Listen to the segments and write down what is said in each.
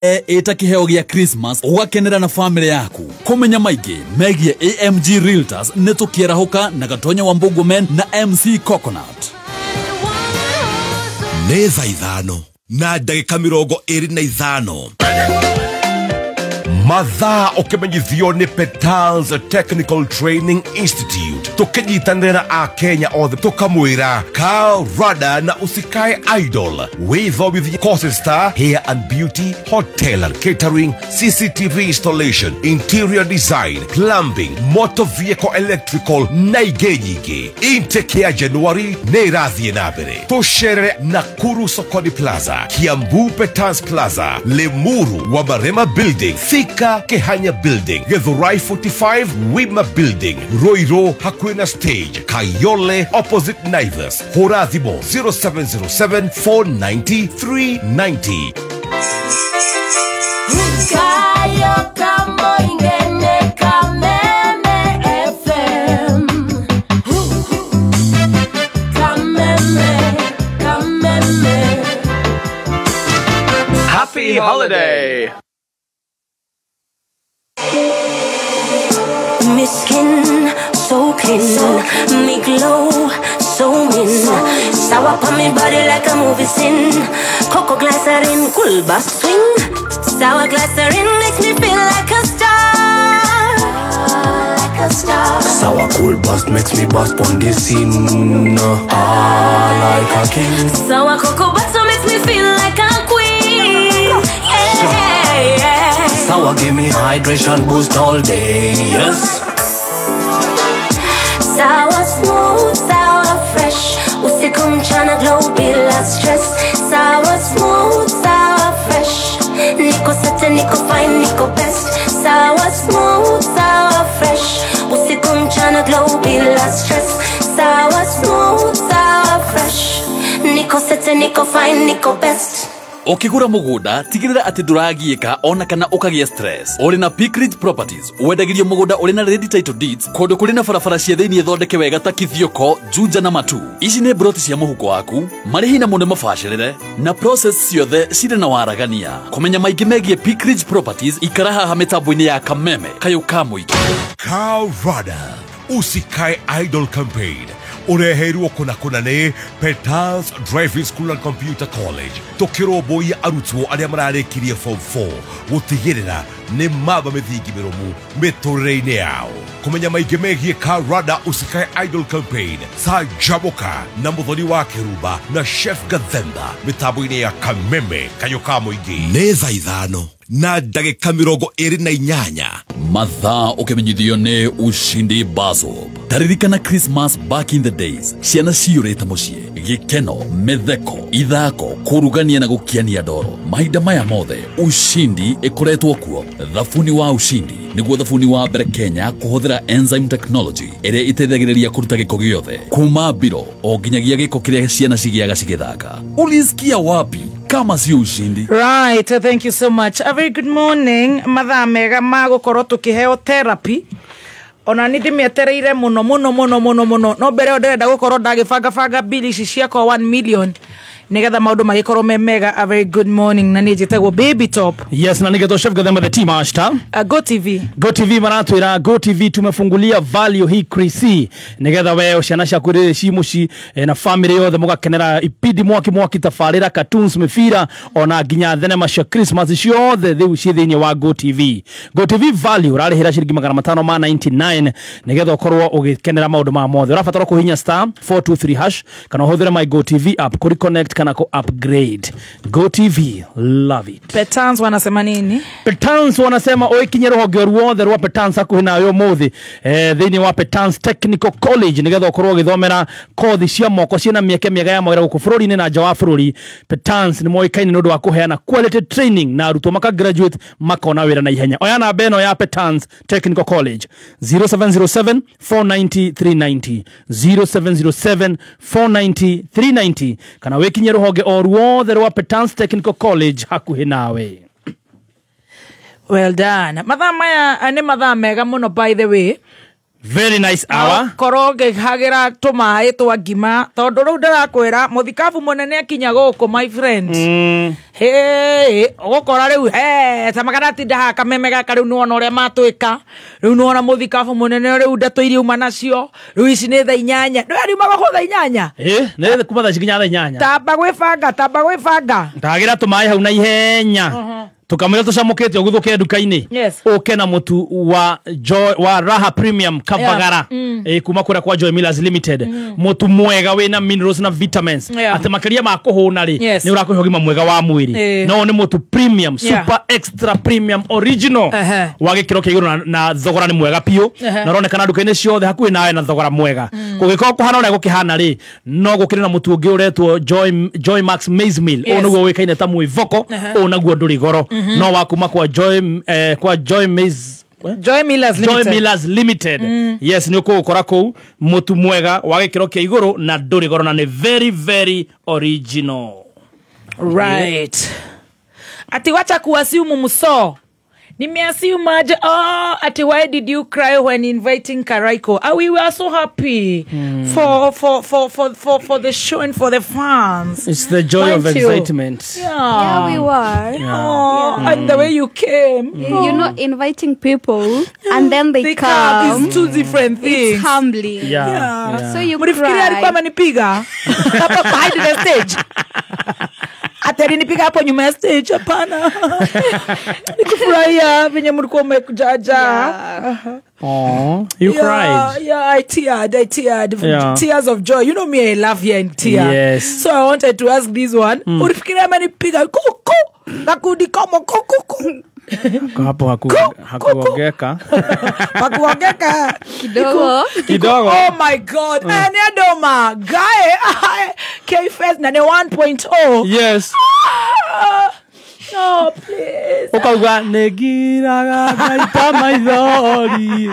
Eta kiheo gia Christmas ugakenera na family yaku. Kumenya maigi megie AMG Realtors netukierahuka na Gatonya Wambugu Men na MC Coconut. Neza ithano na ndagika mirongo iri na ithano mathaa ukimenyithio ni Petals Technical Training Institute tukinyitanira a Kenya othe tukamwira Carl Rada na usikae idol withomithia courses ta hair and beauty, hotel and catering, CCTV installation, interior design, plumbing, motor vehicle electrical na ingĩ nyingĩ. Intake ya January nĩ ĩrathiĩ na mbere. Tucerere Nakuru Sokoni Plaza, Kiambu Petals Plaza, Limuru Wamarema Building, Kehanya Building, Githurai 45 Wima Building, Roiro Hakwena Stage, Kayole opposite Naivas, Horathimo 0707 490 390. Happy holiday! My skin so clean, me glow so mean. Sour on me body like a movie scene. Cocoa glycerin, cool bass swing. Sour glycerin makes me feel like a star, like a star. Sour cool bass makes me bust on the scene. Like a king. Sour cocoa butter makes me feel like a queen. Yeah, yeah. Sour give me hydration boost all day, yes. Sour smooth, sour fresh. Usikum chana glow, be less stress. Sour smooth, sour fresh. Nico sete, Nico fine, Nico best. Sour smooth, sour fresh. Usikum chana glow, be less stress. Sour smooth, sour fresh. Nico sete, Nico fine, Nico best. Ukigura mugunda tigirira ati nduragiika ona kana ukagia stress. Uri na Peak Ridge Properties wendagirio mugunda uri na ready title deeds kodo kuri na barabara cia thiini thondeke wega ta Kithioko, Juja na Matu. Ici ni broti cia muhuko waku marihi na mundu mabacirire na process ciothe cire na waragania. Kumenya maingi megie Peak Ridge Properties ikara haha mitambo-ini ya Kameme kayuka muiki. Carl Rada usikae idol campaign ureheirwo kuna ni Petals Driving School and Computer College tukiroboia arutwo aria mararekirie form 4 gutigirira ni maba mithingi miromu miturire-ini yao. Kumenya maingi megie Carl Rada usikae idol campaign Sajaboka na muthoni wa Kiruba na Chef Gathemba mitambo-ini ya Kameme kayuka muingi neza ithano na ndagika mirongo iri na inyanya mathaa ukimenyithio ni Ushindi Bazob. Taririkana Christmas back in the days ciana ciurite mucie gikeno metheko ithako kurugania na gukiania ndoro. Mahinda maya mothe Ushindi ikoretwo kuo. Thabuni wa Ushindi niguo thabuni wa mbere Kenya kuhuthira enzyme technology ire itethagiriria kuruta giko giothe kuma biro o nginyagia giko kiria ciana cigiaga cigithaka. Ulisikia wapi kama si Ushindi? Right, thank you so much. A very good morning. Mathaa mega magukorwo tukiheo therapy. Ona ni ndimietereire muno no mbere o ndirenda gukorwo ndagibanga bill ici ciakwa 1 million nigetha maundu magikorwo me mega. A very good morning na ni njitagwo Baby Top. Yes, na nigetho Chef Gathemba the team ashta Go TV maratwira Go TV tumefungulia value hii Chrissy nigetha we ciana ciaku ri cimuci na family yothe mugakenera ipindi mwaki tafarira cartoons mifira ona nginya thenema cia Christmas ciothe thiu ci thiini wa Go TV value urarihira ciringi 599 nigetha ukorwo ugikenera maundu ma mothe. Urabatara kuhinya star 423 hash kana uhuthire my Go TV app kuri connect kana ku upgrade. Go TV, love it. Petans wanasema nini? Petans wanasema oikinye roho ruothe rwa Petans akuhina yo muthi thiini wa Petans Technical College nigetha ukorwo githomera kothi cia moko ciena mieke miega ya mawira guku bururi-ini na nja wa bururi. Petans ni moikaine nundu wa kuheana quality training na arutwo maka graduate makona wira na ihenya. Oyana beno ya Petans Technical College 0707 490 390 0707 490 390 kana wekinye rohoge o ruothe rwa Petans Technical College hakuhi nawe. Well done. Mathaa maya ni mathaa mega muno by the way. Very nice hour. Koroge hagira tumae twa ngima tondu riu ndirakwira muthikabu munene akinya guku my friend. Hey, gukora riu tamakana tinda haka meme gaka riu nuona uria matwika riu nuona muthikabu munene riu ndeto iriuma nacio riu ici ni thaa 8 riu magaho thaa 8 ne kuma thaa cikinya thaa 8 tamba gwibanga ndagira tumae hau na ihenya tukamwira tucamukite oguthuke nduka-ini uke na mutu wa Raha Premium Kavagara kuma kura kwa Joy Millers Limited mutu mwega wina minerals na vitamins ate makaria ma kuhuna ri ni urakuhe ugima mwega wa mwiri no ni mutu premium super extra premium original wa gikiro kiiguru na thogora ni mwega pio na ronekana nduka-ini ciothe hakuhi nawe na thogora mwega kugikora kuhana ore gukihana ri no gukire na mutu ungi uretwo Joy Max Maize Meal onugo wikaine ta mwivoko onaguo nduri goro no wakuma kwa Joy Millers Limited. Yes, ni ukukora kou mutu mwega wa gikiro kia iguru na nduri goro na ni very very original. Right. Ati wacha kuasiumu muso. Nimeassume ati why did you cry when inviting Karaiko? We were so happy for the show and for the fans. It's the joy of excitement. Yeah, we were. And the way you came. You know, inviting people and then they come. It's two different things. It's humbling. Yeah. So you Murifikiria alikuwa amenipiga hapa behind the stage. Ateri nipiga hapo nyuma ya stage hapana. Nikufurahia venye mlikuwa mmekujaja. You cried. Yeah, I teared. Tears of joy. You know me, I love here in tear. Yes. So I wanted to ask this one. Murifikiria amenipiga kuku. Nakudi kama kuku. Hapo hakuogeka. Hakuogeka. Kidogo. Oh my God. Ani adoma. Guy. K-Fest na 1.0. Yes. No, please. Ukauga negiraga gaita maithori.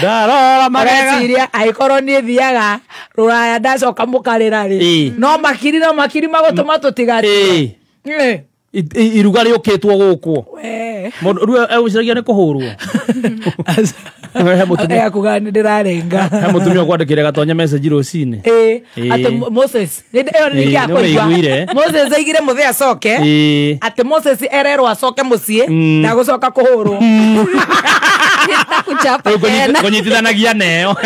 Darora Marega. Aikoro ni thiaga. Ruraya ndacoka mukarira ri. No makiri magotuma tutigari. Iruga riukitwo guku mundu riu eguciragia ni kuhurwo akuga ndirarenga mutumia kwandikire gatonya message rucini ate Moses ni ya kujwa Moses aigire muthe acoke ate Moses ererwo acoke mucie na gucoka kuhurwo kuchapa tena kunyitithanagia neo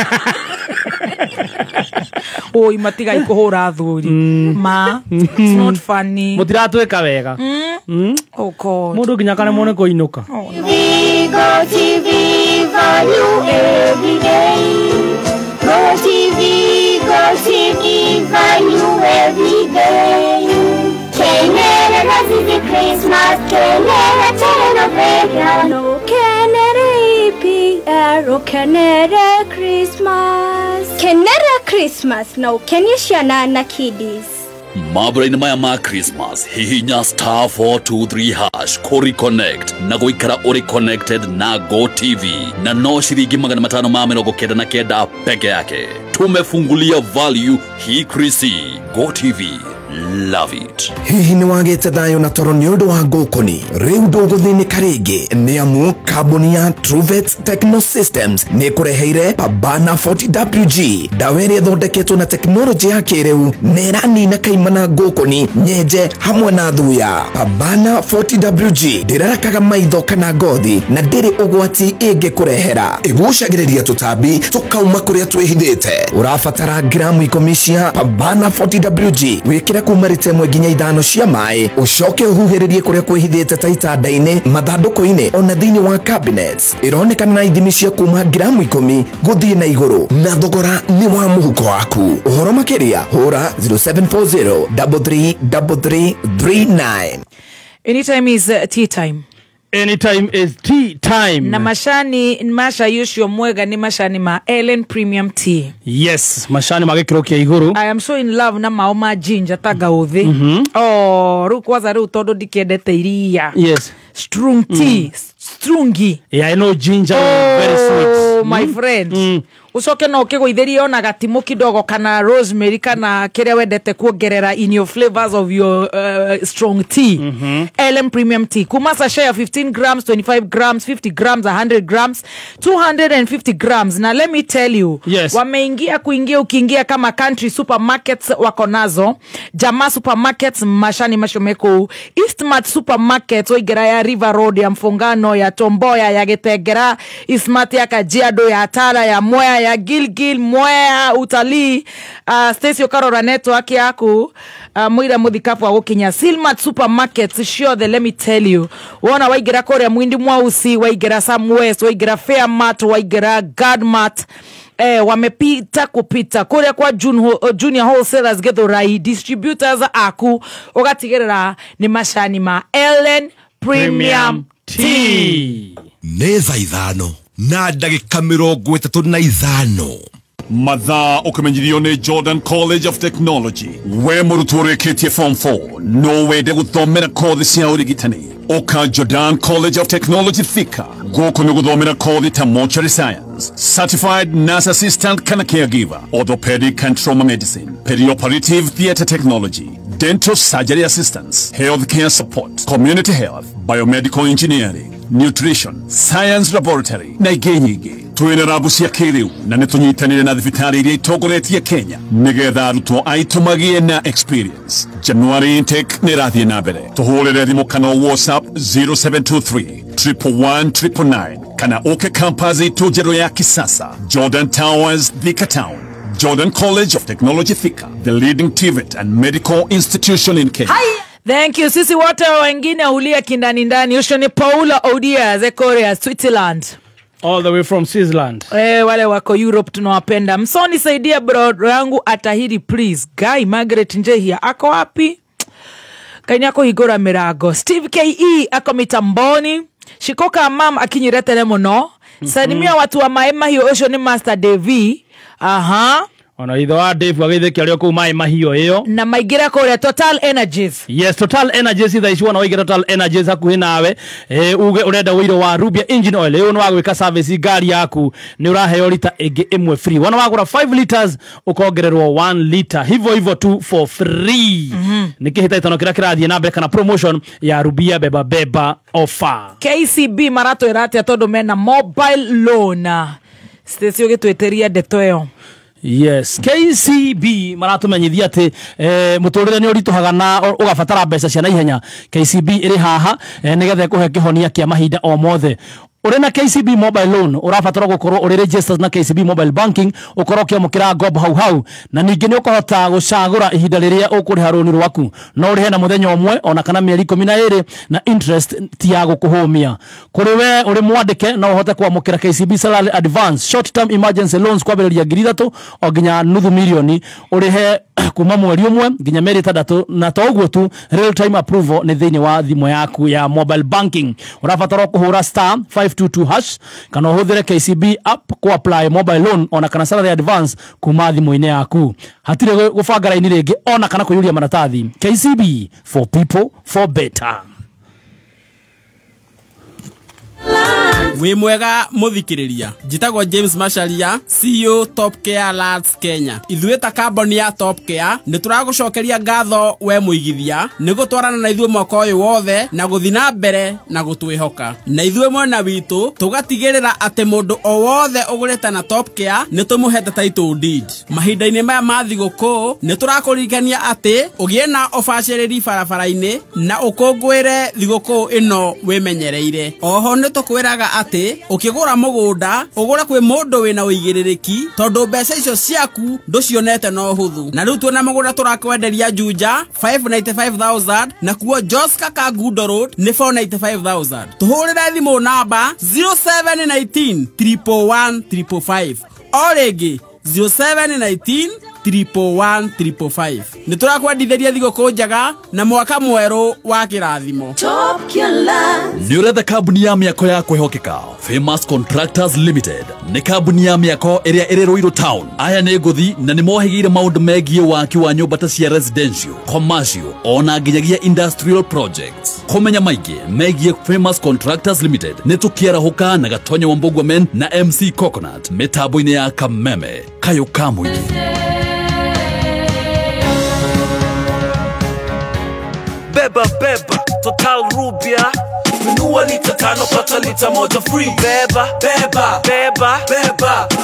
oi matiga ikuhura thuri ma it's not funny mutiratweka wega oh God mundu nginya kana mone kuinuka TV value every day. Go TV value every day. Kenere Nazizi Christmas, Kenere telenovela. No Kenere EPR, Kenere Christmas. Kenere Christmas, no Kenyashana na kiddies. Maburaini maya ma Christmas hihinya star 423# kuri connect na guikara uri connected na Go TV na no shiringi 599 peke yake. Tumefungulia value hii Chrissy. Go TV, love it. Hihi ni wagete thayo na toro ni undu wa gukuni riu nduguthinika ringi ni amu kambuni ya Truvet Techno Systems ni kureheire Pabana 40WG daweri thondeketwo na teknoloji ya kiriu nerani na kaimana gukuni nyenje hamwe na thuya. Pabana 40WG ndirarakaga maitho kana ngothi na ndiri ugwati ingi kurehera igucagiriria tutambi tukauma kuria twihithite. Urafatara gramu 10 cia Pabana 40WG wikira kuma rite mwe nginya 5 cia mai ucoke uhuhiririe kuria kwihithite ta itanda-ini mathanduku-ini ona thiini wa cabinets. Ironekana na ithimi cia kuma gramu 10 guthie na iguru na thogora ni wa muhuko waku. Uhoro makiria hura 0740333339. Anytime is tea time. Anytime is tea time. Na masha yusho mwega ni mashani ma Ellen Premium Tea. Yes, mashani magikiro kia iguru. I am so in love na maoma ginger taga uthi. Ru kwaza ru todo dikiendete iria. Yes. Strong tea. Strungi. Yeah, I know ginger is very sweet. Oh my friend. Ucoke no ukiguitheria ona gatimu kidogo kana rosemary kana kiria wendete kuongerera in your flavors of your strong tea. LM Premium Tea. Kuma sachet ya 15 grams, 25 grams, 50 grams, 100 grams, 250 grams. Na let me tell you, yes, wameingia ukiingia kama country supermarkets wako nazo, Jama supermarkets mashani mashomeko, Eastmart supermarkets oigera ya River Road, ya Mfungano, ya Tomboya, ya Getegera, Eastmart ya Kajiado, ya Atara, ya Mwea, ya Gilgil, Mwea, Utalii, Stacy Okarora network yaku, Mwira Muthikapu wa Wokinya, Silmart supermarkets, sure let me tell you, wana waigera Korea Mwindi Mwausi, waigera Sam West, waigera Fairmart, waigera Guardmart, wamepita kupita kule kwa junior wholesalers Githurai distributors aku ugatigirira ni mashani ma Ellen Premium Tea. Neza ithano na ndagika 35 mathaa ukimenyithio ni Jordan College of Technology. We murutwo ureketie form 4 no wende guthomera kothi cia urigitani uka Jordan College of Technology Thika. Goko ni guthomera kothi ta mortuary science, certified nurse assistant kana caregiver, orthopedic and trauma medicine, perioperative theatre technology, dental surgery assistance, healthcare support, community health, biomedical engineering, nutrition, science laboratory na ingĩ nyingĩ. Twina rabu cia kiriu na nitunyitanire na thibitari iria itongoretie Kenya nigetha arutwo aitu magie na experience. January intake ni rathie na mbere. Tuhurire thimu kana WhatsApp 0723 111 kana uke campus itu njerũ ya kisasa Jordan Towers Thika Town. Jordan College of Technology Thika, the leading TVET and medical institution in Kenya. Thank you. Sisi wote wengine hulia kindani ndani. Usho ni Paula Odia ze Korea, Switzerland. All the way from Switzerland. Wale wako Europe tunawapenda. Msoni saidia bro yangu atahiri please. Guy Margaret Njehia ako wapi? Kanyako higora mirago. Steve KE ako mitamboni. Shikoka mam akinyirete muno. Salimia watu wa Maema hiyo. Usho ni Master Devi. Aha. Ona itho wa Dave wagitheki ario ku mai mahio iyo na maigira kore Total Energies. Yes, Total Energies itha icio na waigira Total Energies hakuhi nawe uge urenda wiro wa Rubia engine oil iyo no wagwika service ngari yaku ni uraheo lita enge imwe free. Wana wagura 5 liters ukongererwo 1 liter hivyo tu for free. Nikihita itano kira kirathie na mbere kana promotion ya Rubia beba offer. KCB marato irate atondo mena mobile loan. Station gitweteria detoyo. Yes, KCB maratumenyithia ati muturire ni urituhaga na ugabatara mbeca cia naihenya. KCB iri haha nigetha kuhe kihonia kia mahinda o mothe. Urena KCB mobile loan urabatara gukorwo uri registered na KCB mobile banking ukorwo kiamukira ngobo hau na ningi ni ukahota gucagura ihinda riria ukuriha runi rwaku no urihe na muthenya umwe ona kana mieri 12 na interest ti ya gukuhumia kuri we uri mwandike no uhote kuamukira KCB salary advance short term emergency loans kwambiriria ngiri 3 o nginya nuthu milioni urihe kuma mweri umwe nginya mieri 3 na to uguo tu real time approval ni thiini wa thimo yaku ya mobile banking urabatara kuhura star 522 hash kana uhuthire KCB app ku apply mobile loan ona kana salary advance kuma thimo-ini yaku hatire gubanga raini ringi ona kana kuyuria maratathi. KCB for people for better. We mwega muthikiriria njitagwo James Masharia CEO Top Care Alerts Kenya. Ithueta kamboni ya Top Care ni turagucokeria ngatho we muigithia ni gutwarana na ithuĩ mwaka ũyũ wothe na guthina mbere na gutwihoka na ithuĩ mwena witu tugatigirira ati mundu o wothe ugurite na Top Care ni tumuhete title deed. Mahinda-ini maya ma thigũkũ ni turakuririkania ati ugie na ubacĩrĩri barabara-ini na ukungwire thigũkũ ino wimenyereire. Oho ni tukwiraga ati ukigura mugunda ugura kwi mundu wina uigiriki tondu mbeca icio ciaku nducionete no huthu na riu tuona mugunda turakwenderia Juja 595,000 na kuo Joska Kagundo Road ni 495,000. Tuhurire thimu namba 0719 111 555 o rĩngĩ 0719 11155. Niturakwendithĩria thigũkũ njega na mwaka mwerũ wa kĩrathimo. Nĩ ũretha kambuni ya mĩako ya kwĩhokeka Famous Contractors Limited nĩ kambuni ya mĩako ĩrĩa ĩrĩ Ruiru Town. Aya nĩ ngũthi na nĩ mohĩgĩire maũndũ megiĩ waki wa nyũmba ta cia residential, commercial ona nginyagia industrial projects. Kũmenya maingĩ megiĩ Famous Contractors Limited nĩ tũkĩarahũka na Gatonyo Wambugwamen na MC Coconut mĩtambo-inĩ ya Kameme Kayo Kamwiki. Beba Total Rubia, nunua lita 5 pata lita moja free. Beba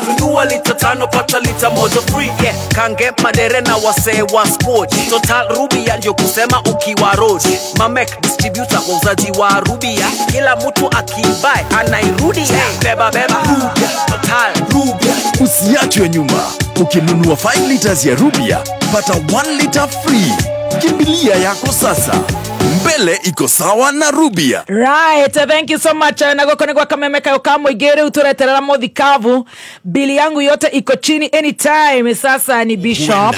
nunua lita 5 pata lita moja free. Yeah, kange madere na wase wa sport. Total Rubia ndio kusema ukiwa road. Mamek distributor wauzaji wa Rubia, kila mtu akibuy anairudi. Beba Rubia, Total Rubia. Usiachwe nyuma, ukinunua 5 liters ya Rubia pata 1 liter free. Kimbilia yako sasa, mbele iko sawa na Rubia. Right, thank you so much. Nagoko ni kwa Kameme Kayo Kamwigere utureterera modhikavu. Bili yangu yote iko chini anytime. Sasa ni Bishop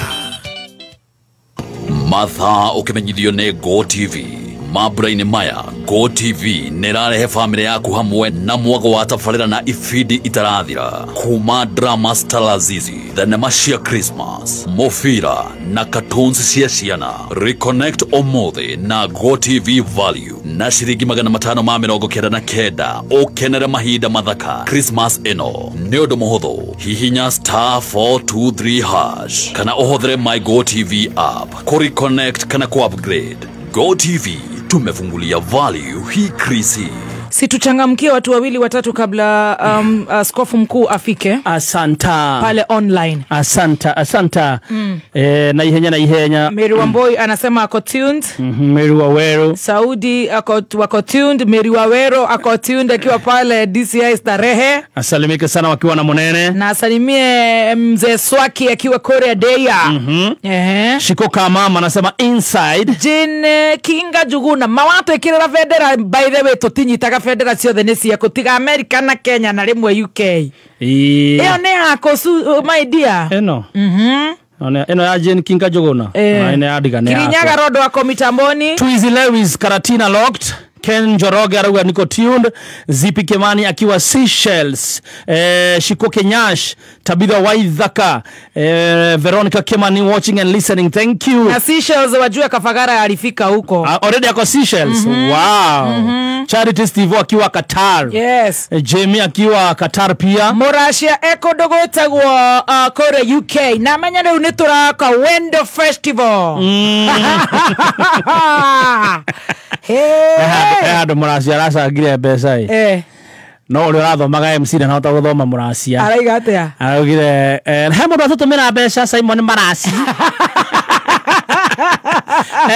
Matha ukimenyithio nĩ Go TV. Mabura-inĩ maya Go TV nĩrarehe family yaku hamwe na mwago wa tabarĩra na ifidi itarathira. Kuma drama Stalazizi, thenema cia Christmas, mofira na cartoons cia ciana. Reconnect Omothi na Go TV Value na ciringi 599 ũkenere mahinda mathaka Christmas ĩno. Nĩ ũndũ mũhũthũ, hihinya *423# kana ũhũthĩre My Go TV app kũreconnect kana ku-upgrade. Go TV tumefungulia value hii krisi. Situchangamkie watu wawili watatu kabla askofu mkuu afike. Asanta. Pale online. Asanta. Na ihenya. Mary Wamboi anasema ako tuned. Mary Wawero. Saudi wako tuned. Mary Wawero ako tuned akiwa pale DCI Starehe. Asalimike sana wakiwa na Munene. Na asalimie mzee Swaki akiwa Korea Deya. Shiko Kamama anasema inside. Jine Kinga Juguna. Mawato ikirera federa by the way totinyitaga federa ciothe nĩ cia kutiga America na Kenya na rimwe UK. Ĩyo nĩ yako my dear. Eno ya Jane Kinga Juguna. Ene adiga ne. Kirinyaga rodo wako mitamboni. Twizy Lewis Karatina locked. Ken Joroge aruga niko tuned. Zipi Kemani akiwa Seychelles. Shiko Kenyash, Tabitha Waithaka, Veronica Kemani watching and listening. Thank you. Na Seychelles wajua Kafagara alifika huko. Already ako Seychelles. Wow. Charity Steve akiwa Qatar. Yes. Jamie akiwa Qatar pia. Morashia Eko dogotagwo Korea UK. Na manya leo nituraka Wendo Festival. Ado Morashia rasa agire pesa hii. No ule rathomaga MC na nahota guthoma Morashia. Araiga atia? Araugire he mundu atutumira mbeca Simon Marasi.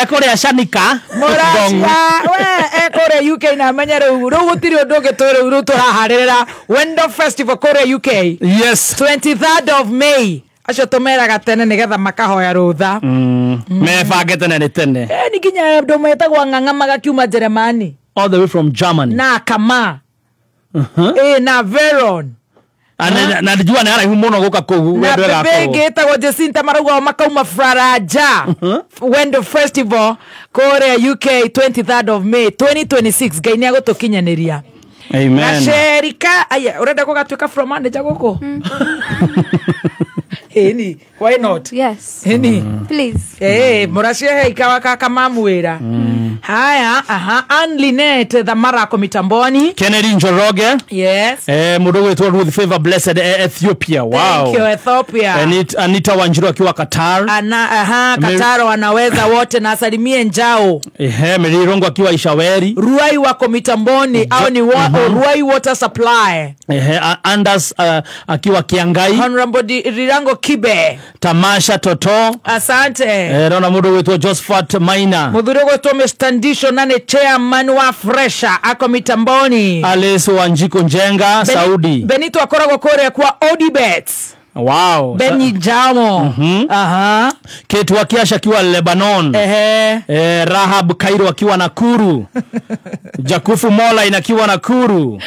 Korea Shanika Morashia we Korea UK na manya rĩu gutiri undu ngitore rĩu turaharĩrĩra Wendo Festival Korea UK. Yes, 23rd of May. Acio tumeraga tene nigetha makahoya rutha. Mebange tene. Ni kinya ndo metagwa ng'ang'amaga kiuma Germany. All the way from Germany. Na kama. Na Veron. Na dijua na ara muno guka kugu wendo ya ko. Na bege etagwo Jacinta marauga makauma Faraja. Wendo Festival Korea UK 23rd of May 2026 gaini agotukinyaniria. Amen. Na Sherika aya urenda kugatuika from manager guko. Eni, why not? Yes. Eni, please. Morashia ikawa kaka mamwira. Haya, Anlinet Dhamara ko mitamboni. Kennedy Njoroge. Yes. Mudogo wetu Ruth Favor Blessed Ethiopia. Wow. Thank you Ethiopia. Anita Wanjiru akiwa Qatar. Qatar wanaweza wote na asalimie Njao. Merirongo akiwa Ishaweri. Ruai wako mitamboni au ni Ruai Water Supply. Anders akiwa Kiangai. Honorable Rirango Kibe. Tamasha Toto. Asante. Rona mudogo wetu Josephat Maina. Mudogo wetu Mestandisho nane chairman wa Fresha ako mitamboni. Alice Wanjiko Njenga Saudi. Benito akorago Korea kwa Odibets. Wow. Benny Jamo. Ketu Wakiasha akiwa Lebanon. Rahab Kairo akiwa Nakuru. Jakufu Mola inakiwa Nakuru.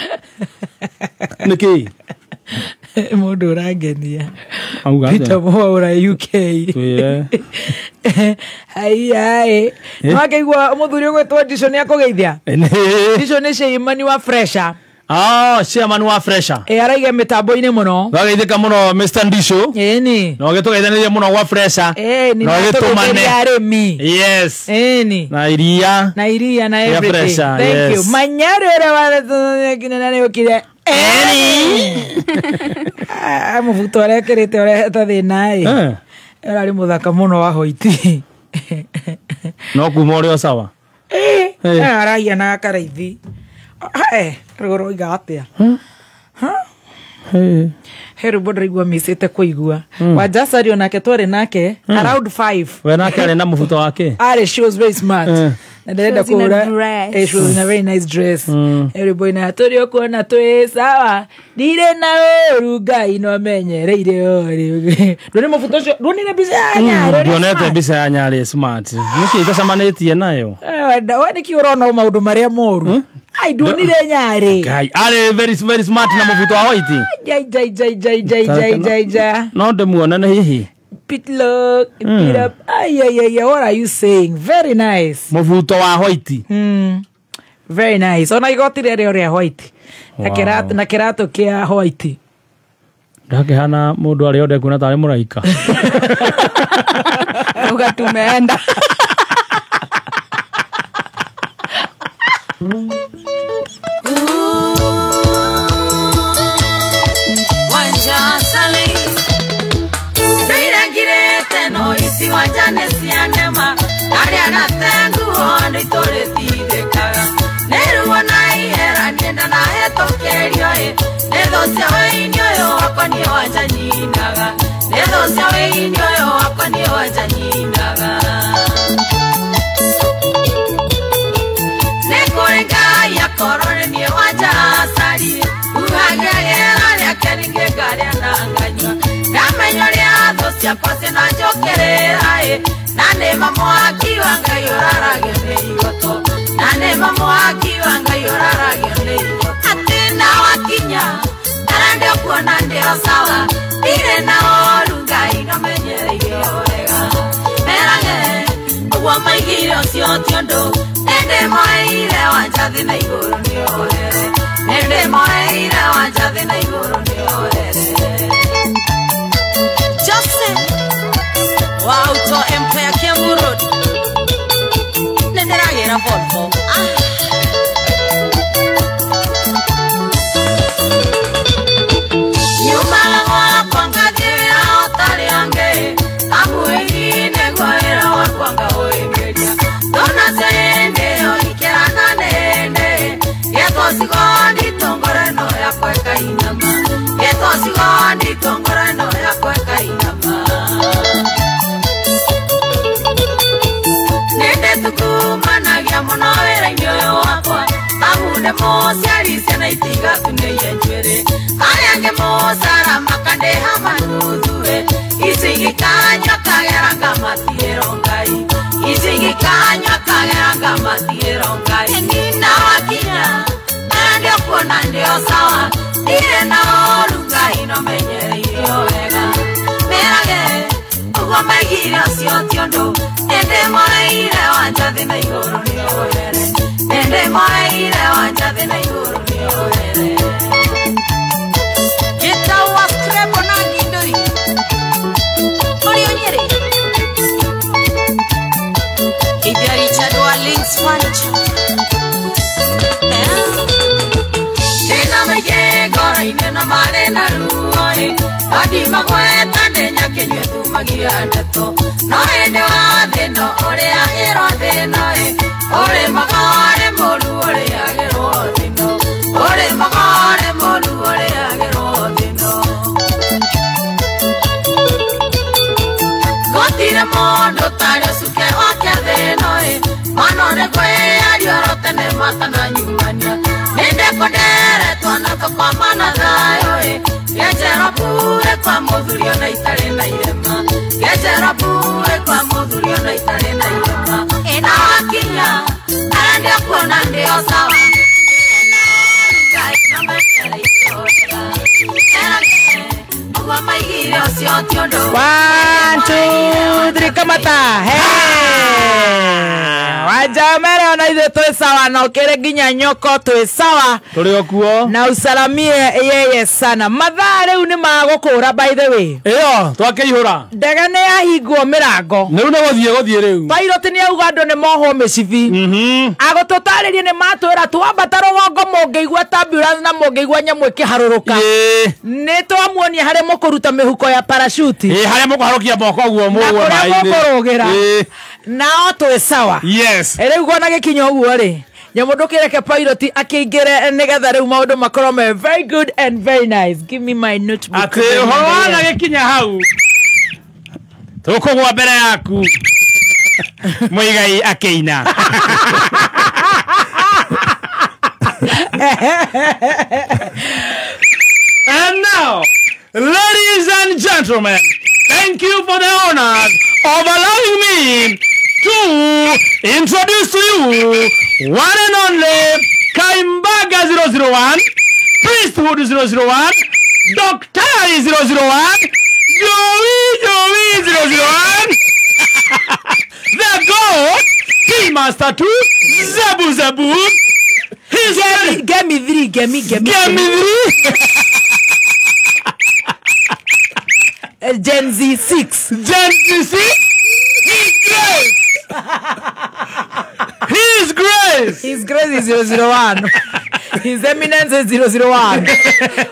Niki Mudu ragenia. Peter Mwaura UK. Ai. Nakaigua muthuri gwetwo Dishon yakugeithia. Dishon ni Sheimani wa Fresha. Sheimani wa Fresha. Araiga mitambo-ini muno. Gageithika muno Mr. Ndisho. Ni. No gitugeithanirie muno wa Fresha. Ni gitumane arimi. Yes. Ni. Na iria na everything. Thank you. Manyarera wa kinana ni ukire. Muvuto arekerete oreta thina ari muthaka muno wa Hoiti. No kuma uri sawa. Araia na karaithi. Rugoro iga atia. Heru bodrigwa misete kuigua. Wajasari onake twari nake around 5. We nake ari na muvuto wake. She was very smart. And then she was in a very nice dress. Everybody na torio kuona twe sawa. Dire na ruga ino menyereire ori. Ndone muvuto sho. Ndone na bisanya. Ndonete bisanya ari smart. Niki itasamanĩtie nayo. Wani ki urona maundu maria moru. Ai ndonire nyari. Guy, are very smart na muvuto wa Hoiti. Jai. No demuona na hihi. Pit look, pit up. Ay, what are you saying? Very nice. Muvuto wa Hoiti. Very nice. Ona igotire ria Hoiti. Na kirato kia Hoiti. Ndake hana mundu ari ode kuna tari muraika. Uga tumeenda. Wajane sianema Aria na tengu hondi tole tidekaga Neru wanai hera nienda na heto kerio Nedo sia weini oyo wako ni wajaninaga Nedo sia weini oyo wako ni wajaninaga Nekorenga ya korone ni waja asari Uhagegera lia keninge garia nanganywa Namenyoria dosia pase na jokerera Nane mamwaki wanga yorarage neigoto Nane mamwaki wanga yorarage neigoto Atina wakinya Narandio kuona ndio sawa Dire na olunga ino menyereire orega Merage Uwa maigire osio tiondo Nende moeire wanjathi na iguru ni orere Nende moeire wanjathi na iguru ni orere Wow, to Empire Kiambu Road. Nenderagera Volvo. Nyumala wa kwanga dira otari ange. Amuini negoera wa kwanga oimedia. Dona sende oikera na nende. Yeto sigondi tongore no ya kweka inama. Yeto sigondi tongore no ya kweka inama. Tukumanagia muno wera-inĩ wakwa Amunde mũciari ciana itigatunĩie njuĩrĩ Arĩa angĩ mũcara makandeha manuthu Ici igĩkanyua kagera ngamatiĩro Ngai Ici igĩkanyua kagera ngamatiĩro Ngai Nina wakinya na ndio kuona ndio sawa Ndirĩ na ũru Ngai no menyereire wega Merage ũguo maigire ũcio ti ũndũ Nende moeire wanjathi na iguru ni orere Nende moeire wanjathi na iguru ni orere Gita wa skrebo na ngindori Ori onyere Ibya Richard wa Links Furniture Nena mege gora inena mare na ruoe Adi magweta ndenya kenywe tumagia neto No ende wa thino oria agero thino Ore magare moru oria agero thino Ore magare moru oria agero thino Gotire mondo tario suke wake thino Manone kwe ario rotene matana nyumania Nende kodere tuana tokwa mana dhayo Gejero pure kwa mothurio na itare na irema Gejero pure kwa mothurio na itare na irema Ina wakinya Nende kuona ndio sawa Ngai na mekere ikorera Uwa maigire osio 1, 2, 3 kamata. Wajamere ona ithe twe sawa na ukere ginya nyoko twe sawa. Turi okuo. Na usalamie yeye sana. Mathaa riu ni magukura by the way. Iyo twakeihura. Ndege ni yahingwo mirango. Riu ni guthie riu. Pilot ni auga andu ni moho micibi. Agututaririe ni matwira twambata rugongo mungeigua ambulance na mungeigua nyamu ikiharuruka. Ni twamuonia hari mukuruta mihuko ya parachute. Hari mukuharukia moko guo muguo mai-ini. Nao twe sawa. Yes. Riu gona gikinyo uguo ri. Nyamundu kireke pilot akingire nigetha riu maundu makorwo me very good and very nice. Give me my notebook. Ati hona gikinya hau. Tukugwa mbere yaku. Muigai akeina. And now, ladies and gentlemen, thank you for the honor of allowing me to introduce to you one and only Kaimbaga 001, Priesthood 001, Doctor 001, Joey 001, the God, Tea Master 2, Zabu. Get me three. Gen Z 6. His Grace is 001. His Eminence is 001.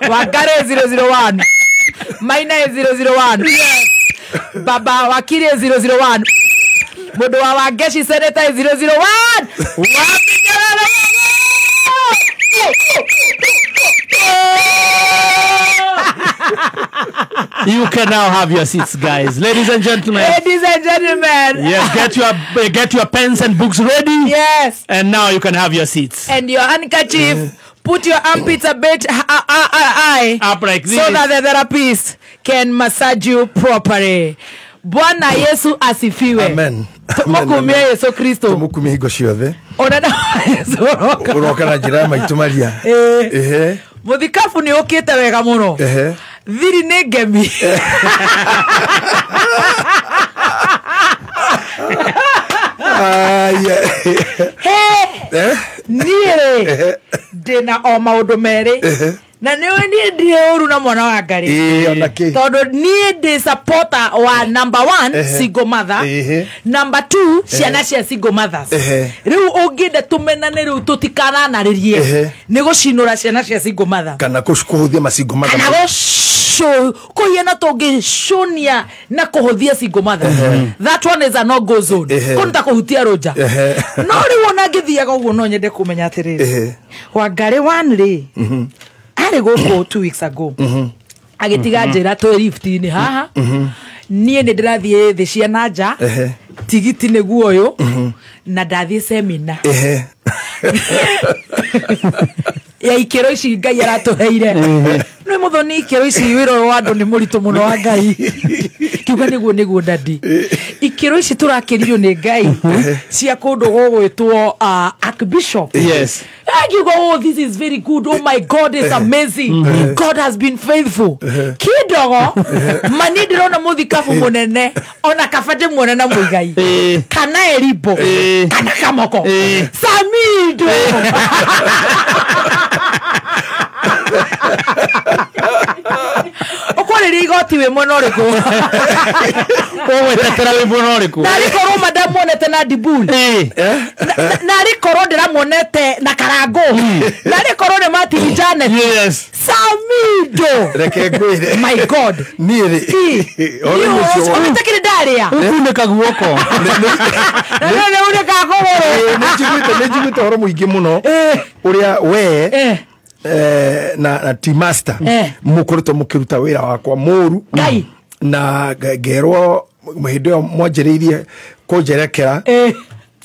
Wagare is 001. Maina is 001. Baba Wakiri is 001. Mudu wa Wageshi Senator is 001. You can now have your seats, guys. Ladies and gentlemen. Yes, get your pens and books ready. Yes. And now you can have your seats. And your handkerchief. Put your armpits a bit up like this, so that the therapist can massage you properly. Bwana Yesu asifiwe. Amen. Tumukumie Yesu Kristo. Tumukumie higo ciothe. Onana Yesu roka. Uroka na njira maitu maria. Muthikafu ni ukite wega muno. Thiri ni ngemi. Niere ndina o maundu meri na niwe ndi uru na mwana wa Ngari tondu nie ndi supporter wa number 1 single mother, number 2 ciana cia single mothers. Riu unginde tumenane riu tutikananaririe ni gucinura ciana cia single mother kana kuhuthia ma single mother kuhiana tungishunia na kuhuthia single mother. That one is a no go zone. Kunta kuhutia roja no riu ona ngithiaga uguo no nyende kumenya atiriri wa Ngari 1 ri ari go 2 weeks ago agitiga njira to lift ni haha nie ni ndirathie thi cia nanja tigiti ni guoyo na ndathie seminar ya ikero ici Ngai aratuheire no muthoni ikero ici wiro wa andu ni muritu muno wa Ngai kiuga niguo ndadi ikero ici turakiririo ni Ngai cia kundu gugwitwo Archbishop. Yes. You go, oh, this is very good. Oh my God, it's amazing. God has been faithful. Kidogo, manidiro na muthikafu munene, ona kafate munene muigai. Kana eribo, kana kamoko. Samido. Okole rigoti we monoriku. Owe tetera we monoriku. Nari koro madam monete na dibul. Nari koro ndira monete na karago. Nari koro ne mati vijana. Yes. Samido. Reke gwire. My God. Nire. Ole musho. Unatakire daria. Ukune kaguoko. Na une kagoro. Nejiguite horo muingi muno. Uria we na team master mukoretwo mukiruta wira wakwa muru na ngerwo muhindo mwanjiriirie kunjerekera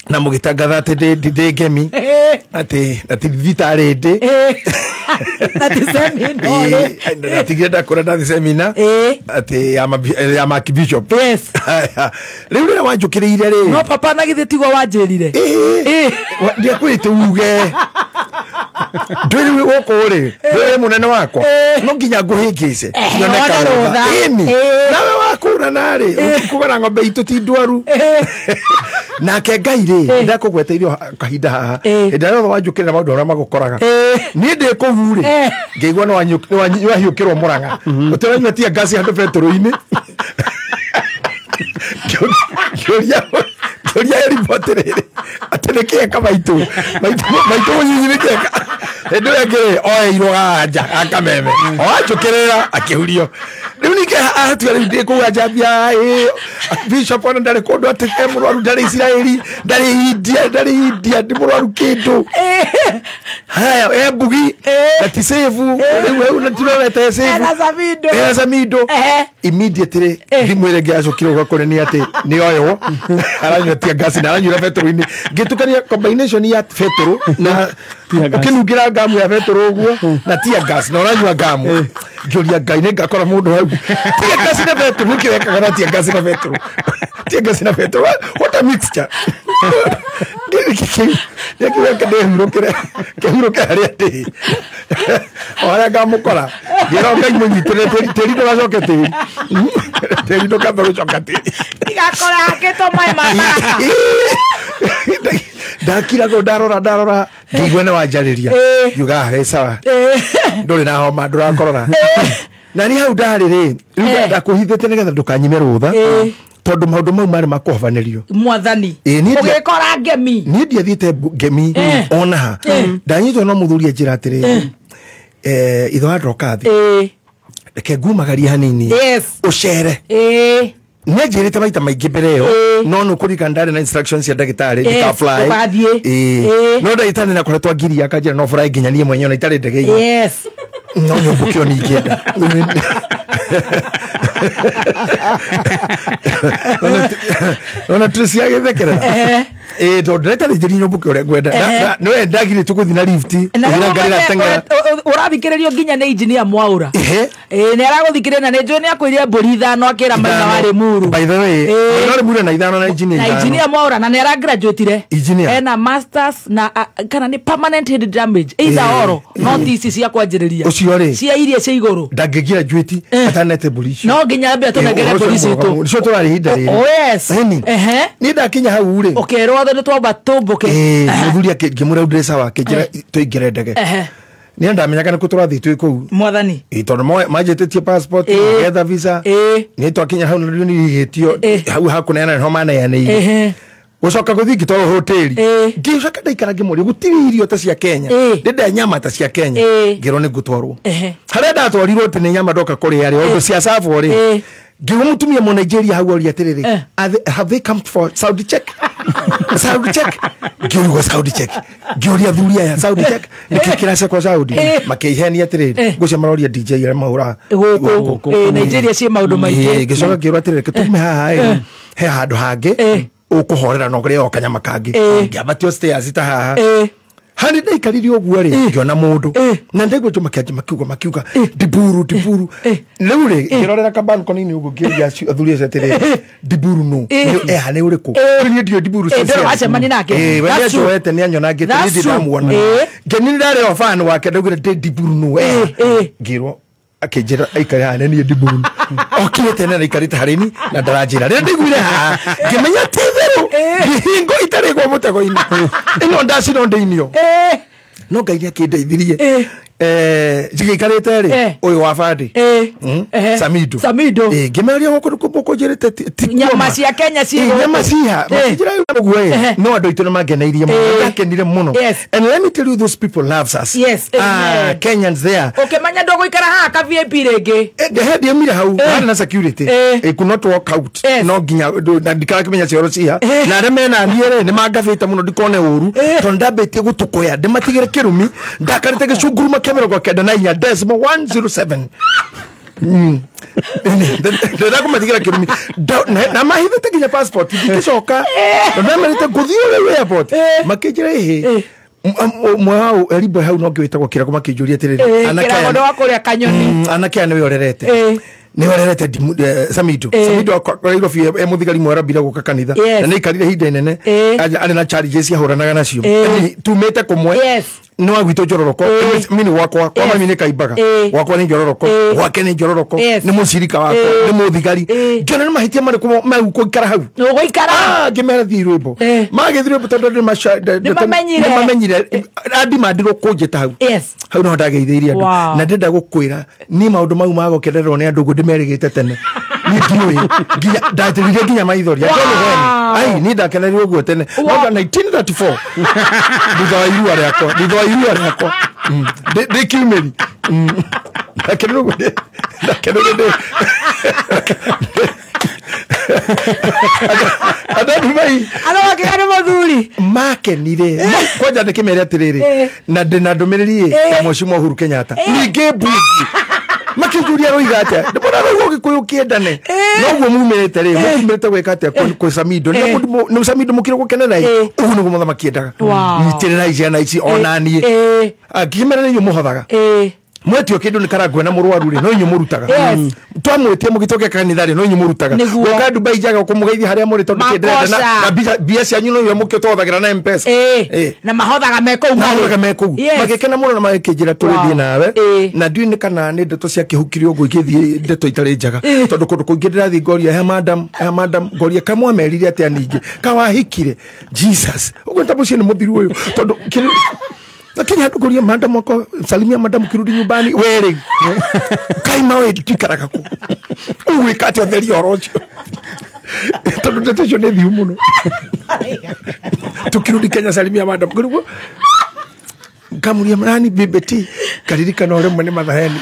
na mugitangatha ati ndi ngemi ati thitari ndi ati seminar ati genda kora ndathi seminar ati ya Archbishop. Yes. Riu rira wanjukiriire ri no papa na githi tigwa wanjirire ndia kwite uge ndwiri woko ri ndwiri munene wakwa no nginya nguhingice nyoneka nawe ura nari kugana ng'ombe itu ti ndwaru nake Ngai ri ndakugweteithio kahinda haha ndaro wanjukira maundu aria magukoraga ni ndi kuhu ri ngeigua no wahiukirwo Murang'a utiranyua tia gasi handu beturu-ini Kyoria report riri ateneke kama itu mwinyinyi keka endo yake oiro aja akameme oachokerera akihurio riu nike atu ari ndi ku ajabia bishop ona ndari kondo ateke murwaru ndari Israeli ndari India ndi murwaru kindu haya bugi atisevu riu natirorete sevu Samido immediately rimwere gazo kiro gakore ni ate ni oyo aranywa tia gasi na aranywa betoro-ini gitukania combination ya betoro na ukinugira gamu ya betoro uguo na tia gasi na aranywa gamu ngiuria Ngai ne ngakora mundu hau tia gasi na betoro nikiweka kana tia gasi na betoro tia gasi na betoro what a mixture nikiweka kehurukira haria ndi ora gamukora gira Ngai munyitere teri ndo gacoke teri ndo kamba gucoka teri igakora haketo mai mataka ndakira go ndarora ngigwe na wanjariria yuga he sawa nduri na homa ndurakorora na ni hau ndari ri ndakuhithite nigetha ndukanyime rutha tondu maundu mau mari makuhobanirio mwathani ugikora ngemi ni ndiathite ngemi ona ha ndanyitwo no muthuri njira atiri itho androka thi reke ngumagaria hanini ucere nejirite maita maingi mbere yo no nukurika ndari na instructions ya ndagitari ndika fly no ndagitari na koretwa ngiri akanjira no fly nginya nie mwenyewe na itari ndege no nyobukio ni ngenda ona tusia githekera to ndeta ndiri nyobukio ore gwenda no ndagire tukuthi na lift ira ngari na tenga urathikiririo nginya ni engineer Mwaura ni araguthikire na ni njui ni akwire mburi ithano akira maina wari muru by the way wari muru na ithano na engineer Mwaura na ni ara graduate ena masters na kana ni permanent head damage either oro notice cia kwanjiriria cia iria cia iguru ndagigira graduate atanete mburi no nginya mbe tunegere mburi citu nicio turari hinda ri ni ndakinya hau ri ukerwo thoni twamba tumbuke muthuri akimura udresa wake njira tuingire ndege ni ndamenyaga ni kuturathi twi kuu mwathani tondu majetetie passport getha visa ni twakinya hau ni hitio hau hakuneana no mana ya nei ucoka guthi ngitwaro hoteli ngicoka ndaikara ngimuri gutiri irio ta cia Kenya ndenda nyama ta cia Kenya ngiro ni ngutwarwo haria ndatwarirwo ti ni nyama ndoka kuri ari ondo cia safu ri ngigo mutumia mu Nigeria hau ori atiriri have they come for Saudi check ngiugo Saudi check ngiuria thuria ya Saudi check nikikira se kwa Saudi makeiheni atiriri gucia maroria DJ ya mahura guku Nigeria cia maundu maingi ngicoka ngirwa atiriri kitume haha he handu hangi ukuhorera no gre okanyama kangi ngiabatio stairs ta haha hani ndaikaririo guo ri ngiona mundu na ndegwe tuma kiaji makiuga diburu riu ri ngirorera kabanu konini ugo ngiria athuria cetere diburu no hani uriku ni ndio diburu ndio acha mani nake wewe joete ni anyona ngite ni ndamuona ngeni ndare ofan wake ndugire diburu no ngirwo akijira aikari hane ni diburu okirete na ikarita harini na darajira ri ndigwire ha ngimenya titheru ngihingo itari gwa mutego-ini ino ndasi no ndeinio no Ngai akindeithirie jigikarite ri uyu wa bandi Samido ngimeria guko njirite nyama cia Kenya cia nyama cia makijira uguo no andu itu mageneirie muno ndakenire muno and let me tell you those people loves us Kenyans there ukimanya ndogo ikara ha ka VIP ringi head yamira hau na security could not walk out no nginya ndikara kimenya cioro cia na remena niere ni mangafite muno ndikone uru to ndabetie gutukoya ndimatigire kirumi ndakarite gicunguru makemero kwa kenda na inya decimal 107 ndenda kumatigire kirumi na mahithite ginya passport ndigicoka na marite guthio we airport makijira ehe mwao elibo hau no ngwitagwo kira kuma kijuria tiriri anake ndo wakuria kanyoni anake ane orerete ni orerete Samido akorwo fie muthigari mwera bila guka kanitha na ni karire hinda nene ari na charges ya horanaga nacio tumete kumwe no agwito jororoko mini wakwa kwa mami ne kaibaga wakwa ne jororoko wake ne jororoko ne musirika wako ne muthigari ngena ne mahitia mari kuma maguko ikara hau no ikara ngimera thirwimbo magithirwimbo tondu ne mamenyire andi mandiro kunjeta hau hau no ndageitheirie andu na ndenda gukwira ni maundu mau magokendererwo ne andu ngudimerigite tene ni ndiui nginya ndatirire nginya maithoria ai ni ndakenerirwo guo tene no 1934 thutha wa irua rĩakwa ndĩkiumĩri andå mathuri makenire kwanja ndĩkĩmere atĩrĩrĩ na ndĩna ndũmĩrĩri ya Mheshimiwa Uhuru Kenyatta ningĩ mbunge makijuria roiga atia ndibona roiga gikuyu kiendane noguo mumerete ri mumerete gweka atia ku Samido ni Samido mukire gukenera ugu ni gumotha makiendaga nitirira ijana ici onani akimera ni muhothaga mwetio kindu ni karagwe na murwaru ri no inyu murutaga twamwetie mugitoke kanitha ri no inyu murutaga woka Dubai jaga kumugeithia haria muri tondu kiendera na bia cia nyuno yo mukio twothagira na M-Pesa na mahothaga meko magikena muno na magikijira turithie nawe na ndui ni kana ni ndeto cia kihukiri ugu igithie ndeto itari njaga tondu kundu kuingi ndirathi ngoria he madam ngoria kamwa merire atia ningi kawahikire Jesus ugu tabucie ni muthiru uyu tondu lakini hatukuria madam wako salimia madam kirudi nyumbani were kaima we tikaraga ku uwe kati otheri orocho tondu ndeto cio ni thiu muno tukirudi Kenya salimia madam kirudi kamuria mrani bibeti karirikana ore mwe mathaheni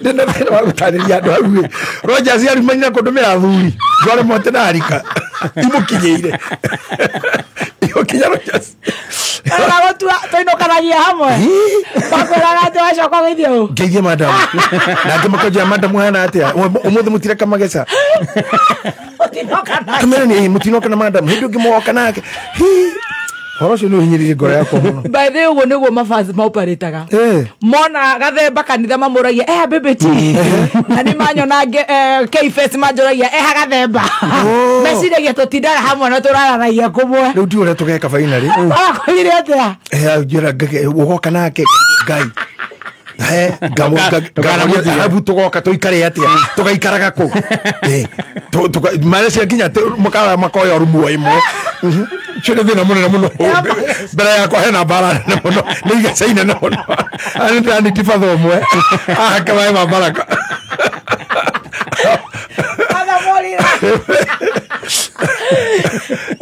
ndena thera wa gutariria andu hau Rogers arimanya kundumira thuri jwale mote na harika imukinyeire iyo kinya Rogers ara gotua toinokanagia hamwe bakwiraga ati wacoka geithio geithia madam na ngimakaja madam hana atia umuthi mutire kamagesa kamera ni mutinokana madam hindu ngimoka nake horocio no hinyirire ngoro yakwa muno by the way niguo mafansi maoperataga mona gathemba kanitha mamuragia bebeti na ni manyona K-Face manjoragia gathemba meciragia tutindaga hamwe na turararagia kumwe riu ndi ure tugeka finally akwire atia njira ugoka nake ngai abu tugoka tuikare atia tugaikaraga ku Malaysia kinya mukara makoya rumu imwe chile thina muno mbere yakwa hena bara na muno niga saina na muno ani tifadho mwe kama ema baraka ana morira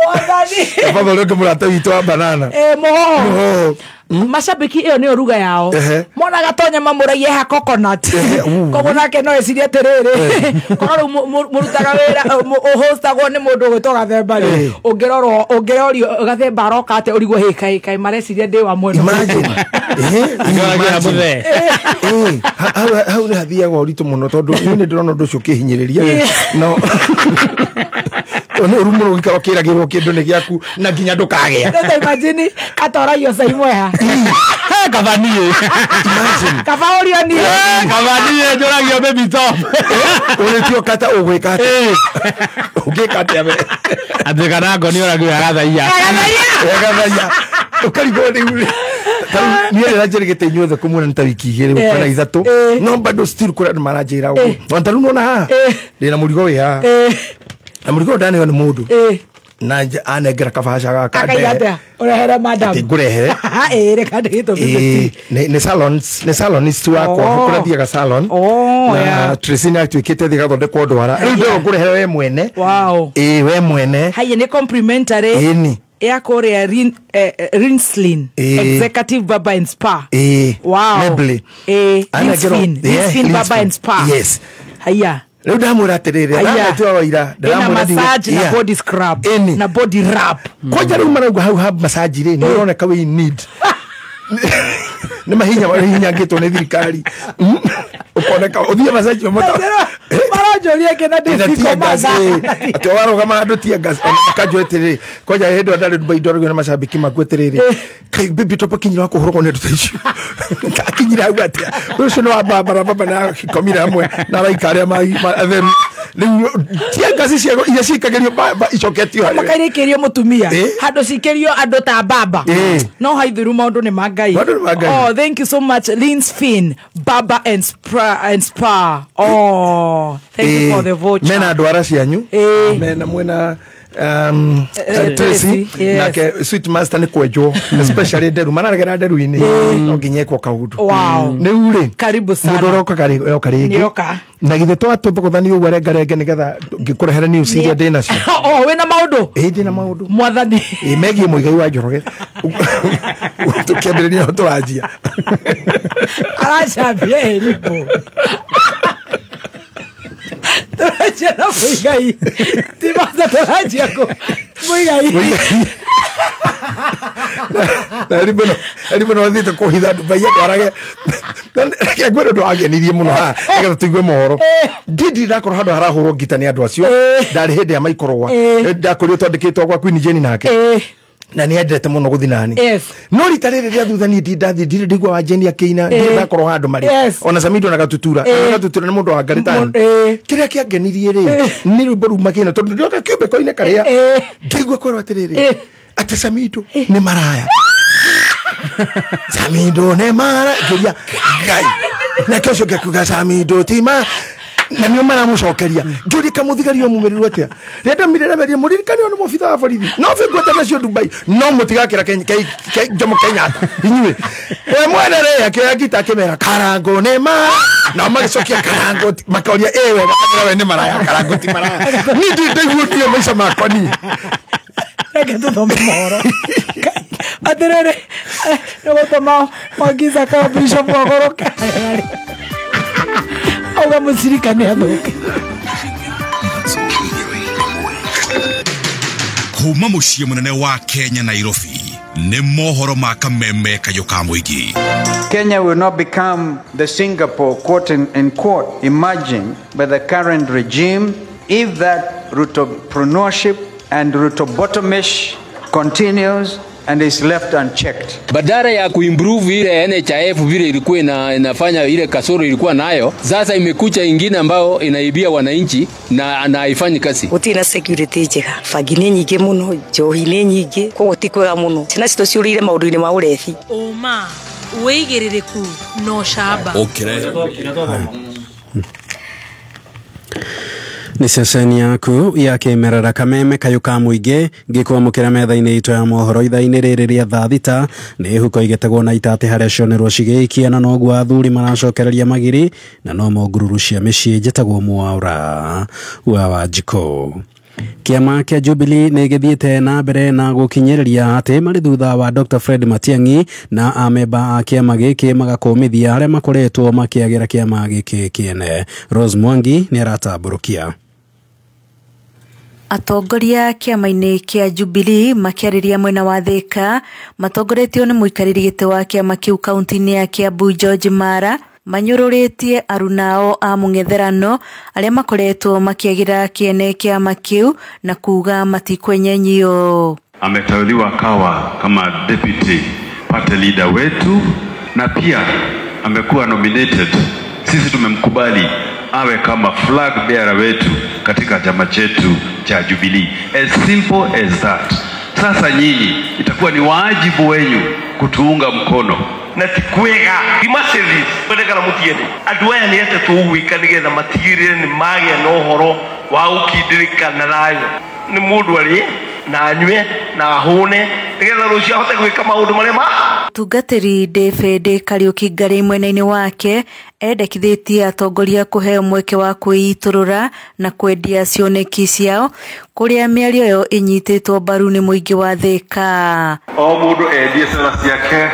odani baba leo murata witwa banana moho mashabiki iyo ni oruga yao mona gatonya mamuragie ha coconut kogo nake no eciria terere kono murutaga wira hostagwo ni mundu gwitoga themba ri ungirorio gathemba roka ate urigwo kai mareciria ndi wa mwena imagine hau ni hathiaga uritu muno tondu ni ndirona ndu cio kihinyiriria no ono rumuro gikaro kiragirwo kindu ni giaku na nginya ndukagea imagine atoragio saimweha kavanie imagine kavaorio ni kavanie njoragio baby top uretio kata ugwikate ugikate ame athikana ngoni oragio agathaia ukarigo ni niye rajerigete inyuothe kumuna nta wiki igiri kana ithatu no bado still kura maranjira ugu wantaru nona ha ndina murigo wi ha na murigo ndani ni mundu na anengera kabasha gaka akayata urehere madam ngurehere reka ndito ni salonist wako kurathia ga salon na Tresina atwikite thiga thondekwo ndwara riu ndo ngurehere we mwene we mwene haye ni complimentary Korea Rinslin Executive Baba and Spa Mebly Rinslin Baba and Spa yes haya leo ndamura atirire ndamutwa waira ndamura massage na body scrub na body wrap koja rĩu marauga hau massage ri ni uroneka we need ni mahinya ngitwo ni thirikari ukoneka uthie massage moto marajoria kena ndiko massage ati waroga andu tia gas kajo etiriri koja hendo ndari Dubai ndorogio na mashabiki magwetiriri kai bibi topa kinyira kuhurwo ne ndutaicio akinyira hau atia ucio no baba na komira amwe na raikaria ma atheru tia gasi cia ile cikagerio icoketio hari makairekerio mutumia hando cikerio ando ta baba no haithuru maundu ni mangai. Oh, thank you so much Lynn's Fin Baba and Spa. Oh, thank you for the voucher. Mena ndwara cianyu mena mwena Tracy nake Sweet Master ni kwejo especially nderu manaragera nderu ini no nginyeko kaundu. Wow, ni ure karibu sana mudoroka kari nyoka na githe twatuthani ugu rengarenge nigetha ngikurehera news iria ndina cio. Oh, wena maundu ndina maundu mwathani megie muigai wa Njoroge tukiambiriria turanjia aracambia elipo turajia na muigai timaza turajia ko muigai Aribono thite kuhitha Dubai arage ngwero ndo agenirie muno ha ega tuigwe mohoro ndindi ndakoro handu harahurwo ngita ni andu acio ndari hindi ya maikorwa ndakorio twandikitwo kwa Queen Jane nake na ni endete muno guthinani no rita riri ria thutha ni ndiri ndigwa wa Jane akina ndakorwo handu mari ona Samido na gatutura ni mundu wa Ngaritani kiria kiangenirie ri ni ruboru makina tondu ndoka kiumbe koine karia ndigwa korwa atiriri ati Samido ni maraya Samido ne mara kiria gai na kesho gekuga Samido tima na niyo mara mucokeria njuri kamuthigario mumiriru atia renda mirera meria muririkani ono mufitha wa borithi no fingwete nacio Dubai no mutigakira Jomo Kenyatta inywe mwene re akioya gita kimera karango ne ma na magicokia karango makoria ewe we ni maraya karango ti maraya ni ndiguo maisha makwa ni ege tuthome mohoro aterere nogotoma magiza ka bishop wagoroka auga musirikane athuke kuma muciĩ munene wa Kenya Nairobi nĩ mohoro ma kameme kayoka muigi. Kenya will not become the Singapore quote in quote emerging by the current regime if that entrepreneurship and Ruto-bottomish continues and is left unchecked. Badala ya kuimprove ile NHIF vile ilikuwa inafanya ile kasoro ilikuwa nayo, sasa imekuja ingine ambayo inaibia wananchi na haifanyi kazi. Utina security njega, fagine nyingi muno, johine nyingi, ko tikwega muno. Cina cito ciurire maundu-ini ma urethi. Oma, weigiririku no shaba. Ni ceceni yaku ya kimerera kameme kayuka muingi ngikwamukira metha-ini itu ya mohoro itha-ini riri ria thaa thita ni huko igetegwo na itati haria cionerwo cigiikia na noguo athuri maracokereria magiri na no mogururu cia micii njitagwo Mwaura wa Wanjiko. Kiama kia Jubilee ni githiite na mbere na gukinyiriria ati mari thutha wa Dr. Fred Matiang'i na ameba a kiama giki magakumithia aria makoretwo makiagira kiama giki kiene. Rose Mwangi ni aratamburukia. Atongoria kiama-ini kia Jubilee makiariria mwena wa Thika matongoretio ni muikariri giti wa kiama kiu kaunti-ini ya Kiambu George Mara manyururitie arunao a mung'etherano aria makoretwo makiagira kiene kiama kiu na kuga matikwenyenyio. Ameteuliwa kawa kama deputy party leader wetu na pia amekuwa nominated. Sisi tumemkubali awe kama flag bearer wetu katika chama chetu cha Jubilee. As simple as that. Sasa nyinyi itakuwa ni wajibu wenyu kutuunga mkono na tikwega ima service kwendeka na mutiende andu aya ni ete tuwika nigetha matigirire ni magia na uhoro wa ukindirika na rayo ni mundu ari na anywe na ahune nigetha rucio ahote gwika maundu maria ma tungatiri David Kariuki Ngari mwena-ini wake endekithitie atongoria kuheo mweke wa kwiiturura na kwendia cioneki ciao kuria miario yo inyititwo mbaru ni muingi wa Thika. O mundu endie sera ciake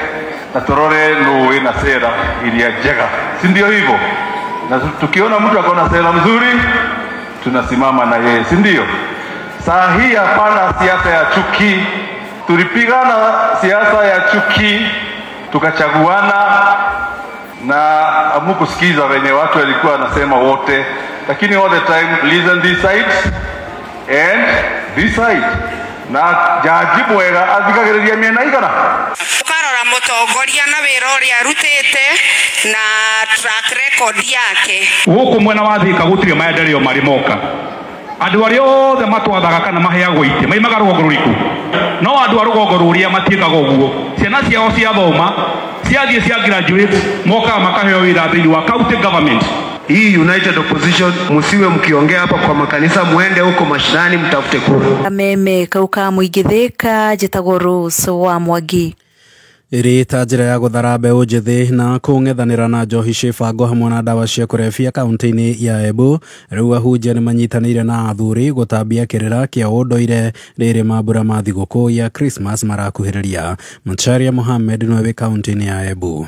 na torore no ina sera ilia njega, si ndio hivyo? Na tukiona mtu akona sera mzuri tunasimama na yeye, si ndio? Saa hii hapana siasa ya chuki. Tulipigana siasa ya chuki tukachaguana na amukusikiza wenye watu walikuwa wanasema wote, lakini all the time listen this side and this side na jaji mwega athikagiriria miena igana. Ukarora mutongoria na wira uria arutite na track record yake guku mwena wa Thika gutire maendeleo marimoka andu aria othe matwathaga kana maheagwo ite maimaga rũgongo rũriku no andu a rũgongo rũria matiĩkaga ũguo ciana ciao ciathoma ciathiĩ cia graduate mokaga makaheo wĩra thĩinĩ wa county government. Hii United Opposition musiwe mkiongea hapa kwa makanisa, muende huko mashinani mtafute kura. Kameme kauka muingi Thika njĩtagwo Rose wa Mwangi. Iri ta njĩra ya gũthara mbeũ njĩthĩ na kũng'ethanĩra na njohi cibango hamwe na ndawa cia kũrebia kaunti-inĩ ya Embu. Rĩu ahunjia nĩ manyitanĩire na athuri gũtambia kĩrĩra kĩa ũndũire rĩrĩ mambura ma thigũkũ ya Christmas marakuhĩrĩria. Macharia Mohamed nĩwe wĩ kaunti-inĩ ya Embu.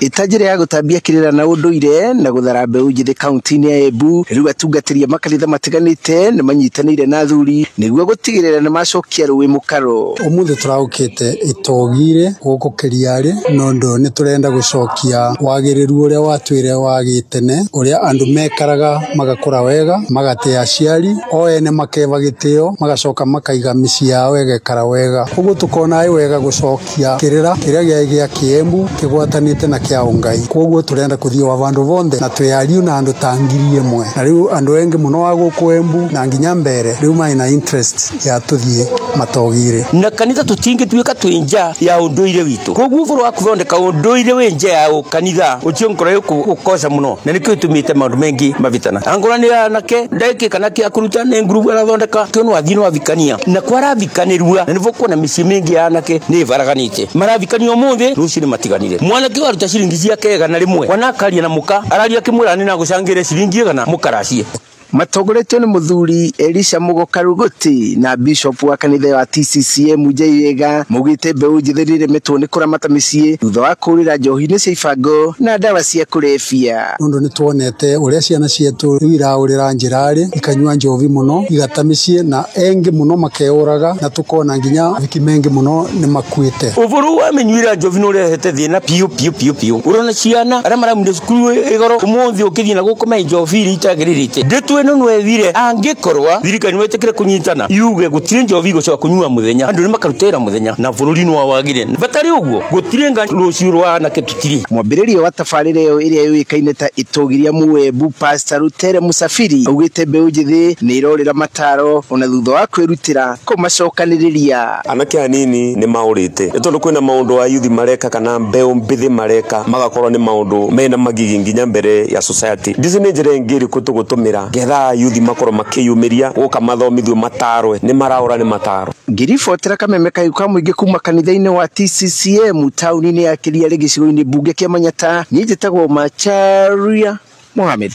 Itajire ya gũtambia kĩrĩra na ũndũire na gũthara mbeũ njĩthĩ kaunti-inĩ ya Embu. Rĩu atungatĩria makanitha matiganĩte nĩ manyitanĩire na athuri nĩguo gũtigĩrĩra nĩ macokia rũĩ mũkaro. Ũmũthĩ tũraũkĩte itogire gũkũ Kĩriarĩ nondũ nĩ tũrenda gũcokia wagĩrĩru ũrĩa watwĩre wa gĩtene ũrĩa andũ mekaraga magakũra wega magatĩa aciari o ene makeva gĩtĩo magacoka makaiga mĩciĩ yao ĩgaikara wega. Ũguo tũkona nĩ wega gũcokia kĩrĩra kĩrĩa gĩa Kĩembu kĩgwatanĩte na kĩa Ungai. Koguo turenda kuthii wa vandu vonthe na tweyariu na andu tangirie mwe na riu andu engi muno wa guku Embu na nginya mbere riu mai na interest ya tuthie matogire na kanitha tutingi tuika twinja ya unduire witu. Koguo voro wa kuthondeka unduire wenja ya kanitha ucio nkora ukosa muno na nikyo tumite maundu mengi mavitana angorani anake ndeke kana kia kuruta ne ngurubu arathondeka kiono athino avikania na kwaravikanirua na nivo kuona misi mingi ya anake ni varaganite maravikanio mothe ruci ni matiganire mwanake waruta ciringi ciake gana rimwe wanakaria na muka araria kimurani na gucangire ciringi gana mukaracie. Matongoretio nĩ muthuri Elisha Mugoka Ruguti na bishop wa kanitha wa TCCM Jaiga mugite mbeũ njĩthĩ rĩremetwo nĩ kũramata mĩciĩ thutha wa kũrĩra njohi-inĩ cia ibango na ndawa cia kũrebia. Nondũ nĩ tuonete ũrĩa ciana cietũ rĩu iraũrĩra njĩrarĩ ikanyua njovi mũno igata mĩciĩ na engi mũno makeũraga na tukona nginya viki mengi mũno nĩ makuĩte. Ũvũru wa menyuĩra njovi nĩ ũrehete thĩna piũ ũrona ciana arĩa maramire cukuru igoro ũmũthĩ ũkĩthiĩ na gũkoma njovi iria itagĩrĩrĩte no nwethire angikorwa thirikari wetekire kunyitana yuge gutire njovi gucoka kunyua muthenya andu ni makarutera muthenya na bururi no wagire batari uguo gutire nga ruciu rwa na ketutiri. Mwambĩrĩrio wa tabarĩra ĩyo ĩrĩa yũĩkaine ta itogiria Muembu Pastor Rutere Musafiri augĩte mbeũ njĩthĩ nĩ irorĩra mataro ona thutha wa kwĩrutĩra kũmacokanĩrĩria. Anake anini nĩ maũrĩte nĩ tondũ kwĩna maũndũ wa yuthi mareka kana mbeũ mbithi mareka magakorwo nĩ maũndũ mena magigi nginya mbere ya society. Ndici nĩ njĩra ĩngĩ ĩrĩkũ tũgũtũmĩra getha yuthi makoro makiyumiria guka mathomithio matarwe ni maraura ni mataro. Ngiribotera Kameme kayuka mũingĩ kuma kanitha-inĩ wa TCCM tauni-inĩ ya Kĩriarĩ gĩcigo-inĩ mbunge kĩa Manyata niĩ njĩtagwo Macharia Mohamed.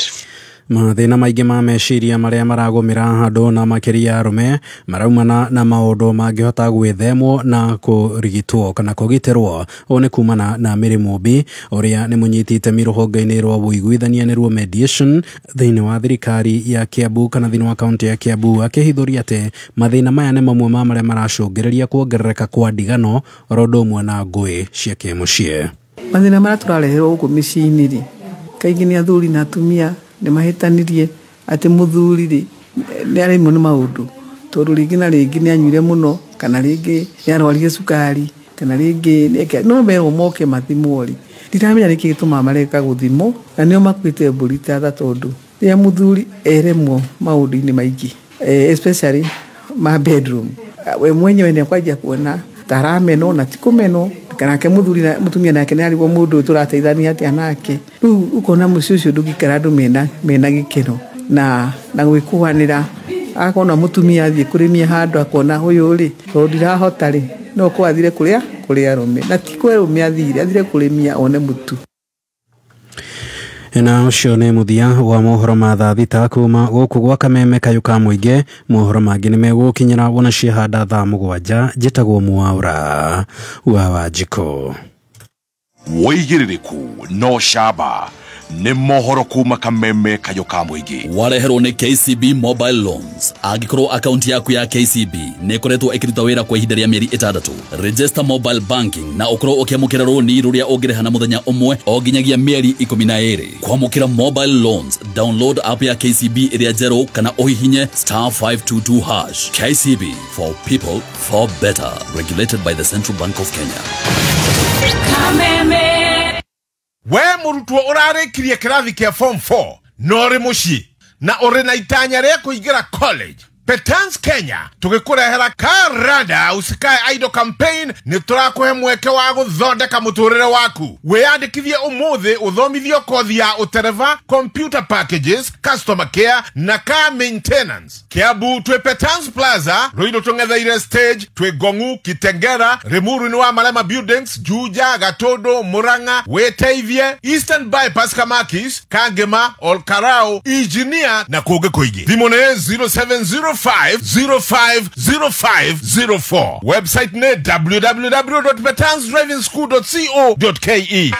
Mathĩna maingĩ ma meciria marĩa maragũmĩra andũ na makĩria arũme maraumana na maũndũ mangĩhota gwĩthemwo na kũrigitwo kana kũgitĩrwo. Ũũ nĩ kumana na mĩrimũ mbi ũrĩa nĩ mũnyiti itemi rũhonge-inĩ rwa ũiguithania nĩruo mediation thĩinĩ wa thirikari ya Kiambu kana thĩinĩ wa kaunti ya Kiambu, akĩhithũria atĩ mathĩna maya nĩ mamwe ma marĩa maracũngĩrĩria kuongerereka kwa ndigano oro ũndũ ũmwe na ngũĩ cia kĩmũciĩ. Mathĩna marĩa tũrareherwo gũkũ mĩciĩ-inĩ kaingĩ nĩ athuri na atumia nĩ mahĩtanirie atĩ mũthuri rĩ nĩ aremwo nĩ maũndũ tondũ rĩngĩ na rĩngĩ nĩ anyuire mũno kana rĩngĩ nĩ arwarire cukari kana rĩngĩ no merwo moke mathimwo rĩ ndiramenya nĩkĩ gĩtũmaga mareka gũthimwo na nĩo makuĩte mbũri tata tondũ rĩrĩa mũthuri eremwo maũndũ-inĩ maingĩ especially ma bedroom we mwenyewe nĩ akwanjia kuona tarameno na tikũmenwo kanake muthuri na mutumia nake nĩ arigwo mũndũ tũrateithania atĩa nake rĩu ukona mũciĩ ũcio ndũngĩikara andũ mena gĩkeno na gwĩkũanĩra akona mutumia athiĩ kũrĩmia handũ akona ũyũ rĩ tondũ ndirahota rĩ no kwathire kũrĩa arũme na ti kwĩ arũme athire kũrĩmia one mũtu. Na ũcio nĩ mũthia wa mohoro ma thaa thita kuma gũkũ gwa Kameme kayuka mũingĩ. Mohoro mangĩ nĩ megũkinyĩra wona ciahanda thaa 7. Njĩtagwo Mwaura wa Wanjikũ. Wĩigĩrĩrĩku no camba nĩ mohoro kuma Kameme Kayuka Muingi. Wareherwo nĩ KCB Mobile Loans. Angĩkorwo akaunti yaku ya KCB nĩ ĩkoretwo ĩkĩruta wĩra kwa ihinda rĩa mĩeri 6, register mobile banking na ũkorwo ũkĩamũkĩra rũni rũrĩa ũngĩrĩha na mũthenya ũmwe o nginyagia mĩeri 12. Kwamũkĩra mobile loans, download app ya KCB ĩrĩa njerũ kana ũhihinye *522#. KCB, for people, for better. Regulated by the Central Bank of Kenya. Kameme. We murutwo ũrarĩkirie kĩrathi kĩa form 4 no rĩ mũciĩ na ũrĩ na itanya rĩa kũingĩra college. Petans Kenya tũgĩkũrehera Karada Usikae Idol campaign nĩ tũrakũhe mweke wa gũthondeka mũtũrĩre waku. Wĩyandĩkithie ũmũthĩ ũthomithio kothi ya ũtereva, computer packages, customer care na car maintenance. Kiambu twĩ Petans Plaza, Ruiru tũng'etheire stage, twĩ Ngong'u, Kitengera, Rimuru-inĩ wa Malema Buildings, Juja, Gatondo, Murang'a, Wĩteithie, Eastern Bypass Kamakis, Kangema, Olkarao, Engineer na kũngĩ kũingĩ. Thimũ nĩ 0705050504. Website ne www.betansdrivingschool.co.ke.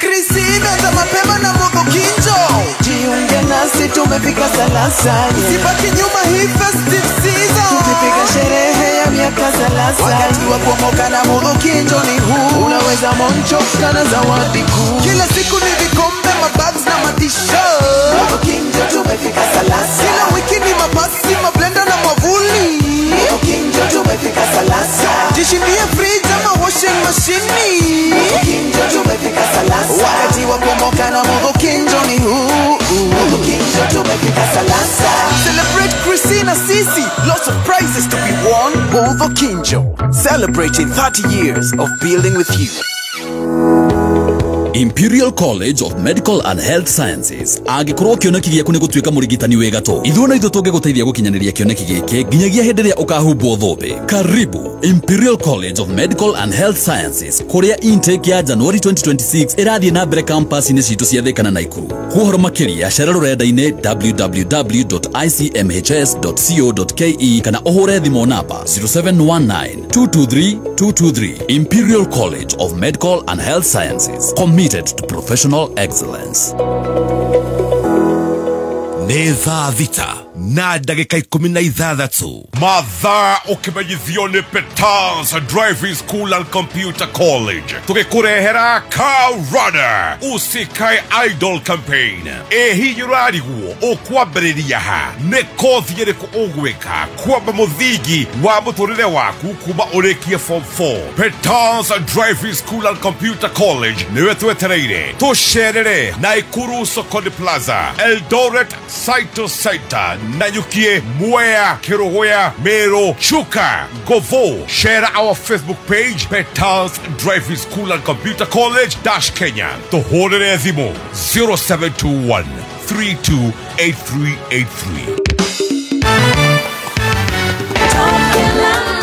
Krisina za mapema na Mungu Kinjo, jiunge nasi tumefika Salasani. Usibaki nyuma hii festive season, tukipiga sherehe ya miaka 30. Wakati wa kuomoka na Mungu Kinjo ni huu, unaweza monchoka na zawadi kuu. Kila siku ni vikombe, mabags na matisha. Mungu Kinjo tumefika Salasani. Kila wiki ni mabasi, mablenda na mwavuli. Mungu Kinjo tumefika Salasani. Jishindie fridge ama washing machine. Mungu Kinjo tumefika Salasani. Wakati wa kuomoka na Mungu Kinjo ni huu. Mungu Kinjo tumefika Salasani. Celebrate Christina Sisi, lots of prizes to be won. Mungu Kinjo, celebrating 30 years of building with you. Imperial College of Medical and Health Sciences. Angĩkorwo kĩoneki gĩaku nĩ gũtuĩka mũrigitani wĩ gatũ, ithuĩ na ithuĩ tũngĩgũteithia gũkinyanĩria kĩoneki gĩkĩ nginyagia hĩndĩ ĩrĩa ũkahumbwo thũmbĩ. Karibu Imperial College of Medical and Health Sciences, kũrĩa intake ya January 2026 ĩrathiĩ na mbere campus-inĩ citũ cia Thika na Naikuru. Kuohoro makĩria cera rũrenda-inĩ www.icmhs.co.ke kana ũhũre thimũ namba 0719223223. Imperial College of Medical and Health Sciences, committed to professional excellence. Nĩ thaa thita na ndagĩka 16. Mathaa ũkĩmenyithio nĩ Petans Driving School and Computer College. Tũgĩkũrehera Karada Usikae Idol campaign. Hihi ũrarigwo ũkwambĩrĩria ha? Nĩ kothi ĩrĩkũ ũgwĩka kwamba mũthingi wa mũtũrĩre waku kuma ũrĩkie form 4? Petans Driving School and Computer College nĩwe twetereire. Tũcerere Naikuru Sokoni Plaza, Eldoret site to site, Nanyukie, Mwea, Kirogoya, Mero, Chuka, Govo. Share our Facebook page, Petals Driving School and Computer College, Kenya. Tohore Zimo 0721 328383.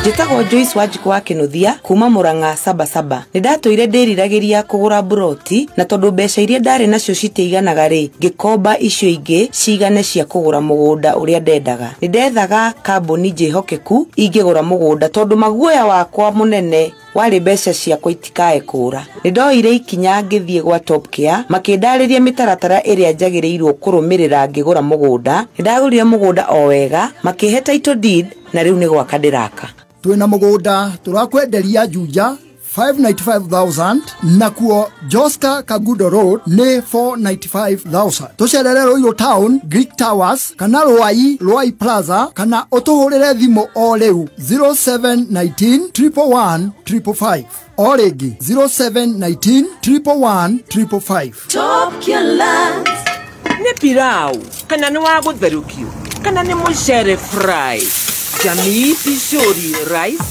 Njĩtagwo Joyce Wanjiku wa Kĩnuthia kuma Murang'a Sabasaba. Nĩndatũire ndĩriragĩria kũgũra buroti na tondũ mbeca iria ndarĩ nacio citiiganaga rĩ, ngĩkomba icio ingĩ cigane cia kũgũra mũgũnda ũrĩa ndendaga. Nĩndethaga kambuni njĩhokeku ingĩgũra mũgũnda tondũ maguoya wakwa mũnene wale mbeca ciakwa itikae kũra. Nĩndoire ikinya ngĩthiĩ gwa Top Care makĩndarĩria mĩtaratara ĩrĩa njagĩrĩirwo kũrũmĩrĩra ngĩgũra mũgũnda. Nĩndagũrire mũgũnda o wega, makĩhe title deed na rĩu nĩ gwaka ndĩraka. Twĩna mũgũnda tũrakwenderia Juja 595,000 nakuo Joska Kagudo Road ni 495,000. Tucerere Ruiru Town, Greek Towers, kana Ruai Plaza, kana utuhurire thimu o riu 0719 111 555. O ringi 0719 111 555. Top Care Lands. Ni pirau, kana ni wa gutherukio, kana ni mucere fry. Jamii Pishori rice.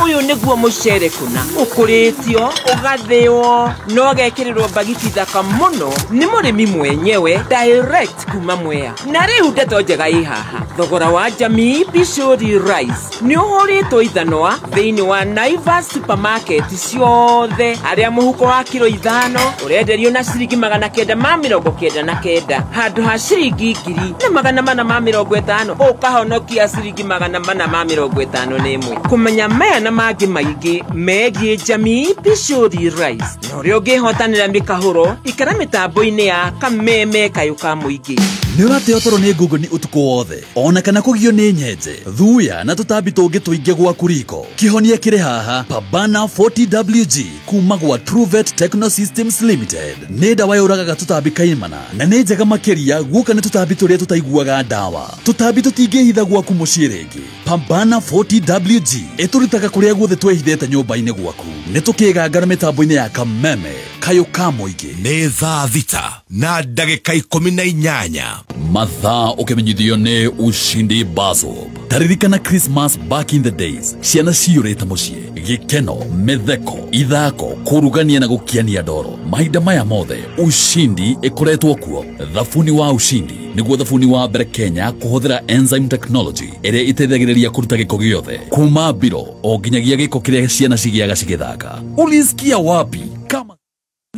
Uyu niguo mucere kuna ukuritio ugathio no gekirirwo bagiti thaka muno ni murimi mwenyewe direct kuma Mwea na riu ndeto njega ihaha. Thogora wa Jamii Pishori rice ni uhoritwo ithanwa thiini wa Naivas supermarket ciothe. Aria muhuko wa kilo 5 urenderio na ciringi 999 handu ha ciringi 1,450 ukahonokia ciringi 450 n'imwe. Kumenya maya na mangĩ maingĩ megiĩ Jamii Pishori Rice na ũrĩa ũngĩhotanĩra mĩkahũro ikara mĩtambo-inĩ ya kameme kayũ ka mũingĩ. Nĩ ũrateo toro nĩ Google ni ũtukũ wothe ona kana kũgio nĩ nyenje thuya na tũtambi tũngĩ tũingĩ gwaku riko. Kĩhonia kĩrĩ haha Pabana 40WG kuma gwa Truvet Techno Systems Limited. Nĩ ndawa yũragaga tũtambi kaimana na nĩ njega makĩria guoka nĩ tũtambi tũrĩa tũtaiguaga ndawa. Tũtambi tũtingĩhitha gwaku mũciĩ rĩngĩ. Pabana 40WG ĩtũrutaga kũrĩa guothe twehithĩte nyũmba-inĩ gwaku. Nĩ tũkĩgangara mĩtambo-inĩ ya kameme kayũ ka mũingĩ. Nĩ thaa thita na ndagĩka 18 mathaa ũkĩmenyithio nĩ Ushindi Bazob. Taririkana Christmas back in the days, ciana ciyũrĩte mũciĩ, gĩkeno, mĩtheko, ithako, kũrugania na gũkiania ndoro. Mahinda maya mothe Ushindi ĩkoretwo kuo. Thabuni wa Ushindi nĩguo thabuni wa mbere Kenya kũhũthĩra enzyme technology ĩrĩa ĩteithagĩrĩria kũruta gĩko gĩothe kuma mbiro o nginyagia gĩko kĩrĩa ciana cigĩaga cigĩthaka. Ulisikia wapi? Kama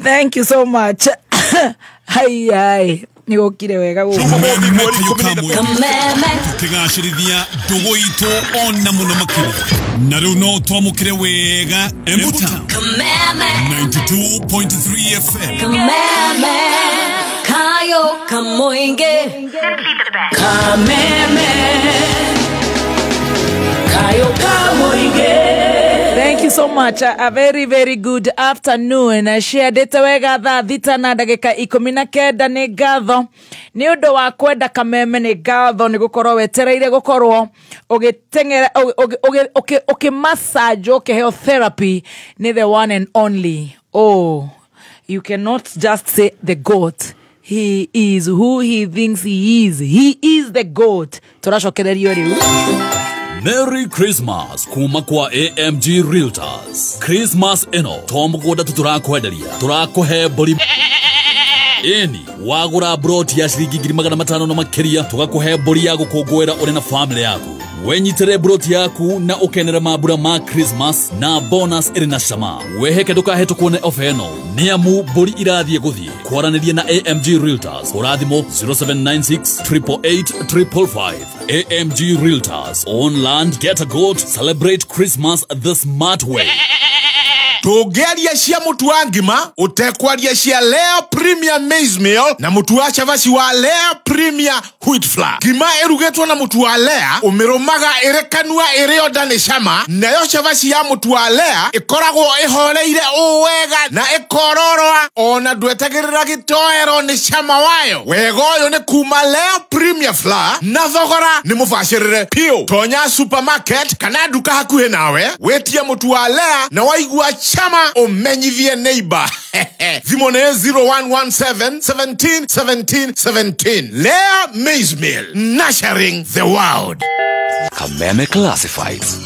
Thank you so much. Hai nigokire wega guko tigashirithia ndugu itu ona muno makiri na riu no twamukire wega Embuta 92.3 FM kayo kamoinge kameme kayo kamoinge. Thank you so much. A very, very good afternoon. Share data wega thaa thita na ndagĩka 19 nĩ ngatho nĩ ũndũ wa kwenda kameme. Nĩ ngatho nĩ gũkorwo wetereire gũkorwo ũgĩteng'era ũkĩmassage ũkĩheo therapy nĩ the one and only. Oh, you cannot just say the goat. He is who he thinks he is. He is the goat. Tũracokererio rĩu. Merry Christmas kuma kwa AMG Realtors. Christmas eno tomũgũnda tũrakwenderia tũrakũhe mbũri eni wagũra broti ya ciringi 500 na makĩria tũgakũhe mbũri ya gũkũngũĩra ũrĩ na family yaku. Wenyitere broti yaku na ũkenera mambura ma Christmas na bonus ĩrĩ na cama. Weheke ndũkahetũkwo nĩ ofa ĩno nĩamu mbũri irathiĩ gũthiĩ. Kwaranĩria na AMG Realtors ũrathimo 0796 888 555. AMG Realtors, own land, get a goat, celebrate Christmas the smart way. Tũngĩaria cia mũtu wa ngima ũtekwaria cia Lea Premier Maize Meal na mũtu wa chavaci wa Lea Premier Wheat Flour. Ngima ĩrugĩtwo na mũtu wa Lea ũmĩrũmaga ĩrĩ kanua ĩrĩ o ndarĩ cama, nayo chavaci ya mũtu wa Lea ĩkoragwo ĩhoreire wega na ĩkororoa ona ndwetagĩrĩra gĩtoero nĩ cama wayo. Wega ũyũ nĩ kuma Lea Premier Flour na thogora nĩ mũbacĩrĩre piũ. Tonya supermarket kana nduka hakuhĩ nawe wetie mũtu wa Lea na waigua chama umenyithie neighbor. Thimo nĩ 0117 17 17 17. Lea Maize Meal, nurturing the world. Kameme Classifieds.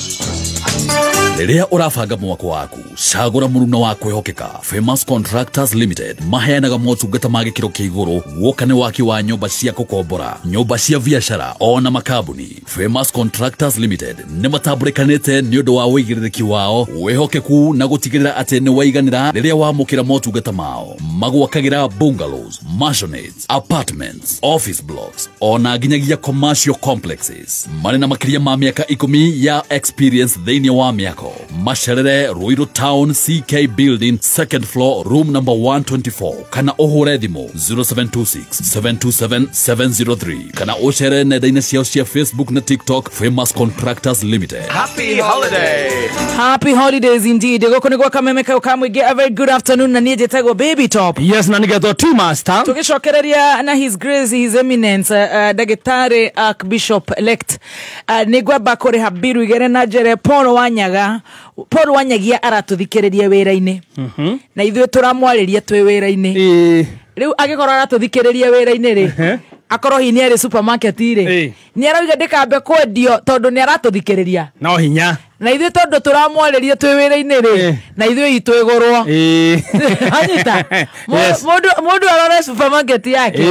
Rĩrĩa ũrabanga mwako waku cagũra mũruna wa kwĩhokeka. Famous Contractors Limited maheanaga motungata ma gĩkĩro kĩa igũrũ guoka nĩ waki wa nyũmba cia gũkombora, nyũmba cia biacara ona makambuni. Famous Contractors Limited nĩ matambũrĩkanĩte nĩ ũndũ wa wĩigĩrĩrĩki wao, wĩhokeku na gũtigĩrĩra atĩ nĩ waiganĩra rĩrĩa wamũkĩra motungata mao. Magwakagĩra bungalows, mansionettes, apartments, office blocks ona nginyagia commercial complexes. Marĩ na makĩria ma mĩaka 10 ya experience thĩinĩ wa mĩako. Macerere Ruiru Town CK Building, second floor, room number 124. Kana ũhũre thimũ 0726 727 703. Kana ũcere nenda-inĩ ciao cia Facebook na TikTok Famous Contractors Limited. Happy holiday. Happy holidays indeed. Gũkũ nĩ gwa kameme kayũ ka mũingĩ. A very good afternoon na niĩ njĩtagwo Baby Top. Yes, na nĩgetwo tu master. Tũgĩcokereria na His Grace His Eminence Ndagĩtarĩ Archbishop elect nĩ ngwamba kũrĩha biru igere na njere Paul Wanyagia aratũthikĩrĩria wĩra-inĩ. Na ithuĩ tũramwarĩria twĩ wĩra-inĩ. Rĩu agĩkorwo aratũthikĩrĩria wĩra-inĩ rĩ akorwo hihi nĩ arĩ supermarket rĩ nĩ arauga ndĩkambe kwendio tondũ nĩ aratũthikĩrĩria no hinya na ithuĩ tondũ tũramwarĩria twĩ wĩra-inĩ rĩ na ithuĩ itũ ĩgũrwo anyita mũndũ arore supermarket yake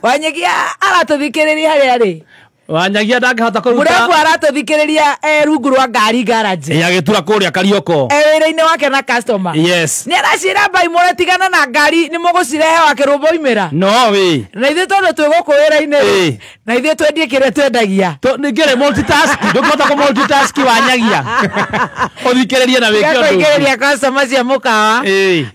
Wanyagia aratũthikĩrĩria harĩa rĩ Wanyagia ndangĩhota kũruta mũrembu aratũthikĩrĩria rungu rwa ngari garage agĩtura kũrĩa Karioko wĩra-inĩ wake na customer. Yes, nĩ aracira mbai mũretigana na ngari nĩ mũgũcirehe wake rũmbo imĩra no we na ithuĩ tondũ twĩ gũkũ wĩra-inĩ Na ithuĩ twendie kĩrĩa twendagia. Nĩngĩrĩ multitask, ndũkũhota kũ multitask wanyagia. Ũthikĩrĩrie na wĩke ũndũ. Ũthikĩrĩria customer cia mũkawa.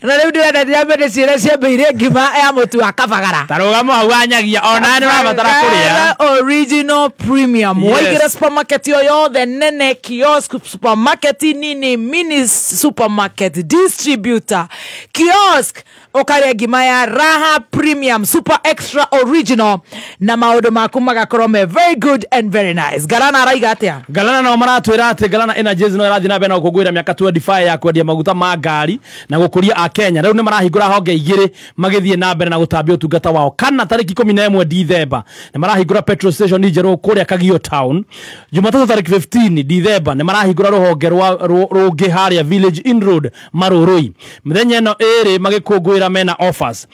Na rĩu ndĩrenda ndĩrambe ciĩra ciambĩire ngima ya mũtu wa kabagara. Tarũgama hau wanyagia ona nĩ ũrabatara kũrĩa. Original premium. Waingĩra supermarket yo yothe nene, kiosk, supermarket nini, mini supermarket, distributor, kiosk, ũkarĩa ngima ya Raha Premium Super Extra Original na maũndũ maku magakorwo me very good and very nice. Galana araiga atĩa? Galana no maratwĩra atĩ Galana Energies no ĩrathiĩ na mbere na gũkũngũĩra mĩaka 25 ya kwendia maguta ma ngari na gũkũria a Kenya. Rĩu nĩ marahingũra honge igĩrĩ magĩthiĩ na mbere na gũtambia ũtungata wao. Kana tarĩki 11 December nĩ marahingũra petrol station njerũ kũrĩa Kagio Town. Jumatatu tarĩki 15 December nĩ marahingũra rũhonge rũngĩ harĩa Village In Road Marũrũi. Mĩthenya ĩno ĩrĩ magĩkũngũĩra mena offers.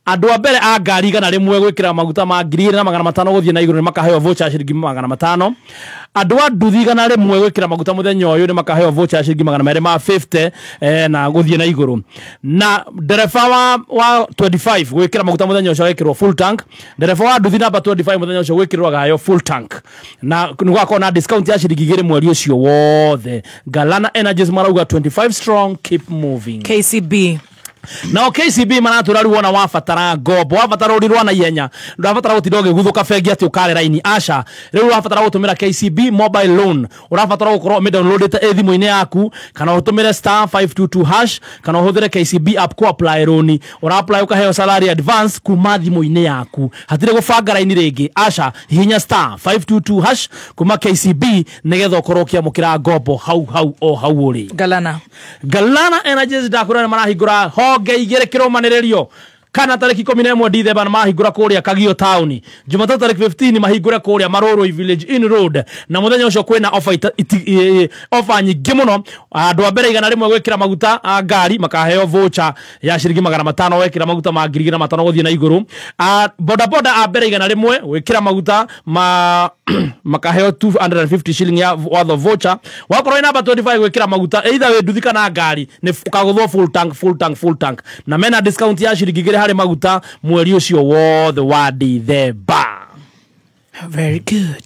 Andũ a mbere a ngari igana rĩmwe gwĩkĩra maguta ma 2,500 gũthiĩ na igũrũ nĩ makaheo voucher ciringi 500. Andũ a nduthi igana rĩmwe gwĩkĩra maguta mũthenya ũyũ nĩ makaheo voucher ciringi 250 na gũthiĩ na igũrũ. Na ndereba wa 25 gwĩkĩra maguta mũthenya ũcio gwĩkĩrwo full tank. Ndereba wa nduthi namba 25 mũthenya ũcio gwĩkĩrwo gayo full tank. Na nĩ gwakorwo na discount ya ciringi 2 mweri ũcio wothe. Galana Energies marauga 25 strong, keep moving. KCB. Now KCB maratũra rĩu wona wabatara ngombo, wabatara ũrirwa na ihenya, ndũrabatara gũtinda ũgĩguthũka bengi atĩ ũkare raini. Aca, rĩu ũrabatara gũtũmĩra KCB mobile loan. Ũrabatara gũkorwo ũmĩdownloadĩte thimũ-inĩ yaku, kana ũtũmĩre *522# kana ũhũthĩre KCB app ku apply loan. Ũra-apply ũkaheo salary advance kuma thimũ-inĩ yaku. Hatirĩ gũbanga raini rĩngĩ. Aca, hihinya *522# kuma KCB nĩgetha ũkorwo ũkĩamũkĩra ngombo hau ũrĩ. Galana Energies ndakũra nĩ marahingũra honge igĩrĩ kĩrũmanĩrĩrio. Kana tarĩki 11 December mahingũra kũrĩa Kagio Town. Jumatatu tarĩki 15 mahingũre kũrĩa Marũrũi Village In Road. Na mũthenya ũcio kwĩna offer nyingĩ mũno. Andũ a mbere igana rĩmwe gwĩkĩra maguta a ngari makaheo voucher ya ciringi 500 wekĩra maguta ma 2,500 gũthiĩ na igũrũ. Boda a mbere igana rĩmwe gwĩkĩra maguta makaheo 250 shilling ya worth of voucher. Wakorwo namba 25 gwĩkĩra maguta either wĩ nduthi kana ngari nĩ ũkagũthwo full tank. Na mena discount ya ciringi harĩ maguta mweri ũcio wothe wa December. Very good.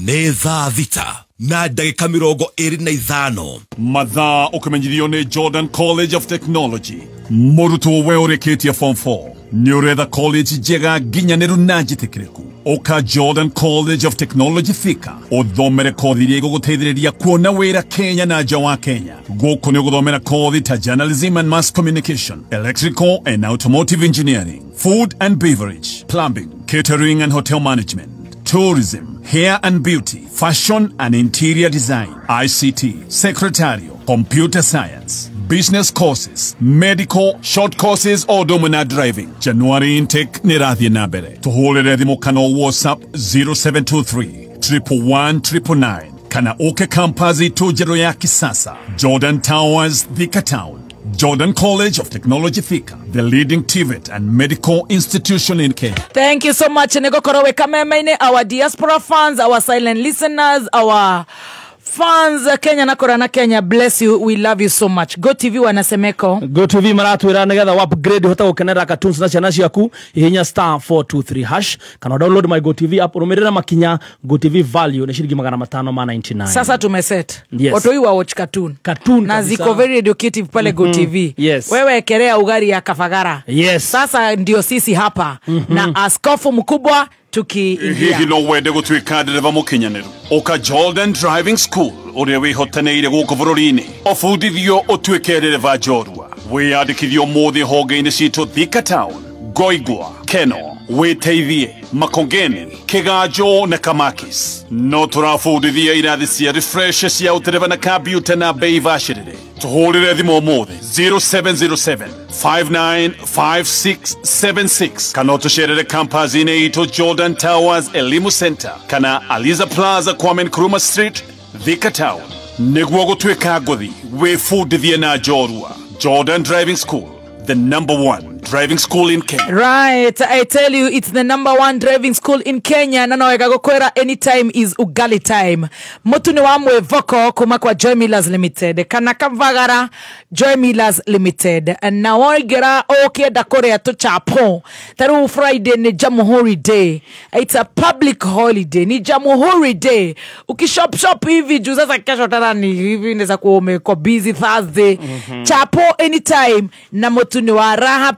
Nĩ thaa thita na ndagĩka 25 mathaa ũkĩmenyithio nĩ Jordan College of Technology. Mũrutwo we ũrĩkĩtie form 4 nĩ ũretha college njega nginyanĩru na njĩtĩkĩrĩku. Oka Jordan College of Technology Thika ũthomere kothi iria igũgũteithĩrĩria kuona wĩra Kenya na nja wa Kenya. Gũkũ nĩ ũgũthomera kothi ta journalism and mass communication, electrical and automotive engineering, food and beverage, plumbing, catering and hotel management, tourism, hair and beauty, fashion and interior design, ICT, secretarial, computer science, business courses, medical, short courses or dominant driving. January intake nĩrathiĩ na mbere. Tũhũrĩre thimũ kana WhatsApp 0723 111 999 kana ũke campus itu njerũ ya kisasa Jordan Towers, Thika Town. Jordan College of Technology Thika, the leading TVET and medical institution in Kenya. Thank you so much. Negokoro wekameme our diaspora fans, our silent listeners, our fans Kenya na Kenya, bless you, we love you so much. Go TV wanasemeko. Go TV maratwĩra nĩgetha upgrade hota gũkenera cartoons na ciana ciaku hihinya *423# kana download my Go TV app ũrũmĩrĩra makinya. Go TV value ni shilingi 599. Sasa tumeset. Yes. Otoi wa watch cartoon na ziko very educative pale Go TV. Yes. Wewe ekelea ugari ya kafagara. Yes. Sasa ndio sisi hapa na askofu mkubwa tukiingia. Hihi no wende gũtuĩka ndereba mũkinyanĩru. Oka Jordan Driving School ũrĩa wĩhotanĩire gũkũ bũrũri-inĩ. Ũbundithio ũtuĩke ndereba njorua. Wĩyandĩkithio mũthĩ honge-inĩ citũ Thika Town, Ngoigwa, Keno, Wĩteithie, Makongeni, Kĩganjo na Kamakis. No tũrabundithia irathi cia refresh cia ũtereba na kambiuta na bei bacĩrĩre. Tũhũrĩre thimũ ũmũthĩ 0707 595676 kana ũtũcerere campus-inĩ itũ Jordan Towers Elimu Center kana Aliza Plaza Kwame Nkrumah Street, Thika Town. Nĩguo gũtuĩka ngũthi wĩbundithie na njorua. Jordan Driving School, the #1 driving school in Kenya. Right, I tell you, it's the #1 driving school in Kenya. Na naweka gokwera anytime is ugali time. Mutu ni wamwe voko kuma kwa Joy Millers Limited. Kana kavagara Joy Millers Limited. Na waigera okienda korea to chapo. Taru Friday ni Jamhuri Day. It's a public holiday. Ni Jamhuri Day. Ukishop hivi juu sasa kesho tarani hivi inaweza kuwa umekuwa busy Thursday. Chapo anytime. Na mutu ni wa Raha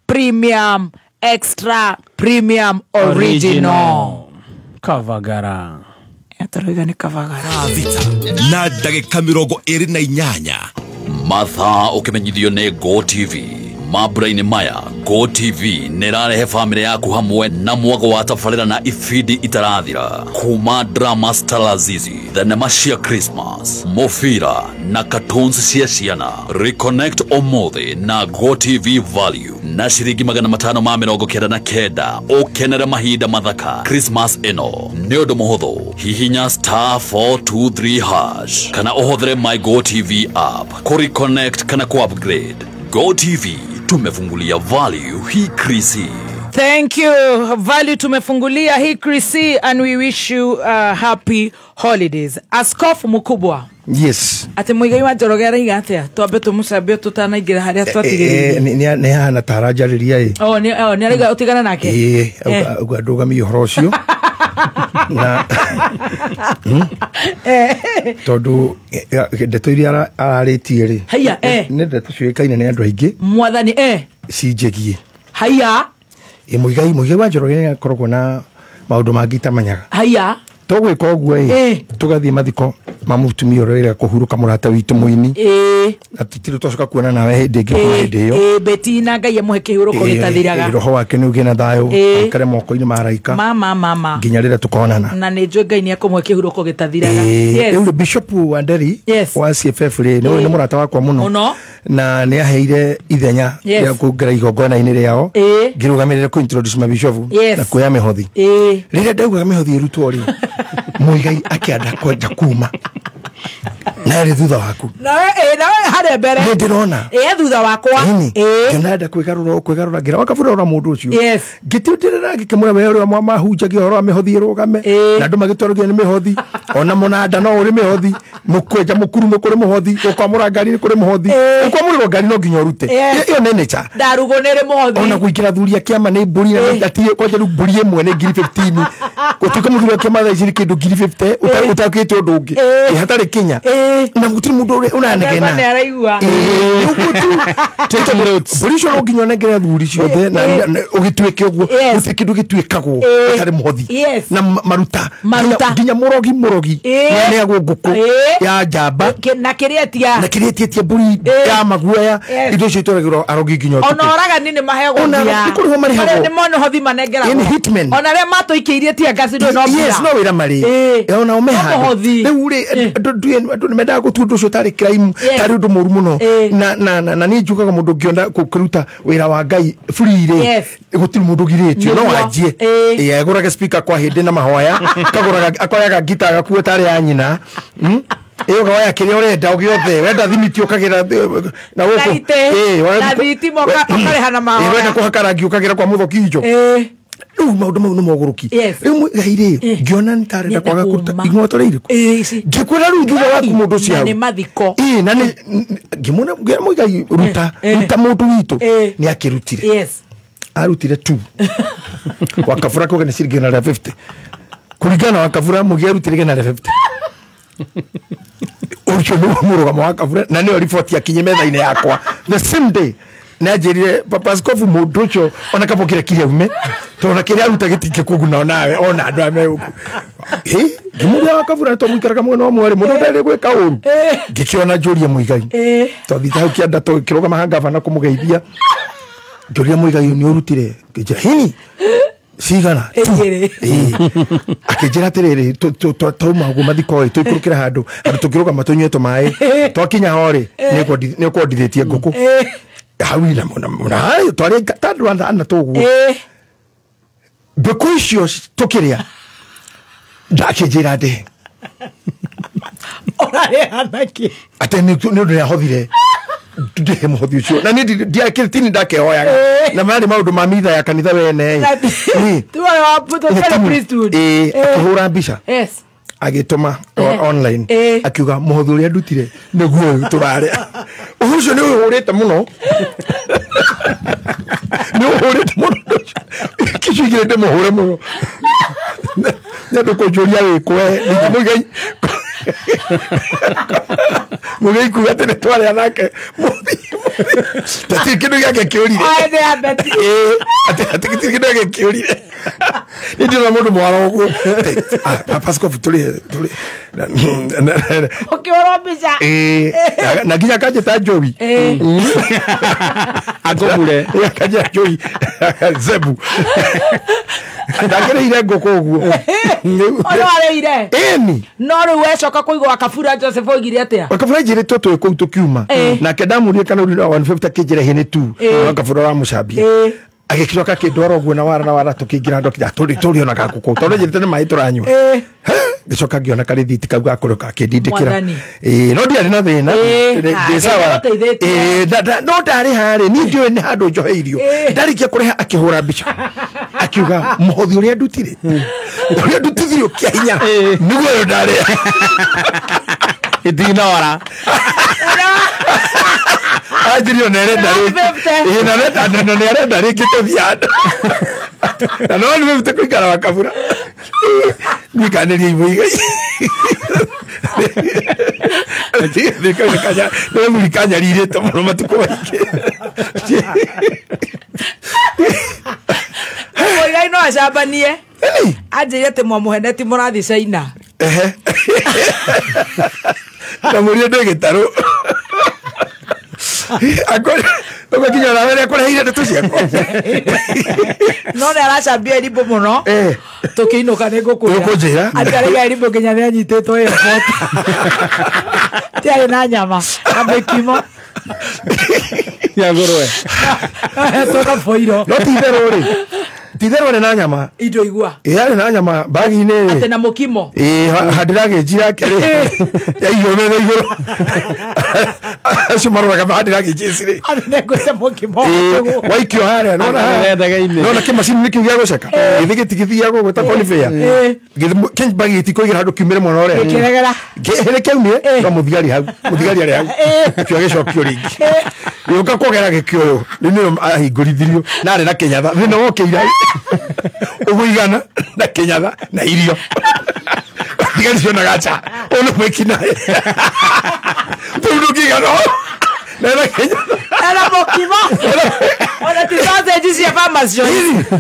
Premium Extra Premium Original Kavagara Ataroiga ni Kavagara Vita na ndagika 28 mathaa ukimenyithio ni Go TV maburaini maya. Go TV nirarehe family yaku hamwe na mwago wa tafarira na ifidi itarathira kuma drama Stalazizi, thenema cia Christmas, mufira na cartoons cia ciana. Reconnect omothi na Go TV Value na ciringi 599 ukenere mahinda mathaka Christmas ino ni undu muhuthu. Hihinya *423# kana uhuthere my Go TV app ku reconnect kana ku upgrade. Go TV tumefungulia Value hii Krisi. Thank you. Value tumefungulia hii Krisi, and we wish you happy holidays. Askofu mkubwa. Yes. Ate muigai wa Njorogera igatia twambe tumusabio tutanaingira haria twatigiririe. Ni hana tarajariria i. Ni ariga utigana nake. Ugadugamia uhoro ucio. Na tondu ndeto iria araritie ri haya ni ndeto ciuikaine ni andu aingi mwathani cinjegie haya muigai wa Njorogera akoragwo na maundu mangi tamanyaga haya togwika uguo tugathie mathiko mamutumia rwira kuhuruka murata witu muini na titiro tocoka kuona nawe hindi ingi kwa hindi iyo betina ngai amuhe kihuruko gitathiraga roho wake ni ugina thayo akare moko-ini maraika mama nginya rira tukonana na ni njwe ngai ni akumuhe kihuruko gitathiraga. Yes, Bishop Wanderi wa CFF ri ni murata wakwa muno na ni aheire ithenya ya kugira igongona-ini riao ngirugamirire ku introduce mabishofu na kuya mihothi rira ndaugaga mihothi irutwo ri muigai akianda kwenda kuma na ri thutha waku na hare mbere ni ndirona thutha wakwa ngienda kwigarura ngira wakabura mundu ucio ngitiutirira ngikimura we uri mahunjagia horo mihothi rugame na ndu magitwarugio ni mihothi ona munanda no uri mihothi mukwenja mukuru mukuri muhothi ukwamura ngari ni kuri muhothi ukwamura ngari no nginya urute iyo nene cha ndarugonere muhothi ona kuingira thuria kiama ni mburi na ati kwaje mburi imwe ni 15 utuka muthuri kiama tha iciri kindu 50 utakite undu ungi hatari Kenya na gutiri mundu unanegena ne araigua burisho no nginya negera thuri ciothe na ugitwike uguo uti kindu gitwikagwo hatari muhothi na maruta nginya murogi ne agwo nguku ya jamba na kirietia mburi ya maguoya indo cio itoragirwo arogi nginya ona oraga nini mahego ona kuriho mari hago ni mono hothi manengera hitman ona re matoikiirie tia gasi ndo no yes no wira mari ona umeha riu ri andu nimenda gutundu ucio tari crime tari undu muru muno na ni njugaga mundu ngionda kuruta wira wa ngai free ri gutiri mundu giritio no wanjie aguraga speaker kwa hindi na mahoya kaguraga akoyaga gita gakuo tari ya nyina iyo gawaya kiria urenda ugiothe wenda thimiti ukagira na guku na thitimo ukareha na mahoya wenda kuhakarangi ukagira kwa muthoki ijo maundu mau nomoguruki riu gaire ngiona ntarenda kwaga kuruta ingoto iriku ngikwira riu thutha waku mundu cia ni mathiko na ni ngimuna muigai ruta mundu witu ni akirutire arutire tu wakavura kugana ciringi na 50 kuringana wakavura mugia rutire na 50 ucio ni murugamo wakavura na ni report ya kinye metha-ini yakwa the same day najirire papa askofu mundu ucio ona kabokire kiria ume tona kiria aruta gitinge kuguna nawe ona andu ame uku ngimuria wakavura to mwikaraga mwena wa mwari mundu ndari gwika uru ngikiona njuria muigai to thitha ukianda to kiroga mahanga bana kumugeithia njuria muigai ni urutire ngija hini cigana akijira tiriri tuma uguo mathiko tuikurukira handu tukiruga matunywe tumae twakinya hori ni kwondithitie nguku hawila muna hayo twari tandwa ana tuguo mbeku icio tukiria ndakijira ndi orare anaki ate ni ndu ya hothire ndihe muhothi ucio na ni ndiakire tini ndakehoyaga na mari maundu ma mitha ya kanitha wene tu wa puto tele priesthood kuhura mbica agituma online akiuga muhothi uria ndutire niguo turaria ucio ni uhurite muno ni uhurite muno kicigire de muhure muno na ndukujuria wikwe mugai mugai kuga tene tware anake tati kindu gake kiurire ade abeti ati kindu gake kiurire ndio na mundu mwara uguo Pasco tuli ukiorobisha na ginya kaje ta jowi agomure kaje jowi zebu ndagere ire ngoko uguo ono areire eni no ru wecoka kuigwa Kabura Joseph ogire atia Kabura jire toto ko tukiuma na kedamurie kana uri 150 kijire hene tu Kabura wa mucambia agikiroka kindwara uguo na wara tukingira ndo kija turi ona gakuko tondu jire tene mai turanywa gicoka ngiona karithiti kau gakuruka kindindikira no ndiari na thina ndisawa no ndari hari ni ndio ni handu njoheirio ndarikia kuriha akihura mbica akiuga muhothi uria ndutire uria ndutithio kia hinya niguo ndari idinora ajirio nere ndari ina neta nere ndari kitoviana na no ni mfite kwikara wa Kabura nikaneri ibuiga nikanya no mulikanya rire to muno matuko wake oiga ino acambanie anjire te mwamuheneti murathi China na murio ndegetaru Ogo kinya na wele kore hire tuciako no ne aracambia rimbo muno tukiinuka ni ngukujira atarega rimbo kinya ni anyititwo airport tiari na nyama abekimo ya ngurwe toka foiro no tithero na nyama indo igua yari na nyama bagi ni ate na mukimo hadirage jira kere ya iyo me igoro shumaro ga hadirage jisire ane kwese mukimo waikio hare no kema simu niki gya goceka githige tigithia go gweta konifea ken bagi tiko igira handu kiumire mwana ore kiregera hele kiumie no muthigari ari hau kio gicokio ringi yoka kogera gikioyo nino ahingurithirio nare na kenyatha thino wokeira uguigana na kenyatha na irio digari cio na gacha ono mwekina tundu kigano na kenyatha era mokimo ona tizaze jisi ya farmers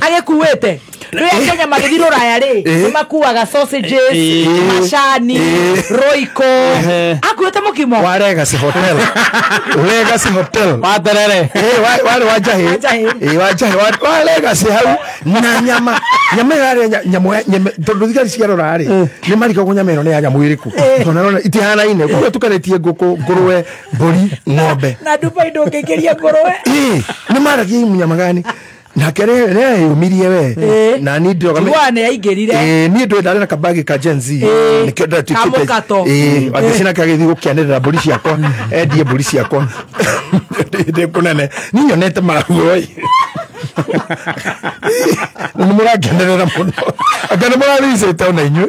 agekuwete Rĩa Kenya magithiro raya ri makuaga sausages mashani roiko akuete mukimo wa Legacy hotel waterere wale wajahi wa Legacy hau na nyama yare nyama tondu thigari ciaro rari ni marika go nyama ino ni ya nyamu iriku tonarona itihana ine kuko tukaretie ngoko ngurwe mburi ng'ombe na Dubai ndo ngekeria ngurwe ni maragi nyama gani na kere ne yumirie we na ni ndio kama wane yaigirire ni ndio ndari na kabagi ka Gen-Z ni kionda tikite agicina kagithi gukianirira mburi ciakwa endie mburi ciakwa ndi kunene ni nyonete maragoi ni muragenderera muno agana murarisete ona inyu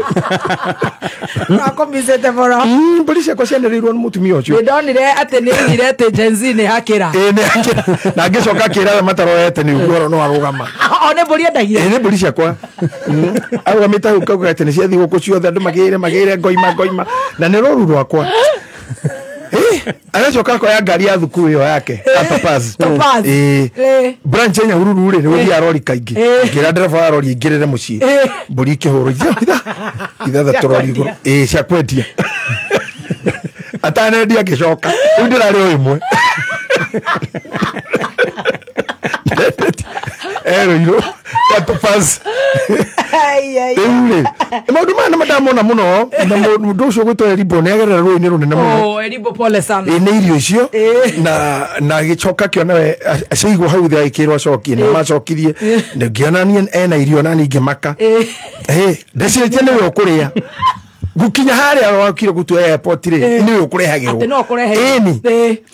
akomisete mora mburi ciakwa cianiriirwo ni mutumia ucio ndonire ate ni ngirete Gen-Z ni hakira ni hakira na ngicoka kira matarorete ni ugoro no arugama one mburi endagie ni mburi ciakwa arugamite hau kauga ati ni ciathi guku ciothe andu magire ngoima na ni roru rwakwa anacoka kwa ya ngari ya thukuru yo yake Topaz branch nya ururu ri ni arori kaingi ngira ndereba wa rori ingirire mucii mburi kihuru itha turori iguru cia kwendia atane ndia gicoka ndirari o imwe ero Topaz maundu mana madamona muno na mundu ucio gwitwo Eribo ni agerera rũĩ-inĩ rũnene muno Eribo pole sana ni irio icio na gicoka kiona we aceigwo hau thia ikirwo acokie ni macokirie ngiona ni ena irio na ningi maka ndeciretie ni we ukuria gukinya haria wakire gutu airport ri ni ukurehagirwo ati no kurehe ni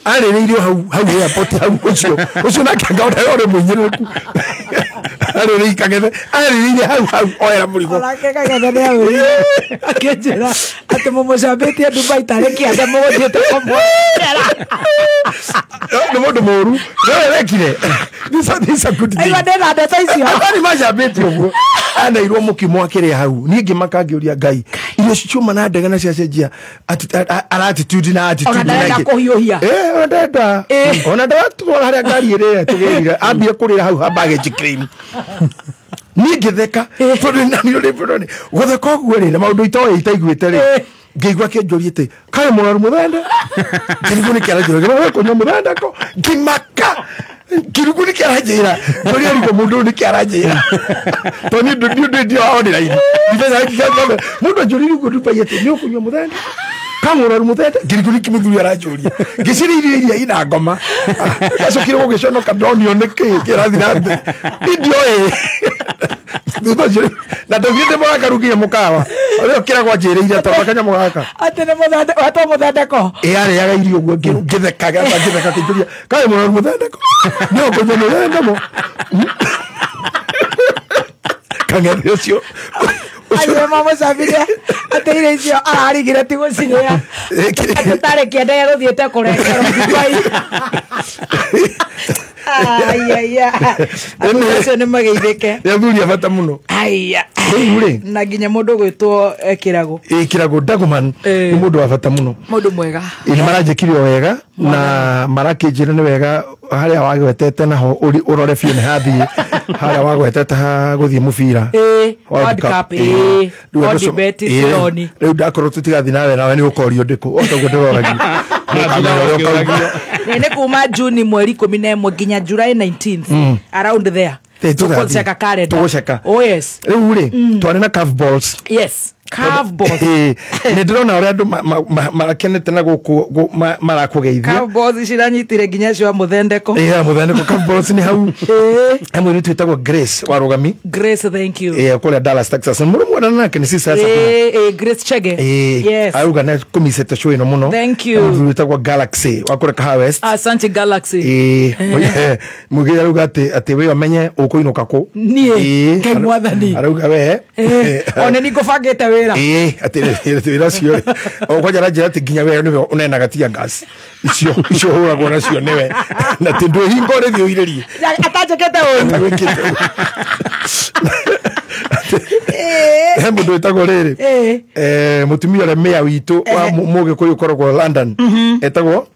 aririirio hau airport hau ucio na kanga ore munyiruku ariri kagebe aririirie hau oera murigo kagebe ne hau akenjera ati Mozambique Dubai tareki ande mugothiete komwera no mundu moru no rekire this a good day ai ndena ndeta icio ari Mozambique uguo anairwo mukimo akire hau ni ngimaka ngiuria ngai irio ciuma na ndege na ciacenjia attitude na attitude na kuhiuhia ndenda ona ndatwara haria ngari ire tugirire ambie kurira hau baggage claim ni ngitheka tondu na ni uri buroni gutheka guo ri na maundu itoe itaiguite ri ngigwa kinjuriite kai muraru muthende kiriguni kiarajira kunya muthende ko ngimaka kiruguni kiarajira tori ariko mundu ni kiarajira toni ndio aonira ini ndiveza kigamba mundu ajuriri gutupa yete ni okunya muthende kamura rumutete kiriguni kimuthuri arajuria giciriria ina ngoma gacokire gugiconoka ndonio niki kirathi na nthi ndio na ndovite mwakarugia mukawa ore kira kwa njiriire to bakanya mwaka ati ne muthande wato muthandeko yare yaga irio guo ngithekaga kinjuria kai mura muthandeko no kunya muthande kangere cio ayo mama sabire ateire icio ararigire tigo ciria atare kiende ya guthiete kurekera Dubai aya amucio ni mageithike ya thuri abata muno aya uri na ginya mundu gwitwo kirago Dagoman ni mundu wa bata muno mundu mwega ni marajekirio wega na marakijira ni wega haria wagwetete naho urore fione hathi haria wagwetete ha guthie mubira World Cup World Bet Sironi riu ndakorwo tutigathi nawe ni ukorio ndiku otaguo ndiroragi nene kuma June mweri 11 nginya July 19th around there tukocheka calendar tukocheka oh yes riu ri twari na curve balls yes curve balls ni ndirona uri andu marakenete na guku marakugeithia curve balls ciranyitire nginya cio muthendeko muthendeko curve balls ni hau amwe ni twitagwo Grace warugami Grace thank you kule Dallas Texas muri mwana nake ni sisa Grace Chege yes aruga na kumisete show ino muno thank you twitagwo Galaxy wakure Kaha West asante Galaxy mugira aruga ati we amenye ukuinuka ku nie kemwathani aruga we one ni ngubangite wira ati wira cio okwaja rajira ati nginya we niwe unenaga tia gas icio huragwo nacio niwe na tindu hingo ri thiuirerie atajekete mundu witagwo riri mutumia ule mea witu wa muge kuyu korogwo London etagwo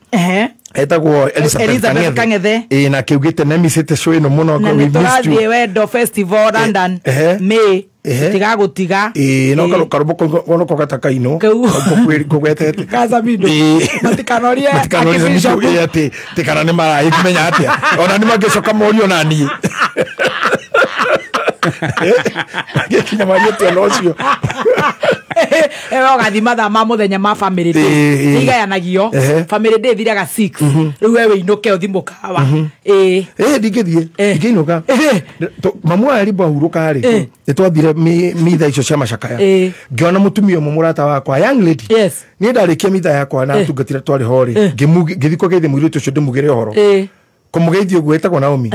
Elizabeth Kang'ethe na kiugite nemisite show ino muno ngo we missed you wendo festival London May tigagutiga no karuboko gono kokataka ino kugwetete kaza bindo matikanoria ati tikana ni mara ikimenya atia ona ni magecoka morio nani kinya mariote nocio gathima tha ma muthenya ma family day igayanagio family day thiraga 6 riu wewe inuke uthimukawa ndingithie ngiinuka mamu ari bahuruka ri nitwathire mitha icio cia macakaya ngiona mutumia umwe murata wakwa young lady ni ndarikia mitha yakwa na tungatira twari hori ngithiko geithie mwiritu ucio ndimugire horo kumugeithio gwetagwo Naomi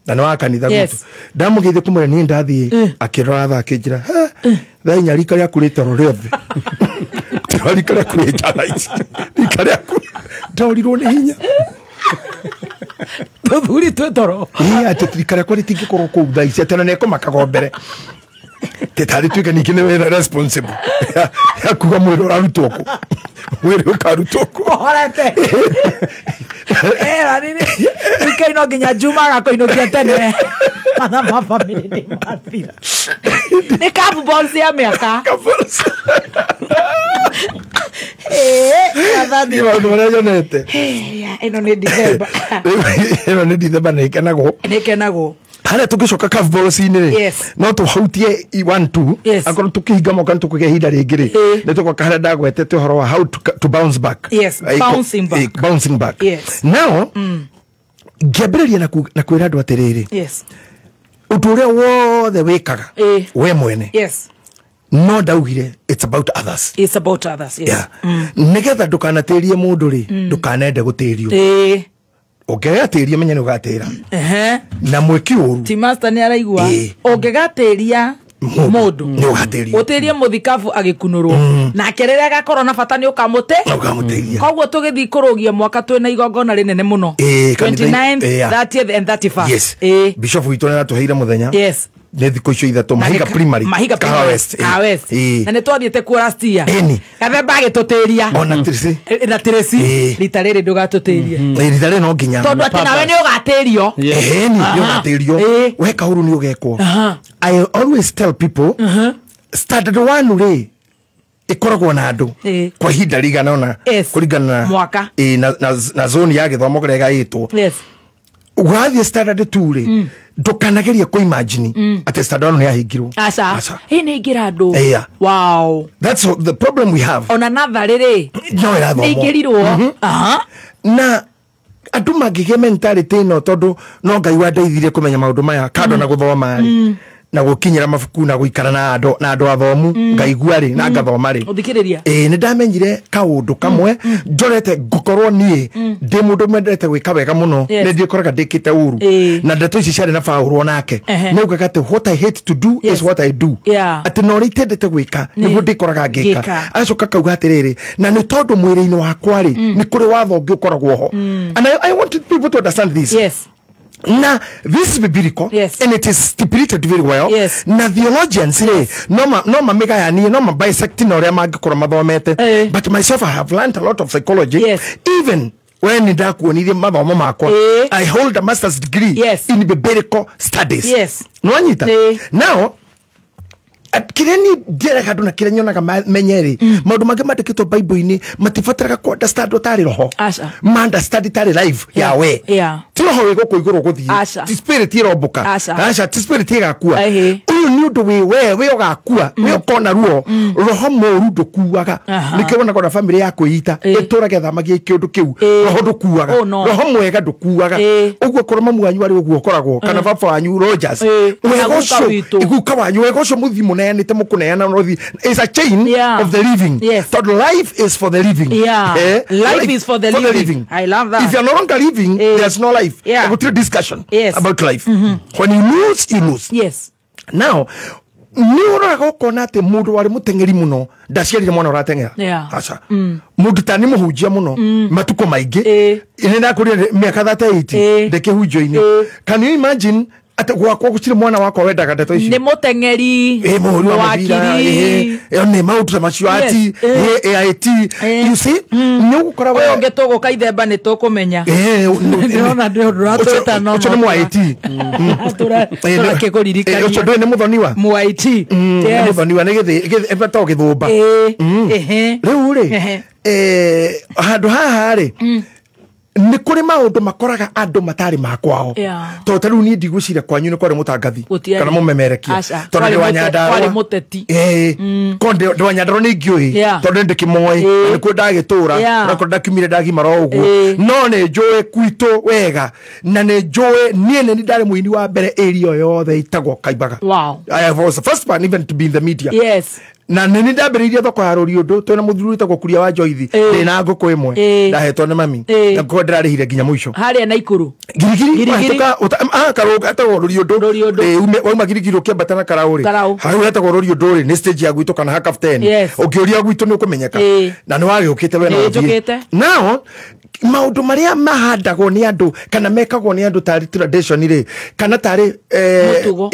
na no akanitha gutu ndamugeithio kumure ni ndathie akirora tha akinjira tha inya rika ria kurite ro riothe rika ria kurite ici rika ria ndorirwo ni hinya tuthuri twetoro ati rika ria kurite ngikorwo ku tha ici atena ne komakago mbere tetari tuike nikine we responsible ya kuga mwiro rarutwo ku mwiro ukarutwo ku orete nini ikaino nginya Juma gakoinokia tene ma family ni mathira ni kabu bonsi ya miaka athani wa ndore yonete ino ni December nekenagwo hana tugicoka curve balls ini no tuhautie 1-2 akorwo tukihinga moka tukuge hinda ringi ri ni tugoka hana ndagwetete horo wa how to bounce back bouncing back now ngiambiriria na kwira andu atiriri undu uria wothe wikaga we mwene no ndaugire it's about others. It's about others, yes. Yeah. Nigetha ndukanaterie mundu ri ndukanende guterio. Ungegateria menya nugatera. Na mweki uru. Ti master ni araigua. Ungegateria mundu ni ugateria. Uterie muthikabu agikunurwo. Na kerere agakorwo na bata ni ukamute. Ukamuteria. Koguo tugithi kurugia mwaka twina igongona rinene muno. 29th, 30th and 31st. Yes. Bishop witu na tuheire muthenya. Yes. Ne thiko icio ithatu Mahiga Primary. Kaha West. Na ne twathiete kurastia. Kathemba agituteria. Ona Trisi. Na Trisi. Rita riri ndugatuteria. Rita riri no nginya. Tondu ati nawe ni ugaterio. Ni ugaterio. We kahuru ni ugekwo. I always tell people standard 1 ri ikoragwo na andu kwa ihinda rigana ona kuringana mwaka na zone ya githomo kurega yitwo. Yes. Ugathie standard 2 ri ndukanageria ku imagine ati standard 1 ni ahingirwo. Asa. Ni ingira andu. Wow. That's the problem we have. On another riri. No irathomo. Ingirirwo. Na andu magige mentality no tondu no Ngai wandeithirie kumenya maundu maya kando na guthoma ri na gukinyira mabuku na guikara na andu athomu ngaigua ri na ngathoma ri uthikiriria ni ndamenyire kaundu kamwe njorete gukorwo nie ndi mundu mendete gwika wega muno ni ndikoraga ndikite uru na ndeto ici ciari na Paulo nake ni ugaga ati what I hate to do is what I do ati no ritendete gwika niguo ndikoraga ngika acoka kauga atiriri na ni tondu mwiri-ini wakwa ri ni kuri watho ngi ukoragwo ho and I wanted people to understand this. Yes. Now, this is biblical, and it is stipulated very well. Yes. Now, theologians say, no ma mega yani, no ma bisecting or magikora mathomete. But myself, I have learned a lot of psychology. Yes. Even when in that one, mathomo makwa, I hold a master's degree in biblical studies. Yes. No anita. Now, kireni dira kaduna kirenyo na menyeri maundu mage mandikitwo Bible-ini matifataraga ku understand utari roho ma understand tari life yawe ti roho wego kuigurwo guthii ti spirit iromboka acha ti spirit igakua uyu ni undu we ugakua we ukona ruo roho moru ndukuaga nikirona kona family yako ita iturage thamagie kiundu kiu roho ndukuaga roho mwega ndukuaga uguo koroma mwanyu ari uguo koragwo kana baba wanyu Rogers wego ucio iguka wanyu wego ucio muthimu it's a chain of the living. Yes. So life is for the living. Life is for the living. I love that. If you're no longer living, there's no life. I go through discussion about life. When you lose, you lose. Yes. Now, ni uraga ukona ati mundu wari mutengeri muno ndaciarire mwana uratengera acha mundu tani muhujia muno matuko maingi ine nakurire miaka 38 ndekihunjo-ini. Can you imagine ata gwakwa gucire mwana wakwa wendaga ndeto ici ni mutengeri wakiri ni mautu macio ati AIT you see ni ugukora we ngetogo kaithemba ni tukumenya ndona ndratweta no ucio ni MIT akiguririkania ucio ndwe ni muthoni wa MIT yes muthoni wa ni githemba githumba riu ri handu haha ri ni kuri maundu makoraga andu matari makwao to taru ni ndigwicira kwanyu ni kwari mutangathi kana mumemerekia to ni wanyandaro kwari muteti konde wanyandaro ni ngiui to ndi kimoi ni ku ndagitura na ku ndakimire ndagimaro uguo no ni njui kwito wega na ni njui nie ni ndari muini wa mbere area yothe itagwo Kaibaga. I was the first one even to be in the media. Yes. Na nini ndambiriria thoko ya Roriondo twena muthuri tagwo Kuria wa Njoithi ndina nguku imwe ndahetwo ni mami na ko ndirarihire nginya mwisho haria na Ikuru girigiri karuga tagwo Roriondo uma girigiri ukiambata na Karauri haru tagwo Roriondo ni stage ya gwitu kana ha captain ukiuria gwitu ni ukumenyeka na ni wagikite we na now maundu maria mahandagwo ni andu kana mekagwo ni andu tari tradition ri kana tari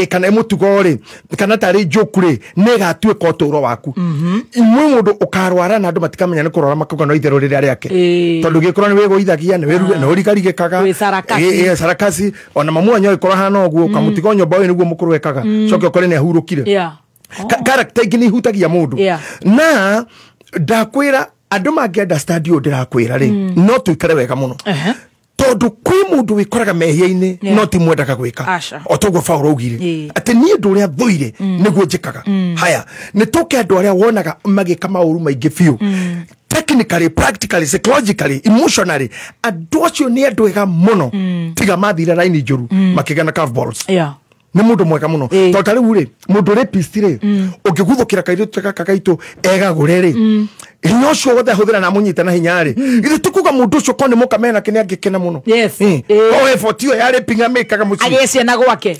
kana mutugo ri kana tari joku ri ne gatweka uturo waku imwe mundu ukarwara na andu matikamenya ni kurora makoga no itherå rä riake tondu gikorwo ni wiguithagia ni wiruge no rikarigikaga sarakasi ona mamu anyo ikora hana oguo kamutigo nyomba we niguo mukuru wekaga coke ukore ni ahurukire character ingini hutagia mundu na ndakwira andu mangienda stadio ndirakwira ri no tuikare wega muno tondu kwi mundu wikoraga mehia-ini no ti mwendaga gwika otoguo Paulo augire ati ni ndu ria thuire niguo njikaga haya ni tuke andu aria wonaga magika mauru maingi biu technically, practically, psychologically, emotionally andu acio ni andu ega muno tiga mathira raini njuru makigana curveballs ni mundu mwega muno to tari ure mundu rapist ri ungiguthukira kairitu kakaitu egagure ri hinya ucio wothe huthira na munyita na hinya ri ithu tukuga mundu ucio kone mukamena kini angikena muno o effort yo yari pinga mekaga muci agecia na gwake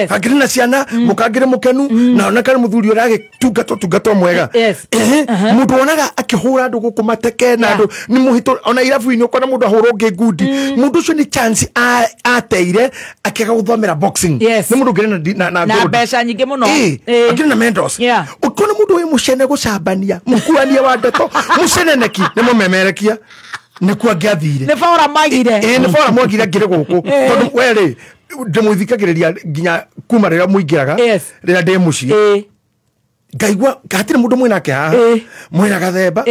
agiri na ciana mukagire mukenu na ona kari muthuri urage tungato mwega mundu onaga akihura andu guku mateke na andu ni muhito ona irafu ini ukona mundu ahura ungi ngudi mundu ucio ni chance ateire akiga guthomera boxing ni mundu ngire na mbeca nyingi muno agire na mentors ukona mundu wi mucene gucambania mukuania wa ndeto muceneneki ni mumemerekia ni kwa gathire ni fora magire ni fora magire ngire guku tondu weri ndimuthikagiriria nginya kuma rira muingiraga rira ndi muci ngaigua gatire mundu mwinake haha mwina gathemba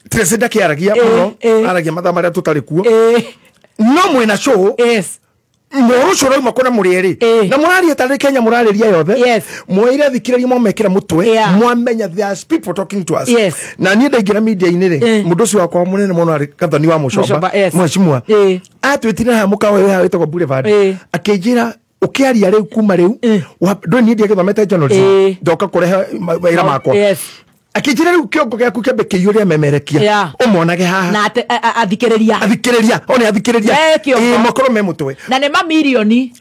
tresenda kiaragia muno aragia mathaa maria tutari kuo no mwina show Moro coro makona murieri na murari tari Kenya murariria yothe mwire thikiraria mwamekira mutwe mwamenya there's people talking to us na nie ndaingira media inire mundu cio wakwa munene muno ari gathani wa mucoba mweshimwa atwitire ha mukawe we wetagwo Boulevard akijira ukiaria riu kuma riu ndo nie ndie githomete journalism ndoka kurehe wira makwa akijira riu kiongo gyaku kembe kiyuria memerekia umonage haha na athikiriria one athikiriria makoro me mutwe na ne mamilioni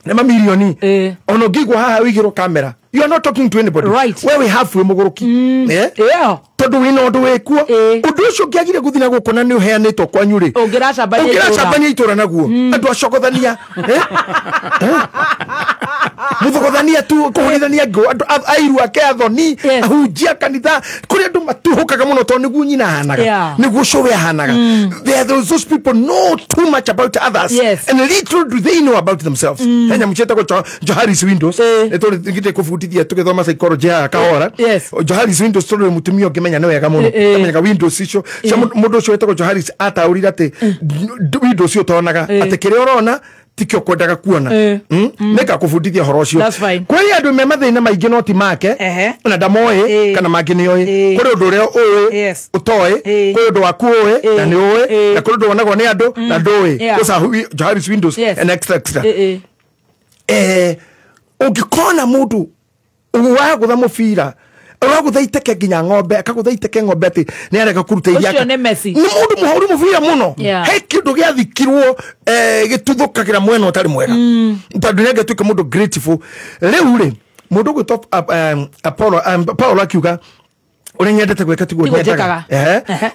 ono ngigwa haha wigiro kamera you are not talking to anybody where we have we muguruki tondu wina undu wekuo undu ucio ngiagire guthina gukona ni uheanitwo kwanyu ri ungiracambania itura naguo andu acogothania muthogothania tu kuhurithania ngo andu airu ake athoni ahunjia kanitha kuri andu matuhukaga muno tondu niguo nyina hanaga niguo showe hanaga those people know too much about others and little do they know about themselves henya mcheta ko Joharis Windows eto ngite kufutithia tukithoma psychology ya kahora Joharis Windows tolo mutumio ngimenya ni wega muno amenya Windows icio mundu ucio etagwo Joharis ataurira ati Windows cio tonaga ati kire urona tikio kwendaga kuona nika kufundithia horo ucio kwani andu me mathina maingi no ti make na ndamoe kana mangi ni oi kuri undu uria oi utoi kuri undu waku oi na ni oi na kuri undu wonagwo ni andu na ndoi usa Joharis Windows and extra ungikona mundu wagutha mubira uragutha iteke nginya ng'ombe akagutha iteke ng'ombe ati ni areka kuruta iria ucio ni Messi ni mundu muhuru mubira muno he kindu giathikirwo gituthukagira mwena utari mwega tondu nenge tuke mundu grateful riu ri mundu gwitwa Paulo akiuga uri nyendete gwika tiguo nyendaga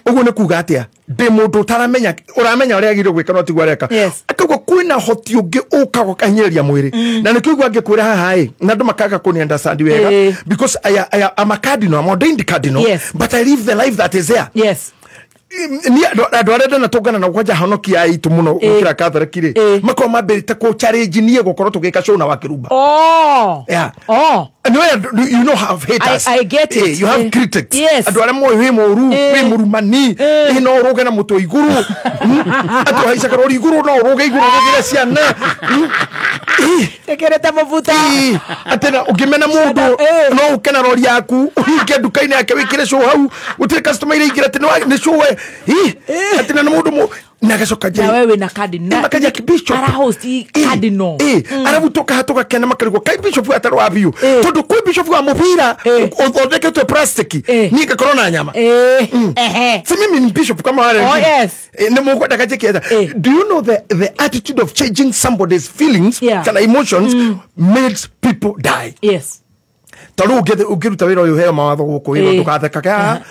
uguo ni kuga atia ndi mundu taramenya uramenya uri agire gwika no tiguo areka akauga kwina hoti ungi ukago kanyeria mwiri na nikigwa ngikwira haha na ndu makaga kuni understand wega because I am a cardinal, I'm ordained cardinal but I live the life that is there ni andu arenda na tungana na kwaja honokia itu muno ukira Catholic ri mako mabirite ko challenge nie gukoro tugika show na wakirumba and you know have haters I get it you have critics andu ara moyo we moru we murumani no roge na muto iguru andu haisa karori iguru no roge iguru roge ciana ekerete mavuta atena ukimena mundu no ukena rori yaku uhinge dukaini yake wikire show hau utire customer ile igira tena ni show atena na mundu nagacoka je wewe na cardinal makaja kibisho ara host cardinal arabu toka hatoka kena makarigwo kai bishop ataro abiyo tondu kwi bishop wa mubira uthondeke to plastic ni ka corona nyama si mimi ni bishop kama wale ni mungu ndakaje kienda do you know the attitude of changing somebody's feelings and emotions makes people die tondu ukiruta wira uyu heo mawatho guku wira tukatheka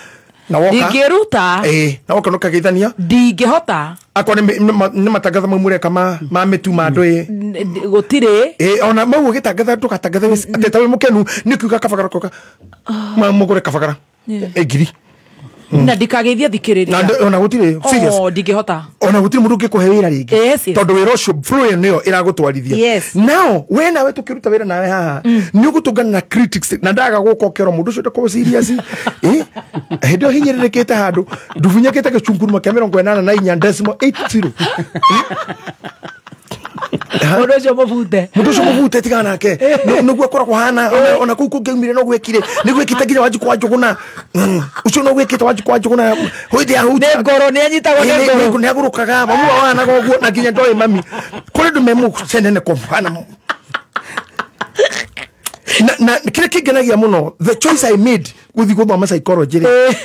na woka ndigeruta na woka no kagithania ndingehota akwa ni matangatho mamure kama mametu mandwe gutire ona mau gitangatha tukatangatha atetawe mukenu nikiuga kabagara koka mugure kabagara ngiri na ndikageithia thikiriria na ona gutire serious ndingehota ona gutire mundu ngikuhe wira ringi tondu wira ucio flow niyo iragutwarithia now wena we tukiruta wira nawe haha ni ugutungana na critics na ndaga gukokero mundu ucio ndako serious hedo hinyiririkite handu nduvunyakite gicunguru makamera 84.80 mundu ucio muvute tigana nake niguo koragwo hana ona kuu kungiumire no gwekire nigwikite nginya wanji kwa njuguna ucio no gwikite wanji kwa njuguna hoidi ya huti ne ngoro ne anyitagwo ne ngoro ne agurukaga bamu wana goguo na nginya ndoi mami kuri ndu memu senene ko hana na kile kigenagia muno the choice I made guthi guthoma psychology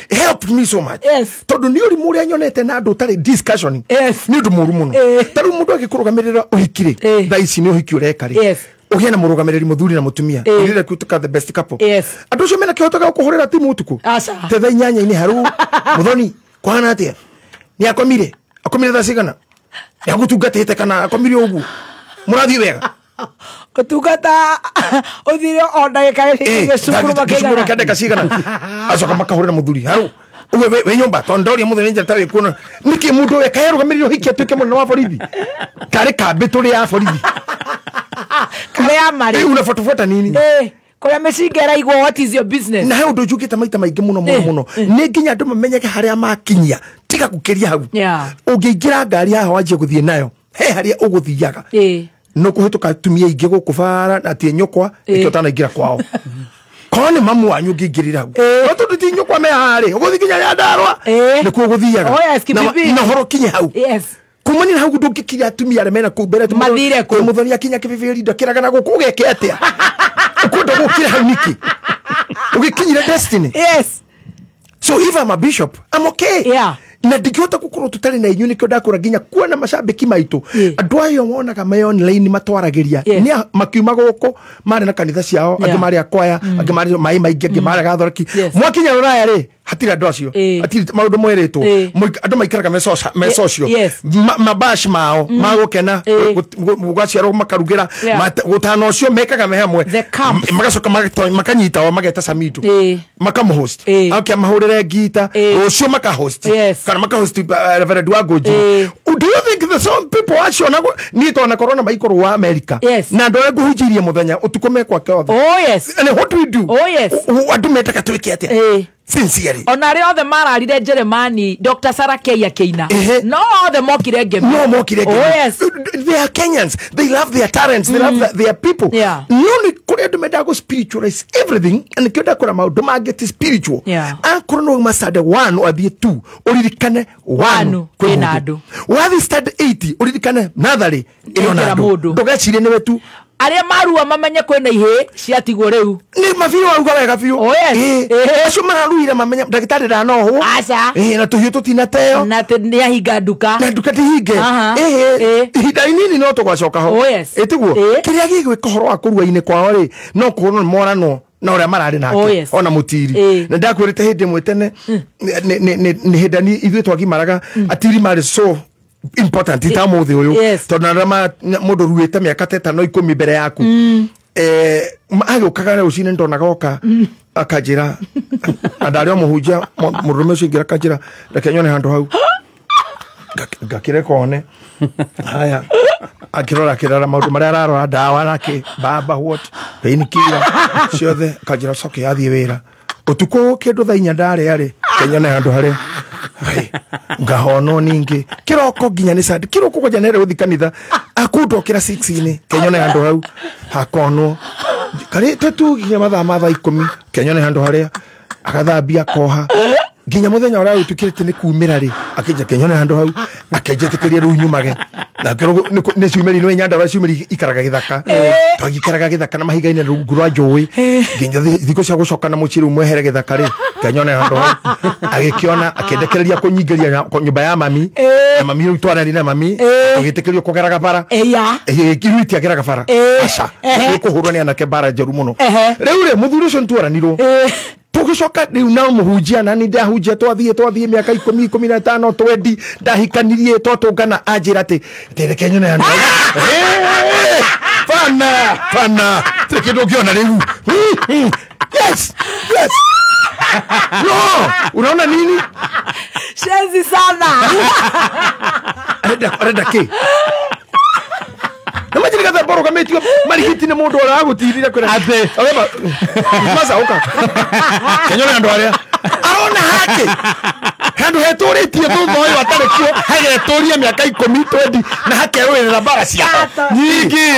helped me so much tondu ni uri muri anyonete na andu tari discussion ni undu muru muno taru mundu agikurugamirira uhikire tha ici ni uhiki ureka ri ugiana murugamiriri muthuri na mutumia urire kutuka the best couple andu cio mena kihotoka kuhurira timu utuku te tha inyanya ini haru muthoni kwana atia ni akomire tha cigana yagutungatite kana akomire ugu murathi wega utungata uthire o ndagika ri cukuru makenda cigana acoka makahurira muthuri haru uwe we nyumba tondoria muthuri nja tawe kuona niki mundu we kayarugamiriri uhiki atuike munene wa borithi kare kambe turi ya borithi kare ya mari unafuatafuata nini kuria micingera igwo what is your business na he undu njugite maita maingi muno ni nginya andu mamenyeke haria makinyia tiga gukiria hau ungiingira ngari haha wanjie guthie nayo he haria uguthiaga no kuhituka tumia ingi guku bara na tie nyukwa ikio tanaingira kwao kone mamu wanyu ngingirira hau tondu ti nyukwa me hari uguthi nginya ya ndarwa ni ku guthiaga na horo kinye hau kumani na hau ndungikiria atumia arĩa mena kũu mbere mathire kũ mũthoni akinya kĩbĩbĩri ndakĩraga na gũkũ ũgeke atĩa ũkwenda gũkĩra hau niki ũgĩkinyire destiny so if I'm a bishop I'm okay na ndingĩhota gũkorwo tũtarĩ na inyuĩ nĩkĩo ndakũra nginya kuona macambĩki maitũ andũ ayo monaga me online matwaragĩria nĩ makiuma gũkũ marĩ na kanitha ciao angĩ marĩ akwaya angĩ marĩ maĩ maingĩ angĩ marĩ gathoreki mwakinya rũraya rĩ hatira andũ acio hatiri maũndũ mweretwo andũ maikaraga me social mabash mao magũkena gũgaciarwo makarugĩra gũtana ũcio mekaga me hamwe magacoka makanyita o mageta samido makamhost akia mahũrĩre ngita ũcio makahost kana makahost Reverend Wangoji do you think the some people acio ni tona corona maikorwo wa America na andũ arĩa ngũhunjirie mũthenya ũtukũ mekwa kĩothe and what do we do andũ metaka twĩke atĩa sincerely onare othe mararire Jeremani Dr. Sarakeia Keina no othe mokire ngemi they are Kenyans they love their talents they love their people no kuri andu menda go spiritualize everything and kioda kora maundu mageti spiritual akoro no masade 1 or 2 uririkane 1 kwina andu wathi study 80 uririkane nathari ina andu ndugacire niwe tu aria marua mamenye kwena ihe ciatigwo riu ni mabiru waruga wega biu acio mararuire mamenya ndagitari ndanohwo na tuhiu tutinateo na ni ahinga nduka na nduka tihinge ihinda inini no tugwacoka ho etiguo kiria gigwika horo wa kurua-ini kwao ri no kuhorwo morano na uria marari nake ona mutiri na ndakwirite hindi mwetene ni hindani ithuĩ twagimaraga atiri mari so important itamuthi uyu tondu rama mundu ruite miaka 5 mbere yaku agukaga rucine ndonaga oka akajira andario muhunjia murume ucio ingira akajira reke nyone handu hau ngakire kone haya akirora kirara maundu maria ararora ndawa nake baba what painkiller ciothe akajira coke athie wira utuko kindu tha inya ndare ari kenyone handu haria ngahono ningi kiroko nginya ni sad kiroko kwa janere uthi kanitha akundokira 6 kenyone handu hau hakono kare tetu nginya mathaa 10 kenyone handu haria akathambia koha nginya muthenya uria utukirite ni kumira ri akija kenyone handu hau akenjetikiria ru nyumage na kero ni ciumeri no nyanda wa ciumeri ikaraga githaka twagikaraga githaka na mahiga-ini rungu rwa njui nginya thiko cia gucoka na muciru mwehere githaka ri kenyone handu hau agikiona akendekereria kunyingeria nyumba ya mami na mami utwarani na mami tugitikirio kugeraga bara kiruti ageraga bara aca kuhurwo ni anake bara njeru muno riu ri muthuri ucio ntwaranirwo tugicoka riu na muhunjia na ni ndahunjia twathie miaka 10-15 20 ndahikanirie twatungana anjira ati kenyone handu pana tekindo kiona riu yes no unaona nini shenzi sana arenda ki namajiri kadha boro kametio marigiti ne mundu ora agutirira kwera ate abeba maza oka kenyone handu haria arona hake handu heturitie thutha atare kio hageturia miaka 10-20 na hakerwirira bara cia nyingi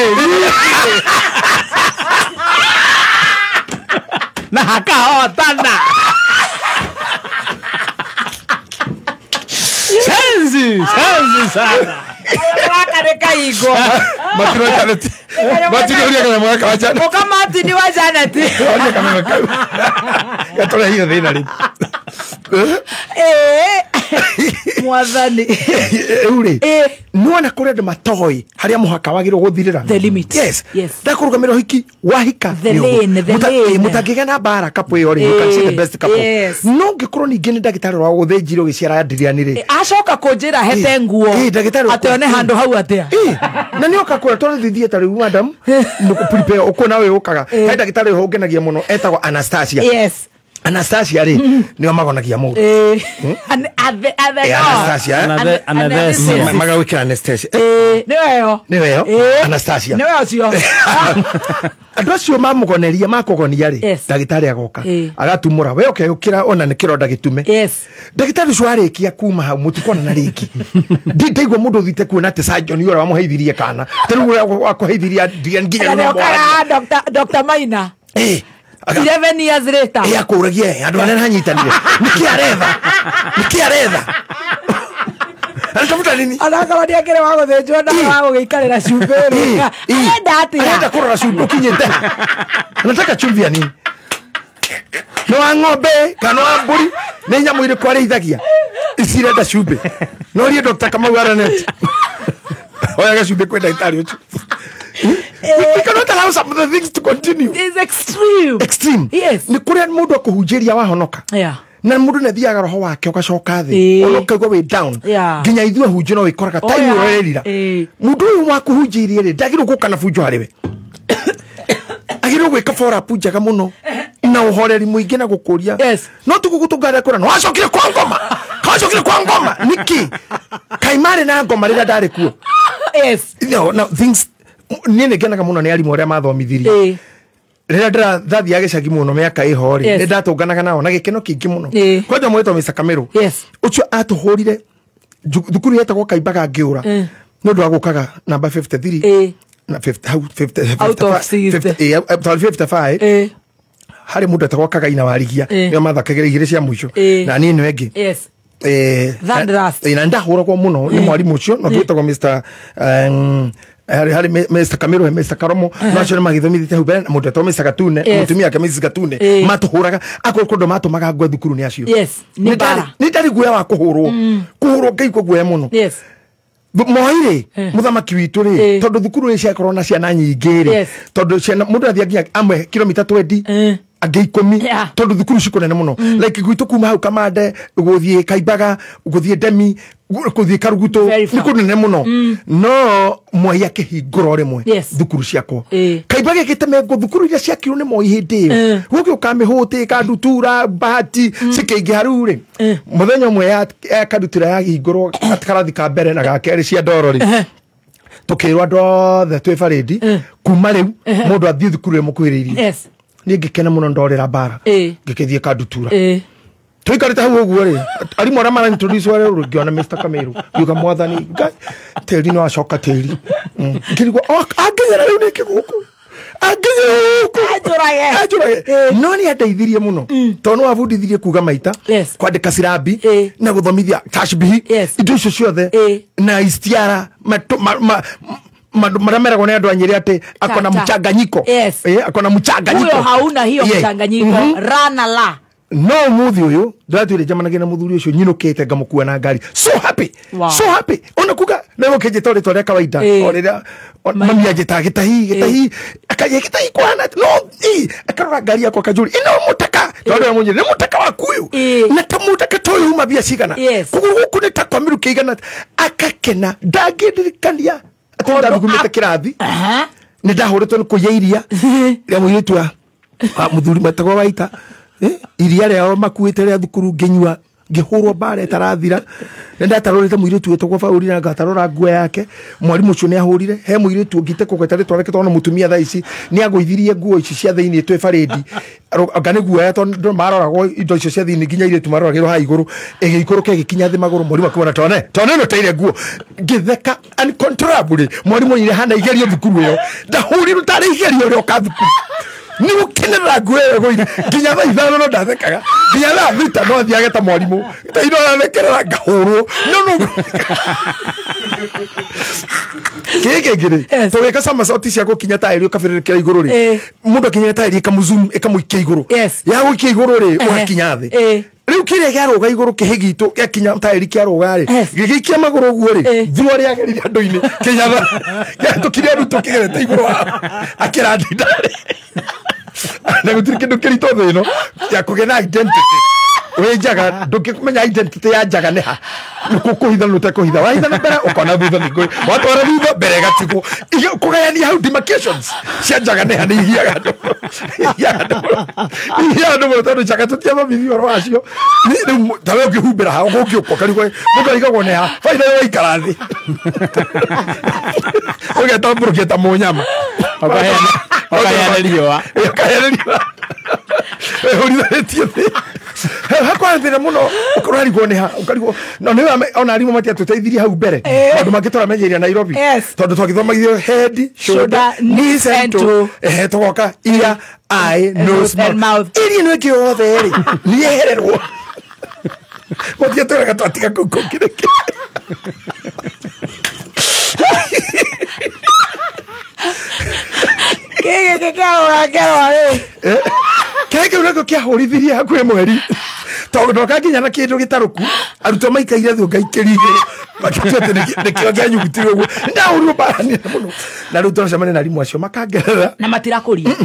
na hakahotana senzi sana wakareka igwa matiro Bati ndio kana mwaka wa jana. Okamati ni wa jana ti. Gatore hiyo thina ri. Mwathani. Uri. Nuona kure de matoi haria muhaka wagiro guthirira. The limit. Yes. Ndakurugamira hiki wahika. The lane. Mutagigana bara couple yori you can see the best couple. No ngikoro ningi ni ndagitari wa guthinjiro giciara adiriani ri. Acoka kunjira hete nguo. Ndagitari atione handu hau atia. Na ni okakura tore thithie tari madam nuku prepare ukona we ukaga. Hai ndagitari ho ngenagia muno etagwo Anastasia. Yes. Anastasia ri ni magonagia mu. Anastasia. Magawikira Anastasia. Niweyo. Anastasia. Niweyo. Andu acio mamugoneria makugonia ri ndagitari agoka agatumura we ukira ona ni kironda gitume. Ndagitari ucio arikia kuma hau mutikona na riki. Ndaigwa mundu thite kuona ati surgeon yora wamuheithirie kana teru wakuheithiria nginya no. Dr. Maina. 11 years later. Ya kuragia andu anana hanyitanire. Nikiaretha. Anatafuta nini? Anakaba dia kire wago thejwa na wago gikarira cumbero. Enda kurora cumbi kinyete. Anataka chumvi ya nini? No ng'ombe kana mburi ni nyamu ile kware ithagia. Isirenda cumbi. No rie Dr. Kamau Aranet. Oya gacumbi kwenda itari uchu. We cannot allow some of the things to continue. It's extreme. Yes. Ni kuria mundu akuhunjiria wahonoka. Yeah. Na mundu ne thiaga roho wake ugacoka thi onokaigwa we down nginya ithue hunjiro we koraga time urerira mundu uyu wakuhunjirie ri ndagiru gukana bunjo hariwe agiru gwika fora punjaga muno na uhoreri muingi na gukuria no tugugutungara kura no acokire kwa ngoma niki kaimare na ngoma rira ndari kuo no things nini kenaga muno ni arimu aria mathomithirie rira ndathi ya gicagi muno miaka iho ri ni ndatunganaga nao na gikeno kingi muno kwanja mwetwo Mr. Kamiru ucio atuhurire thukuru yetagwo Kaimbaga ngiura no ndo agukaga namba 53 na 55 hari mundu etagwo Kagaina Warigia ni mathakagira igire cia mwisho na ni no engi na ndahuragwo muno ni mwarimu ucio no twetagwo Mr. hari Mr. Kamiru Mr. Karomo nacio magithomithite hubere mundu etagwo Mr. Gatune mutumia ke Mrs. Gatune matuhuraga akokondo matumaga ngwa thukuru ni acio ni ndari guya wa kuhurwo ngeikwo guya muno moire muthamaki witu ri tondu thukuru ni cia korona ciana nyingi ri tondu ciana mundu athia nginya amwe kilomita 20 angi 10 tondu thukuru cikunene muno like gwitu kuma hau Kamande guthie Kaimbaga guthie Ndemi guthie Karuguto ni kunene muno no mwaya kihinguro rimwe thukuru ciakwo Kaimbaga giteme thukuru iria ciakiru ni moi hindi guki ukamihuti Kandutura Bahati cikeigi haruri muthenya umwe ya Kandutura ya hinguro atkarathi ka mbere na gakeri cia ndorori tukirwa ndothe twi faredi kuma riu mundu athie thukuru emukwiririe ni ngikena muno ndorera bara ngikithie Kandutura tuikarite hau uguo ri arimu aria mara introduce wale ngiona Mr. Kamiru yuga mwathani teri no acoka teri ngirigwo anginyera riu niki guku ajurage no ni ateithirie muno tondu abundithirie kuga maita kwandika sirambi na guthomithia tashbihi indo icio ciothe na istiara marameragwo ni andu anyiri ati akona mchanganyiko akona mchanganyiko huyo hauna hiyo mchanganyiko rana la no muthi uyu ndatwire jamanagia na muthuri ucio nyinukite ngamukua na ngari so happy ona kuga na ukeje tore tore kawaida orira mami ajita gitahi akaje gitahi kwana no akarora ngari yako kajuri ino mutaka tondu munyi ni mutaka wa kuyu na tamutaka toyo uma bia cigana kuguku ni takwamiru kigana akakena ndagindirikania atonda rugumite kirathi ni ndahuritwo ni kuyairia ya muyitua muthuri matagwo Waita iria rĩao makuĩte rĩa thukuru nginyua ngihurwo bare tarathira ndatarorete muiritu wetagwo Fauri na ngatarora nguo yake mwarimu ucio ni ahurire he muiritu ngite kugwetare twareke twana mutumia thaa ici ni agũithirie nguo ici cia thiini twe faredi ngane nguo ya tondu maroragwo indo icio cia thiini nginya iretu maroragirwo ha iguru igikuruke gikinya thi maguru mwarimu akibona tone no teire nguo ngitheka uncontrollably mwarimu nyire hana igerio thukuru iyo ndahuriru tari igerio ryo kathukuru ni ukenera nguo iyo goire nginya thaa ithano no ndathekaga Biala vita no thiage ta mwarimu. Ino anekerera ngahurwo. No. Kegegere. Togeka sama sauti cia gukinya tairi ukabirikira iguru ri. Mundu akinya tairi ikamuzoom ikamuikia iguru. Ya guikia iguru ri ugakinya thi. Riu kire giaruga iguru kihigitu gikinya tairi kiaruga ri. Gigikia maguru guo ri. Thuo ri agerire andu-ini. Kinyatha. Tukire ruto kigerete iguru. Akira ndindari. Na gutiri kindu kirito thi no ya kugena identity. We njaga ndukimenya identity ya njaga ni ha. Nukukuhitha nutekuhitha. Wahitha na mbere ukona thutha ningo. Watwara thutha mbere gatigo. Kugayania how demarcations. Cia njaga ni ha ni ihiaga ndu. Ihiaga ndu tondu njaga tutiama mithioro wacio. Ni tawe ukihumbira ha ugiukwo karigwo. Mugaigagwo ni ha. Faida wa ikarathi. Ugetamburukia munyama. Okayaneriwa. Uritharitio thi. Hakwa thina muno ukurarigwo ni ha ukarigwo no ni ona arimu mati atuteithirie hau mbere andu mangitora menyeria Nairobi tondu twagithomagithio head shoulder knees and toe togoka ear eye nose mouth iri no kiothe ri ni ehererwo motia turaga twatiga kukireke Kege kawa ri kege urego kia horithirie hakwe mweri tondu ndoka nginya na kindu gitaruku aruto maikaire thu ngaikirire makitete nikio ganyu gutire guo ndauru barani muno na ruto cemane na rimu acio makangerera na matirakuria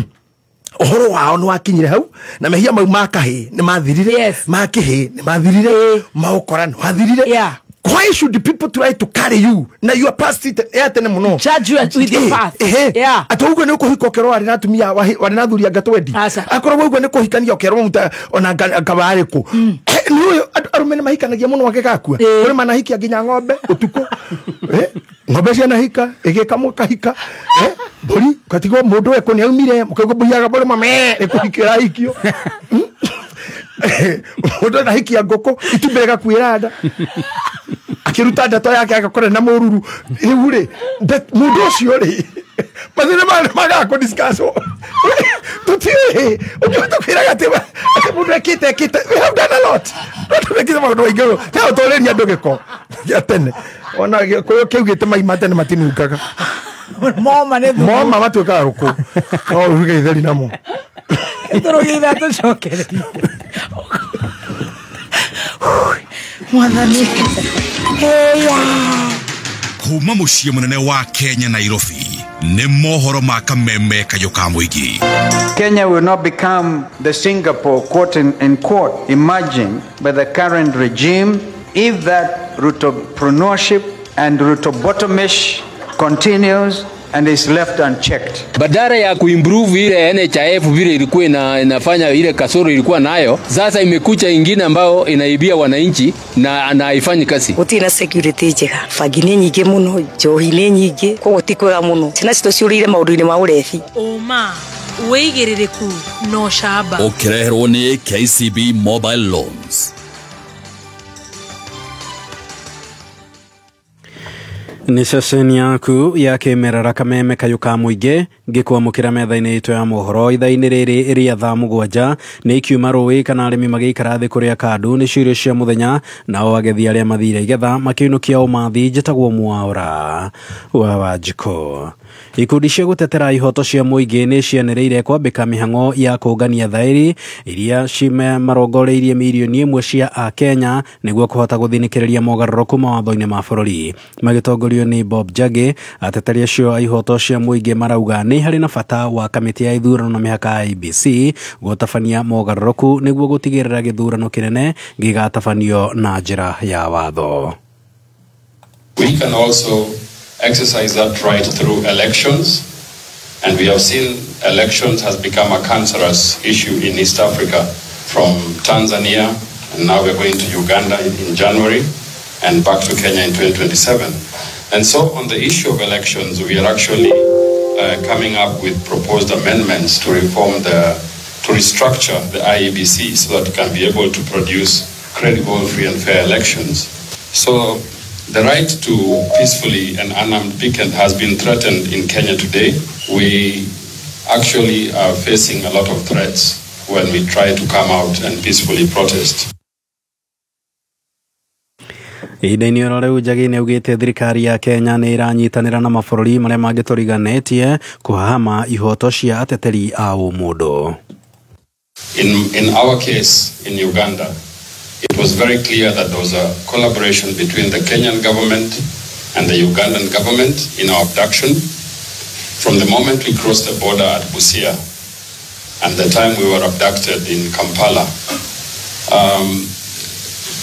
ohoro wao no akinyire hau na mehia mau makahi ni mathirire makihi ni mathirire maukora no hathirire. Why should the people try to carry you? Na you are past it tene muno. Charge you with your past. Yeah. Ataugo ne kuhika okero ari na tumia wari na thuri agatwendi. Akorwo ugo ne kuhikania okero muta ona kabare ku. Ni uyo arumene mahikanagia muno agekakua. Kuri manahikia nginya ng'ombe utuko. Ng'ombe cia nahika igikamo kahika. Bori katigo mundu eko ni aumire mukago buyaga bori mame ekuhikira hikio. Mundu na hikia ngoko itumbega kwiranda. Akiruta ndato yake agakora na mururu riu ri mundu ucio ri mathina magako discusso tutie ukiota kwiraga ati mundu ekite we have done a lot tumekiza maundu maingĩ ta utoreria andu giko ya tene ona koyo kiugite maima tene matinukaga moma matuikaga ruku no ruge itheri namo turugitha tucokererie mwathani kuma muciĩ munene wa Kenya Nairobi nĩ mohoro ma kameme kayuka muingi. Kenya will not become the Singapore quote in quote emerging by the current regime if that Rutopreneurship and Rutobotomish continues and is left unchecked. Badala ya kuimprove ile NHIF vile ilikuwa inafanya ile kasoro ilikuwa nayo, sasa imekucha ingine ambayo inaibia wananchi na haifanyi kazi. Utina security njega, fagine nyingi muno, njohi nyingi, koguo ti kwega muno. Ciana citociurire maundu-ini ma urethi. Oma uigiririku no shamba. Ukireherwo ni KCB Mobile Loans. Ni ceceni yaku ya kimerera kameme kayuka muingi ngikwamukira metha-ini itu ya mohoro itha-ini riri ria thaa mugwanja ni ikiuma rũĩ kana arĩmi magĩikara thĩ kũrĩa kandu nĩ ciũria cia mũthenya nao agethi arĩa mathire igetha makiunukia ũmathi njĩtagwo Mwaũra wa Wanjikũ. Ikundi cia gutetera ihoto cia muingi ni cianĩrĩire kwambĩka mĩhang'o ya kũngania thaĩri iria cimarongoreirie milioni 1 cia Akenya nĩguo kũhota gũthinĩkĩrĩria mogarũrũku mawatho-inĩ ma bũrũri. Magĩtongorio ni Bob Njagi, ateteri acio a ihoto cia muingi marauga ni harĩ na bata wa kamĩtĩ ya ithurano na mĩhaka ya IEBC gũtabania mogarũrũku nĩguo gũtigĩrĩra gĩthurano kĩnene gĩgatabanio na njĩra ya watho. We can also exercise that right through elections, and we have seen elections has become a cancerous issue in East Africa, from Tanzania, and now we're going to Uganda in January, and back to Kenya in 2027. And so on the issue of elections, we are actually coming up with proposed amendments to reform to restructure the IEBC so that it can be able to produce credible, free and fair elections. So the right to peacefully and unarmed picket has been threatened in Kenya today. We actually are facing a lot of threats. when we try to come out and peacefully protest. Ihinda-inĩ oro rĩu Njagi nĩaugĩte thirikari ya Kenya nĩ ĩranyitanĩra na mabũrũri marĩa mangĩ tũriganĩtie kũhama ihoto cia ateteri a ũmũndũ. In our case in Uganda, it was very clear that there was a collaboration between the Kenyan government and the Ugandan government in our abduction from the moment we crossed the border at Busia and the time we were abducted in Kampala.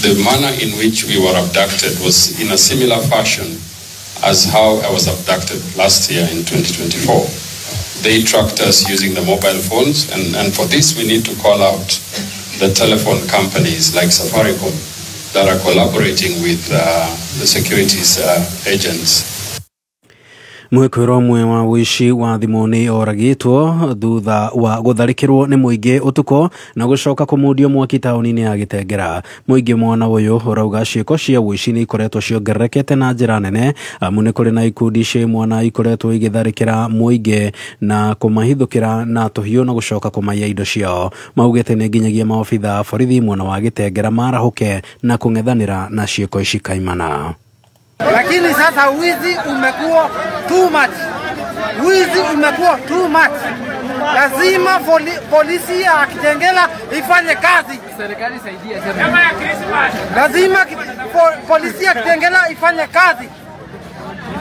The manner in which we were abducted was in a similar fashion as how I was abducted last year in 2024. They tracked us using the mobile phones, and for this we need to call out the telephone companies like Safaricom that are collaborating with the securities agents. Mwĩkũĩro ũmwe wa ũici wa thimũ nĩ oragĩtwo thutha wa gũtharĩkĩrwo nĩ mũingĩ ũtukũ na gũcoka kũmundio mwaki taũni-inĩ ya Gĩtengera. Mũingĩ mwena ũyũ ũrauga ciĩko cia ũici nĩ ikoretwo ciongererekete na njĩra nene amu nĩ kũrĩ na ikundi cia imwana ikoretwo igĩtharĩkĩra mũingĩ na kũmahithũkĩra na tũhiũ na gũcoka kũmaiya indo ciao. Maugĩte nĩ nginyagia maobitha a borithi mwena wa Gĩtengera marahũke na kũng'ethanĩra na ciĩko ici kaimana. Lakini sasa wizi umekuwa too much. Wizi umekuwa too much. Lazima polisi ya Kitengela ifanye kazi. Serikali saidia sema. Lazima polisi ya Kitengela ifanye kazi.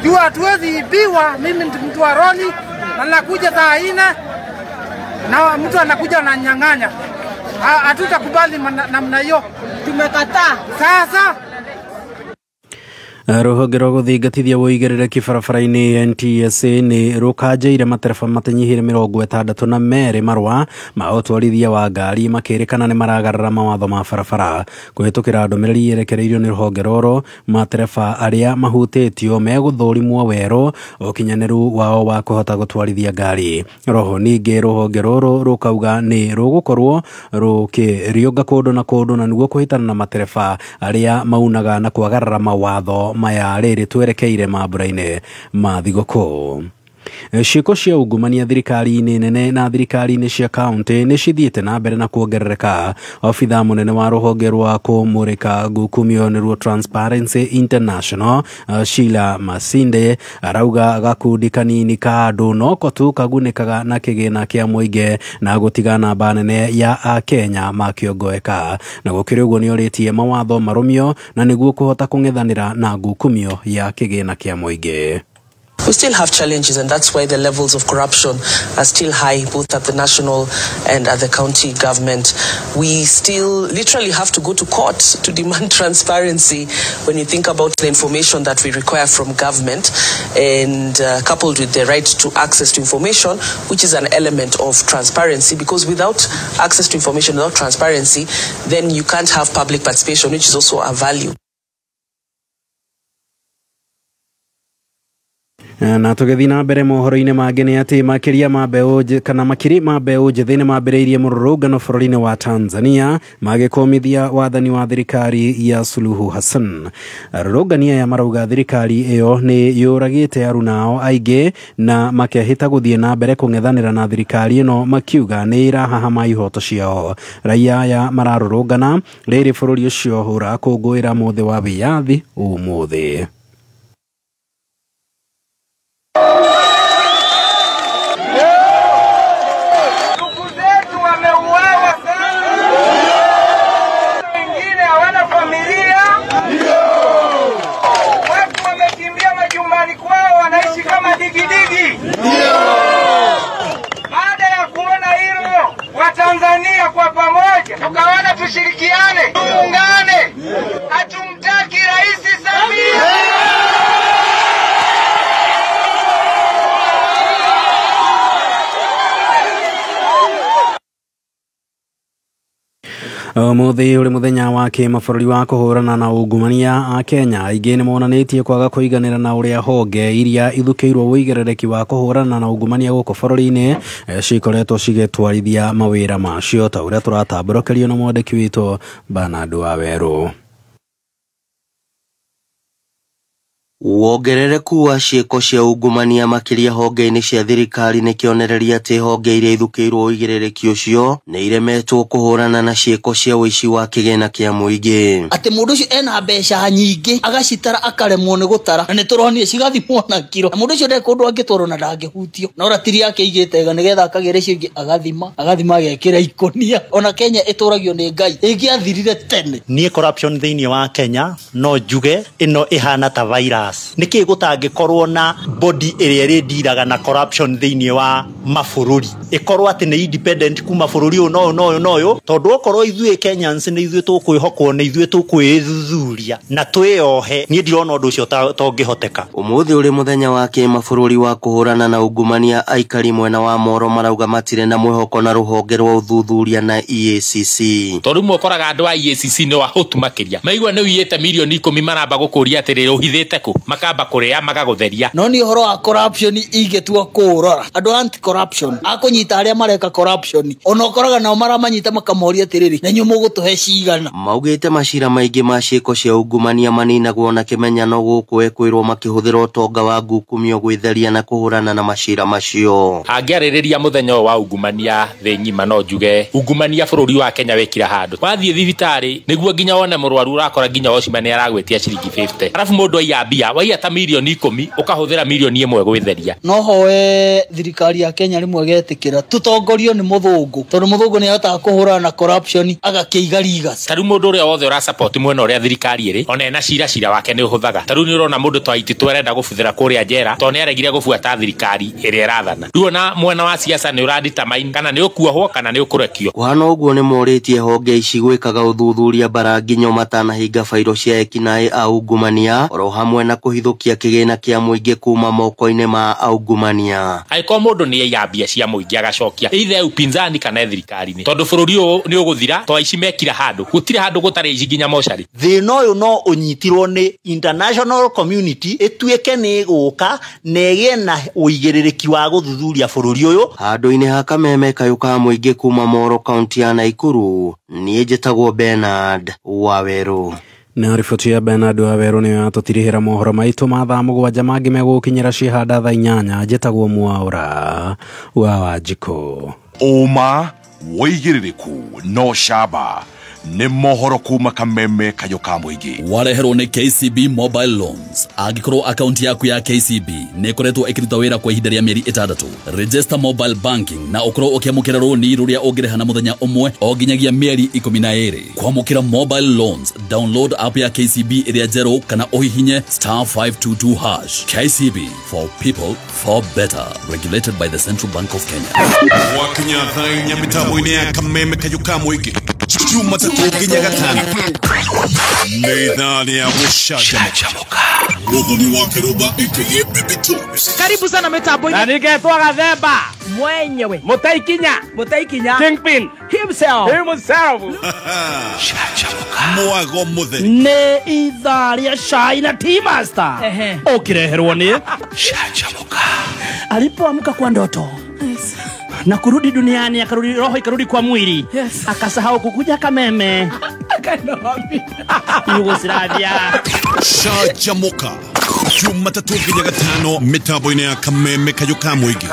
Jua hatuwezi ibiwa, mimi mtu wa roli na nakuja saa 4 na mtu anakuja na nyang'anya. Hatutakubali namna hiyo. Tumekataa. Sasa rũhonge rwa gũthingatithia wũigĩrĩrĩki barabara-inĩ NTSA nĩ rũkanjĩire matereba matanyihĩire 62 marũa ma ũtwarithia wa ngari makĩrĩkana nĩ maragarara mawatho ma barabara. Kũhĩtũkĩra ndũmĩrĩri yerekereirio nĩ rũhonge rũrũ, matereba arĩa mahutĩtio megũthũrimwo werũ ũkinyanĩru wao wa kũhota gũtwarithia ngari. Roho ningĩ rũhonge rũrũ rũkauga nĩ rũgũkorwo rũkĩriũnga kũndũ na kũndũ na nĩguo kũhĩtana na matereba arĩa maunaga na kwagarara mawatho maya rĩrĩ twerekeire mambura-inĩ ma thigũkũ. Ciĩko cia ungumania thirikari-inĩ nene na thirikari-inĩ cia kaunti nĩ cithiĩte na mbere na kuongerereka. Obitha mũnene wa rũhonge rwa kũmũrĩka ngukumio nĩruo Transparency International, Sheila Masinde, arauga gakundi kanini ka andũ noko tu kagunĩkaga na kĩgĩna kĩa mũingĩ na gũtiga namba nene ya Akenya makĩongoeka. Na gũkĩrĩ ũguo nĩ orĩtie mawatho marũmio na nĩguo kũhota kũng'ethanĩra na ngukumio ya kĩgĩna kĩa mũingĩ. We still have challenges, and that's why the levels of corruption are still high, both at the national and at the county government. We still literally have to go to court to demand transparency when you think about the information that we require from government, and coupled with the right to access to information, which is an element of transparency, because without access to information, without transparency, then you can't have public participation, which is also a value. Na tũgĩthiĩ na mbere mohoro-inĩ mangĩ nĩ atĩ makĩria ma mbeũ njĩthĩ nĩ mambĩrĩirie mũrũrũngano bũrũri-inĩ wa Tanzania magĩkũmithia wathani wa thirikari ya Suluhu Hassan. Arũrũngani aya marauga thirikari ĩyo nĩ yũragĩte aruna ao aingĩ na makĩhĩta gũthiĩ na mbere kũng'ethanĩra na thirikari ĩno makiuga nĩ ĩrahahama ihoto ciao. Raia aya mararũrũngana rĩrĩ bũrũri ũcio ũrakũngũĩra mũthĩ wa wĩyathi ũmũthĩ. Tanzania kwa pamoja tukaona tushirikiane, tuungane. Hatumtaki Rais Samia. Mũthĩ ũrĩ mũthenya wa kĩmabũrũri wa kũhũrana na ungumania a Kenya. Aingĩ nĩ monanĩtie kwaga kũiganĩra na ũrĩa honge iria ithukĩirwo wũigĩrĩrĩki wa kũhũrana na ungumania gũkũ bũrũri-inĩ cikoretwo cigĩtwarithia mawĩra macio, ta ũrĩa tũratambũrũkĩrio na mwandĩki witũ Bernard Wawerũ. Wongerereku wa ciĩko cia ungumania makĩria honge-inĩ cia thirikari nĩ kĩonereria atĩ honge iria ithukĩirwo ũigĩrĩrĩki ũcio nĩ iremetwo kũhũrana na ciĩko cia ũici wa kĩgĩna kĩa mũingĩ. Atĩ mũndũ ũcio ena mbeca nyingĩ agacitara akaremwo nĩ gũtara na nĩ tũronire cigathimwo na kiro. Na mũndũ ũcio ndarĩ kũndũ angĩtwarwo na ndangĩhutio. No ratiri yake igĩte nĩgetha akagĩre cingĩ agathima agekĩra ikonia. Ona Kenya ĩtũragio nĩ Ngai ĩngĩathirire tene. Niĩ corruption thĩinĩ wa Kenya no njuge ĩno ihana ta virus. Nĩkĩ gũtangĩkorwo na body ĩrĩa ĩrĩndiraga na corruption thĩinĩ wa mabũrũri ĩkorwo atĩ nĩ independent kuma bũrũri ũyũ no ũyũ tondũ okorwo ithuĩ Kenyans nĩ ithuĩ tũkwĩhokwo nĩ ithuĩ tũkwĩthuthuria na twĩohe niĩ ndirona ũndũ ũcio tongĩhoteka. Ũmũthĩ ũrĩ mũthenya wa kĩmabũrũri wa kũhũrana na ungumania, aikari mwena wa Moro marauga matirĩ na mwĩhoko na rũhonge rwa ũthuthuria na EACC. Tondũ mũkoraga andũ a EACC nĩ wahũtu makĩria maigua nĩ ũiyĩte mirioni 10 maramba gũkũria atĩrĩrĩ ũhithĩte kũ makamba kũrĩa magagũtheria. No nĩ ũhoro wa corruption ingĩtua kũrora andũ anti corruption akũnyita arĩa mareka corruption ona ũkoraga nao maramanyita makamoria atĩrĩrĩ na nyuĩ mũgũtũhe cigana. Maugĩte macira maingĩ ma ciĩko cia ungumania maninagwo na kĩmenyano gũkũ ekwĩrwo makĩhũthĩra ũtonga wa ngukumio gwĩtheria na kũhũrana na macira macio. Angĩarĩrĩria mũthenya wa ungumania thĩ ng'ima no njuge ungumania bũrũri wa Kenya wekira handũ wathiĩ thibitarĩ nĩguo nginya wone mũrwaru ũrakora nginya ocima nĩ aragwĩtia ciringi 50 arabu mũndũ aiyambia waiya ta mirioni 10 ũkahũthĩra mirioni 1 gwĩtheria. No hoe thirikari ya Kenya rĩmwe getĩkĩra tũtongorio nĩ mũthũngũ tondũ mũthũngũ nĩ ahotaga kũhũrana na corruption agakĩiga rigas. Tarĩu mũndũ ũrĩa wothe ũra support mwena ũrĩa thirikari ĩrĩ ona ena cira wake nĩ ũhũthaga. Tarĩu nĩ ũrona mũndũ twa iti twerenda gũbuthĩra kũrĩa njera tondũ nĩ aregire gũbuata thirikari ĩrĩa ĩrathana. Rĩu ona mwena wa siasa nĩ ũradetermine kana nĩ ũkuohwo kana nĩ ũkũrekio. Kũhana ũguo nĩ morĩtie honge ici gwĩkaga ũthuthuria bara nginya matanahinga fairo cia ekinaĩ a ungumania oro hamwe na kũhithũkia kĩgĩna kĩa mũingĩ kuma moko-inĩ ma aungumania. Aiko mũndũ nĩ yambia cia mũingĩ agacokia either upinzani kana thirikari-inĩ tondũ bũrũri ũyũ nĩ ũgũthira to aici mekira handũ gũtirĩ handũ gũtarĩ aici nginya mocarĩ. Thĩna ũyũ no ũnyitirwo nĩ international community ĩtuĩke nĩ ĩgũka na ĩgĩe na ũigĩrĩrĩki wa gũthuthuria bũrũri ũyũ. Handũ-inĩ ha Kameme kayũka mũingĩ kuma Moro kaunti ya Naikuru niĩ njĩtagwo Bernard Waweru. Na riboti ya Bernard Waweru nĩyo yatũtirihĩra mohoro maitũ ma thaa 7 mangĩ megũkinyĩra cihanda thaa 8. Njĩtagwo Mwaũra wa Wanjikũ. Ũma wĩigĩrĩrĩku no camba nĩ mohoro kuma Kameme kayũka mũingĩ. Wareherwo nĩ KCB Mobile Loans. Angĩkorwo akaunti yaku ya KCB nĩ ĩkoretwo ĩkĩruta wĩra kwa ihinda rĩa mĩeri 6, register mobile banking na ũkorwo ũkĩamũkĩra rũni rũrĩa ũngĩrĩha na mũthenya ũmwe o nginyagia mĩeri 12. Kwamũkĩra mobile loans, download app ya KCB ĩrĩa njerũ kana ũhihinye *522#. KCB for people for better. Regulated by the Central Bank of Kenya. Wakinya thainya mitambo-inĩ ya Kameme kayũka mũingĩ. Chuma tatuginya gatano. Neidhani ya gũcanjamũka. Rũthuni wa Kĩrũmba aka Bibitu. Karibu sana mitambo-inĩ. Na nĩgetwa Gathemba mwenyewe Mũtaikinya Kingpin himself. Mwago mũtheri. nĩ ithaa rĩa cai na Tea Master ũkĩreherwo nĩ Canjamũka. Alipoamka kwa ndoto na kurudi duniani akarudi roho ikarudi kwa mwili. Akasahau kukuja Kameme. Yugoslavia. Canjamũka. Jumatatu nginya gatano mitambo-inĩ ya Kameme kayũka mũingĩ.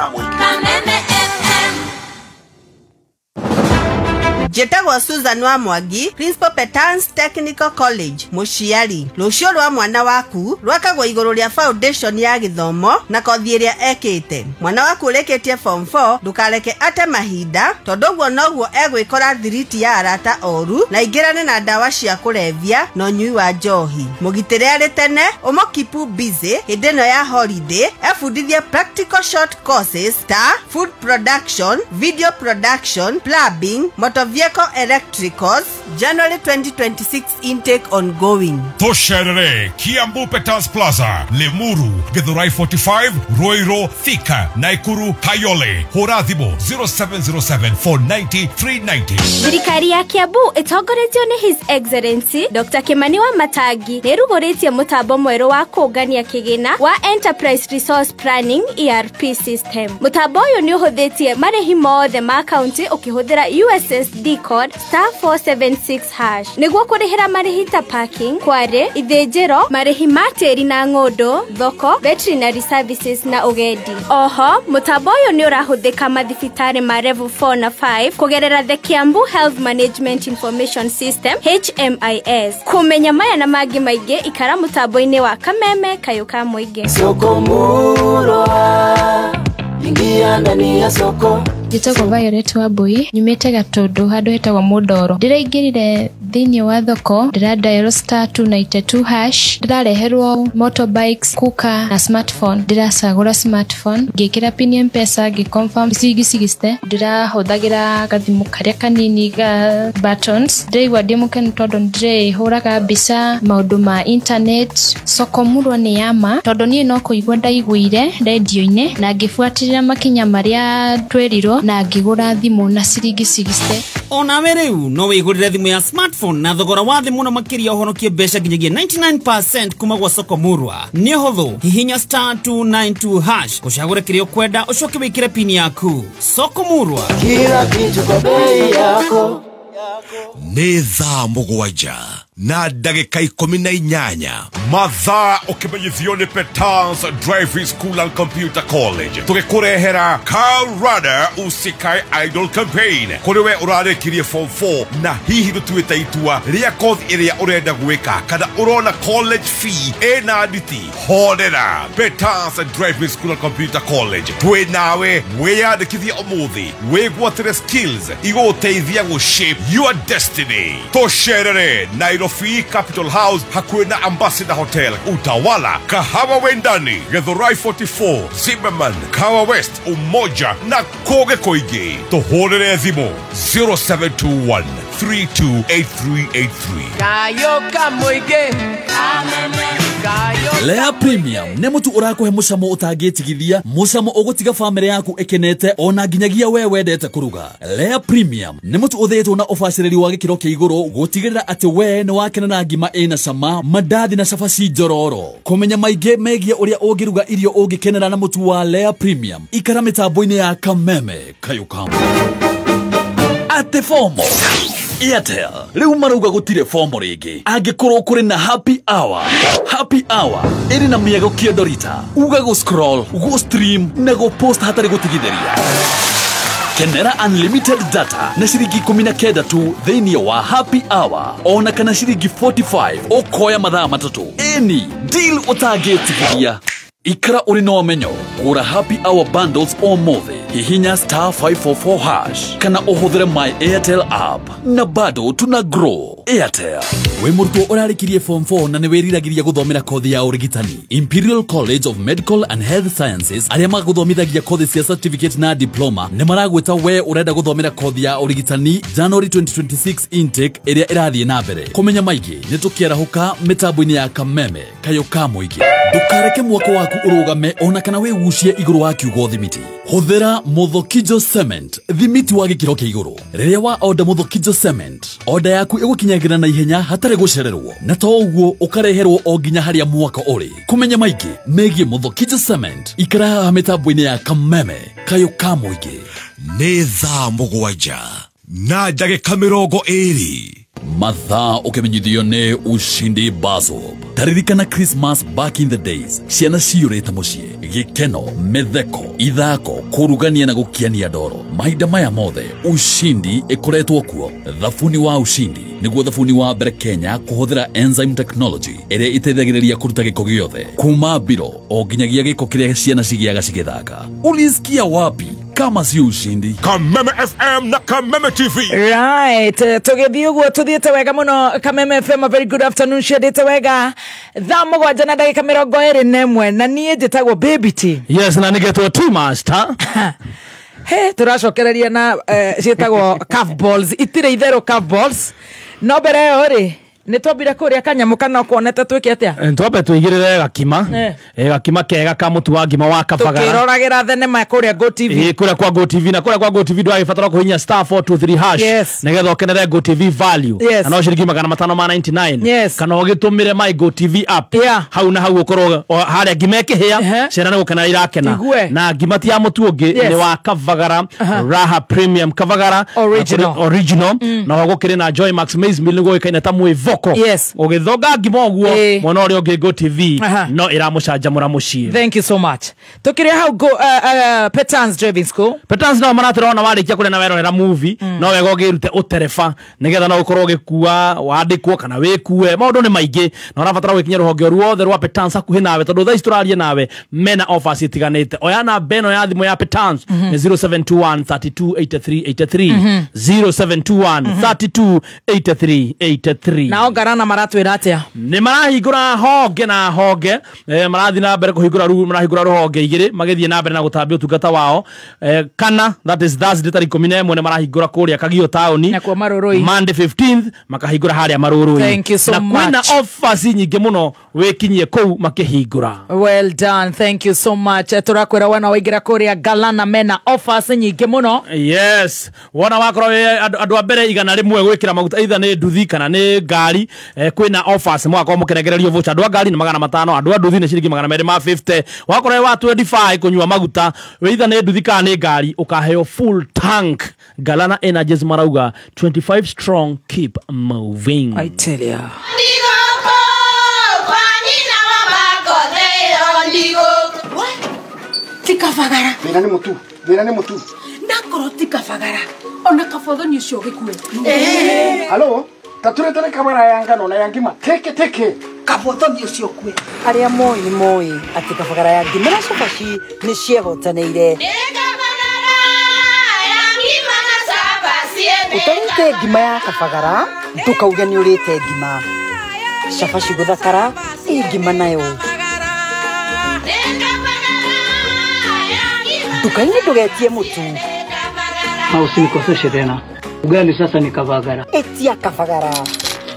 Njĩtagwo Susan wa Mwangi, Principal Petans Technical College, mũciari. Rũciũ rwa mwana waku rwakagwo igũrũ rĩa foundation ya gĩthomo na kothi ĩrĩa ekĩte. Mwana waku ũrĩkĩtie form 4 ndũkareke ate mahinda tondũ ũguo noguo egwĩkora thiriti ya arata oru na ingĩrane na ndawa cia kũrevia na ũnyui wa njohi. Mũgitĩre arĩ tene ũmũkipu busy hĩndĩ ĩno ya holiday ebundithie practical short courses ta food production, video production, plumbing, motor vehicle electricals. January 2026 intake ongoing. Tosherere Kiambu Petals Plaza, Lemuru, Githurai 45, Roiro, Thika, Naikuru, Kayole. Hũra thimũ 0707 490 390. Thirikari ya Kiambu ĩtongoretio nĩ His Excellency Dr. Kimani Wamatangi nĩrugũrĩtie mũtambo mwerũ wa kũũngania kĩgĩna wa Enterprise Resource Planning ERP system. Mũtambo ũyũ nĩ ũhũthĩtie marĩhi mothe ma kaunti ũkĩhũthĩra USSD ID code *476# niguo kurihira marihi ta parking, kware, ithĩnjĩro, marihi ma tĩri na ng'ũndũ, thoko, veterinary services na ugendi. Oho, mutambo uyu ni urahuthika mathibitarĩ ma level 4 na 5 kugerera the Kiambu Health Management Information System HMIS. Kumenya maya na mangĩ maingĩ ikara mutambo-inĩ wa Kameme Kayuka Muingĩ. Sokomurwa ingia ndani ya soko. Njĩtagwo Violet Wambui, nyumĩte Gatũndũ handũ hetagwo Mũndoro. Ndĩraingĩrire thĩinĩ wa thoko, ndĩradial *292#, ndĩrareherwo motorbikes, kuka na smartphone. Ndĩracagũra smartphone, ngĩkĩra pin ya M-Pesa, ngĩconfirm cigicigiste. Ndĩrahũthagĩra gathimũ karĩa kanini ga buttons. Ndĩraigua ndĩ mũkenu tondũ ndĩrĩhũraga mbica maũndũ ma internet. Sokomurwa nĩ yama tondũ niĩ no kũigua ndaiguire radio-inĩ na ngĩbuatĩrĩra makinya marĩa twerirwo na ngĩgũra thimũ na ciringi 60. Onawe rĩu no wĩgũrĩre thimũ ya smartphone na thogora wa thĩ mũno makĩria ũhonokie mbeca nginyagia 99% kuma gwa Sokomurwa. Nĩ ũhũthũ, hihinya *292# ũcagũre kĩrĩa ũkwenda, ũcoke wĩkĩre pin yaku. Sokomurwa, kila kitu kwa bei yako. Nĩ thaa mũgwanja na ndagĩka 18 mathaa ũkĩmenyithio nĩ Petals Driving School and Computer College tũgĩkũrehera Karada Usikae Idol Campaign kũrĩ we ũrarĩkirie form 4 na hihi ndũtuĩte itua rĩa kothi ĩrĩa ũrenda gwĩka kana ũrona college fee ĩna nditi. Horera Petals Driving School and Computer College twĩ nawe, wĩyandĩkithie ũmũthĩ wĩgwatĩre skills igũteithia gũ-shape your destiny. Tũcerere Nairobi Capital House hakuhĩ na Ambassador Hotel, Utawala, Kahawa Wendani, Githurai 44, Zimmerman, Kawa West, Umoja na koge koingĩ. Tũhũrĩre thimũ 0721 328383. Kayuka Muingĩ. Lea Premium nĩ mũtu ũrakũhe mũcamo ũtangĩtigithia, mũcamo ũgũtiga famĩlĩ yaku ĩkenete ona nginyagia we wendete kũruga. Lea Premium nĩ mũtu ũthĩĩtwo na ũbacĩrĩri wa gĩkĩro kĩa igũrũ gũtigĩrĩra atĩ we nĩ wakena na ngima ĩna cama, mandathi na cabaci njororo. Kũmenya maingĩ megiĩ ũrĩa ũngĩruga irio ũngĩkenera na mũtu wa Lea Premium, ikara mĩtambo-inĩ ya Kameme Kayuka. Ate FOMO Airtel rĩu marauga gũtirĩ FOMO rĩngĩ angĩkorwo kũrĩ na happy hour. Happy hour ĩrĩ na mĩago kĩendorita, uga go scroll, go stream na go post hatarĩ gũtigithĩria. Kenera unlimited data na ciringi 19 tu thĩinĩ wa happy hour, ona kana ciringi 45 ũkoya mathaa matatũ. Ĩni deal ũtangĩtigithia. Ikara ũrĩ na ũmenyo, gũra happy hour bundles ũmũthĩ, hihinya *544# kana ũhũthĩre my Airtel app na bado tuna grow. Airtel, we mũrutwo ũrarĩkirie form 4 na nĩ wĩriragĩria gũthomera kothi ya ũrigitani, Imperial College of Medical and Health Sciences arĩa magũthomithagia kothi cia certificate na diploma nĩ maragwĩta we ũrenda gũthomera kothi ya ũrigitani January 2026 intake ĩrĩa ĩrathiĩ na mbere. Kũmenya maingĩ nĩ tũkĩarahũka mĩtambo-inĩ ya Kameme Kayuka Muingĩ. Ndũkareke mwako waku ũrũgame ona kana wĩgucie igũrũ wa kiugo thimiti. Hũthĩra Muthokijo Cement, thimiti wa gĩkĩro kĩa igũrũ. Rĩrĩa wa order Muthokijo Cement, order yaku ĩgũkinyagĩra na ihenya hatarĩ gũcererwo, na to ũguo ũkareherwo o nginya harĩa mwaka ũrĩ. Kũmenya maingĩ megiĩ Muthokijo Cement, ikara haha mĩtambo-inĩ ya Kameme Kayuka Muingĩ. Nĩ thaa mũgwanja na ndagĩka 20 mathaa ũkĩmenyithio nĩ Ushindi Bazo. Taririkana Christmas back in the days, ciana ciyũrĩte mũciĩ, gĩkeno, mĩtheko, ithako, kũrugania na gũkiania ndoro. Mahinda maya mothe Ushindi ĩkoretwo kuo. Thabuni wa Ushindi nĩguo thabuni wa mbere Kenya kũhũthĩra enzyme technology ĩrĩa ĩteithagĩrĩria kũruta gĩko gĩothe kuma biro o nginyagia gĩko kĩrĩa ciana cigĩaga cigĩthaka. Ulisikia wapi kama si Ushindi? Kameme FM na Kameme TV. Right, tũgĩthiĩ ũguo tũthiĩte wega mũno. Kameme FM, a very good afternoon, ciendete wega. Thaa mũgwanja na ndagĩka 21 na niĩ njĩtagwo Baby T. Yes, na nĩgetwo too much ta. He, tũracokereria na ciĩtagwo curve balls, itirĩ itherũ curve balls. No mbere ĩyo rĩ, Nĩ twambire kũrĩa kanyamũ kana ũkonete twĩke atĩa? Twambe twĩigĩrĩre gakima. Gakima kega ka mũtu wa ngima wa kabagara. Tũkĩroragĩra thenema kũrĩa GoTV. Kũrĩa kwa GoTV na kũrĩa kwa GoTV ndwagĩbatara kũhihinya *423# nĩgetha ũkenere GoTV value. Na no ciringi 599. Kana ũgĩtũmĩre my GoTV app. Hau na hau ũkorwo harĩa ngima ĩkĩhĩa ciana nĩ gũkena irakena. Na ngima ti ya mũtu ũngĩ nĩ wa kabagara Raha Premium kabagara original. Na gũkĩrĩ na Joy Max Maize Meal nĩguo ĩkaine ta mwĩvoko. Ũgĩthonga ngima ũguo mwana ũrĩa ũngĩ GoTV no ĩramũcanjamũra mũciĩ. Thank you so much. Tukire hau Petans Driving School. Petans no maratirona warĩkia kũrĩa na werorera movie no wega ũgĩrute ũtereba nĩgetha no ũkorwo ũgĩkua wandĩkwo kana wĩkue maũndũ nĩ maingĩ na ũrabatara gwĩkinya rũhonge ruothe rwa Petans hakuhĩ nawe tondũ thaa ici tũraria nawe mena offers itiganĩte. Oya namba ĩno ya thimũ ya Petans nĩ 0721 328383 0721 328383. Na ongarana maratwĩra atĩa? Nĩ marahingũra honge na honge marathi na mbere marahingũra rũhonge igĩrĩ magĩthiĩ na mbere na gũtambia ũtungata wao kana that is Thursday tarĩki 11 nĩ marahingũra kũrĩa Kagio town Monday 15th makahingũra harĩa Marũrũi. Thank you so much. Na kwĩna offers nyingĩ mũno wĩkinyie kũu makĩhingũra. Well done, thank you so much. Tũrakwĩra wana waingĩra kũrĩa Galana mena offers nyingĩ mũno. Yes, wana wakorwo andũ a mbere igana rĩmwe gwĩkĩra maguta either nĩ nduthi kana nĩ ngari kwĩna offers mwako mũkenegererio voucher andũ a ngari nĩ 500 andũ a nduthi nĩ ciringi 250 wakorwo wa 25 kunyua maguta either nĩ nduthi kana nĩ ngari ukaheo full tank. Galana Energies marauga 25 strong, keep moving. I tell ya. Tikafagara. Mira ni mutu. Nakoro tikafagara. Ona kafodho ni ucio gikue. Halo? Taturete ne kamera yanga no na yangima. Teke. Kafodho ni ucio kue. Aria moi ati kafagara yangi mera cobaci ni ciehotaneire. Utarite ngima ya kabagara ndukauge ni urite ngima cabaci guthakara ngima nayo dukaini ndugetie mutu na usinikoseshe tena. Ugali sasa ni kabagara. Etia kabagara.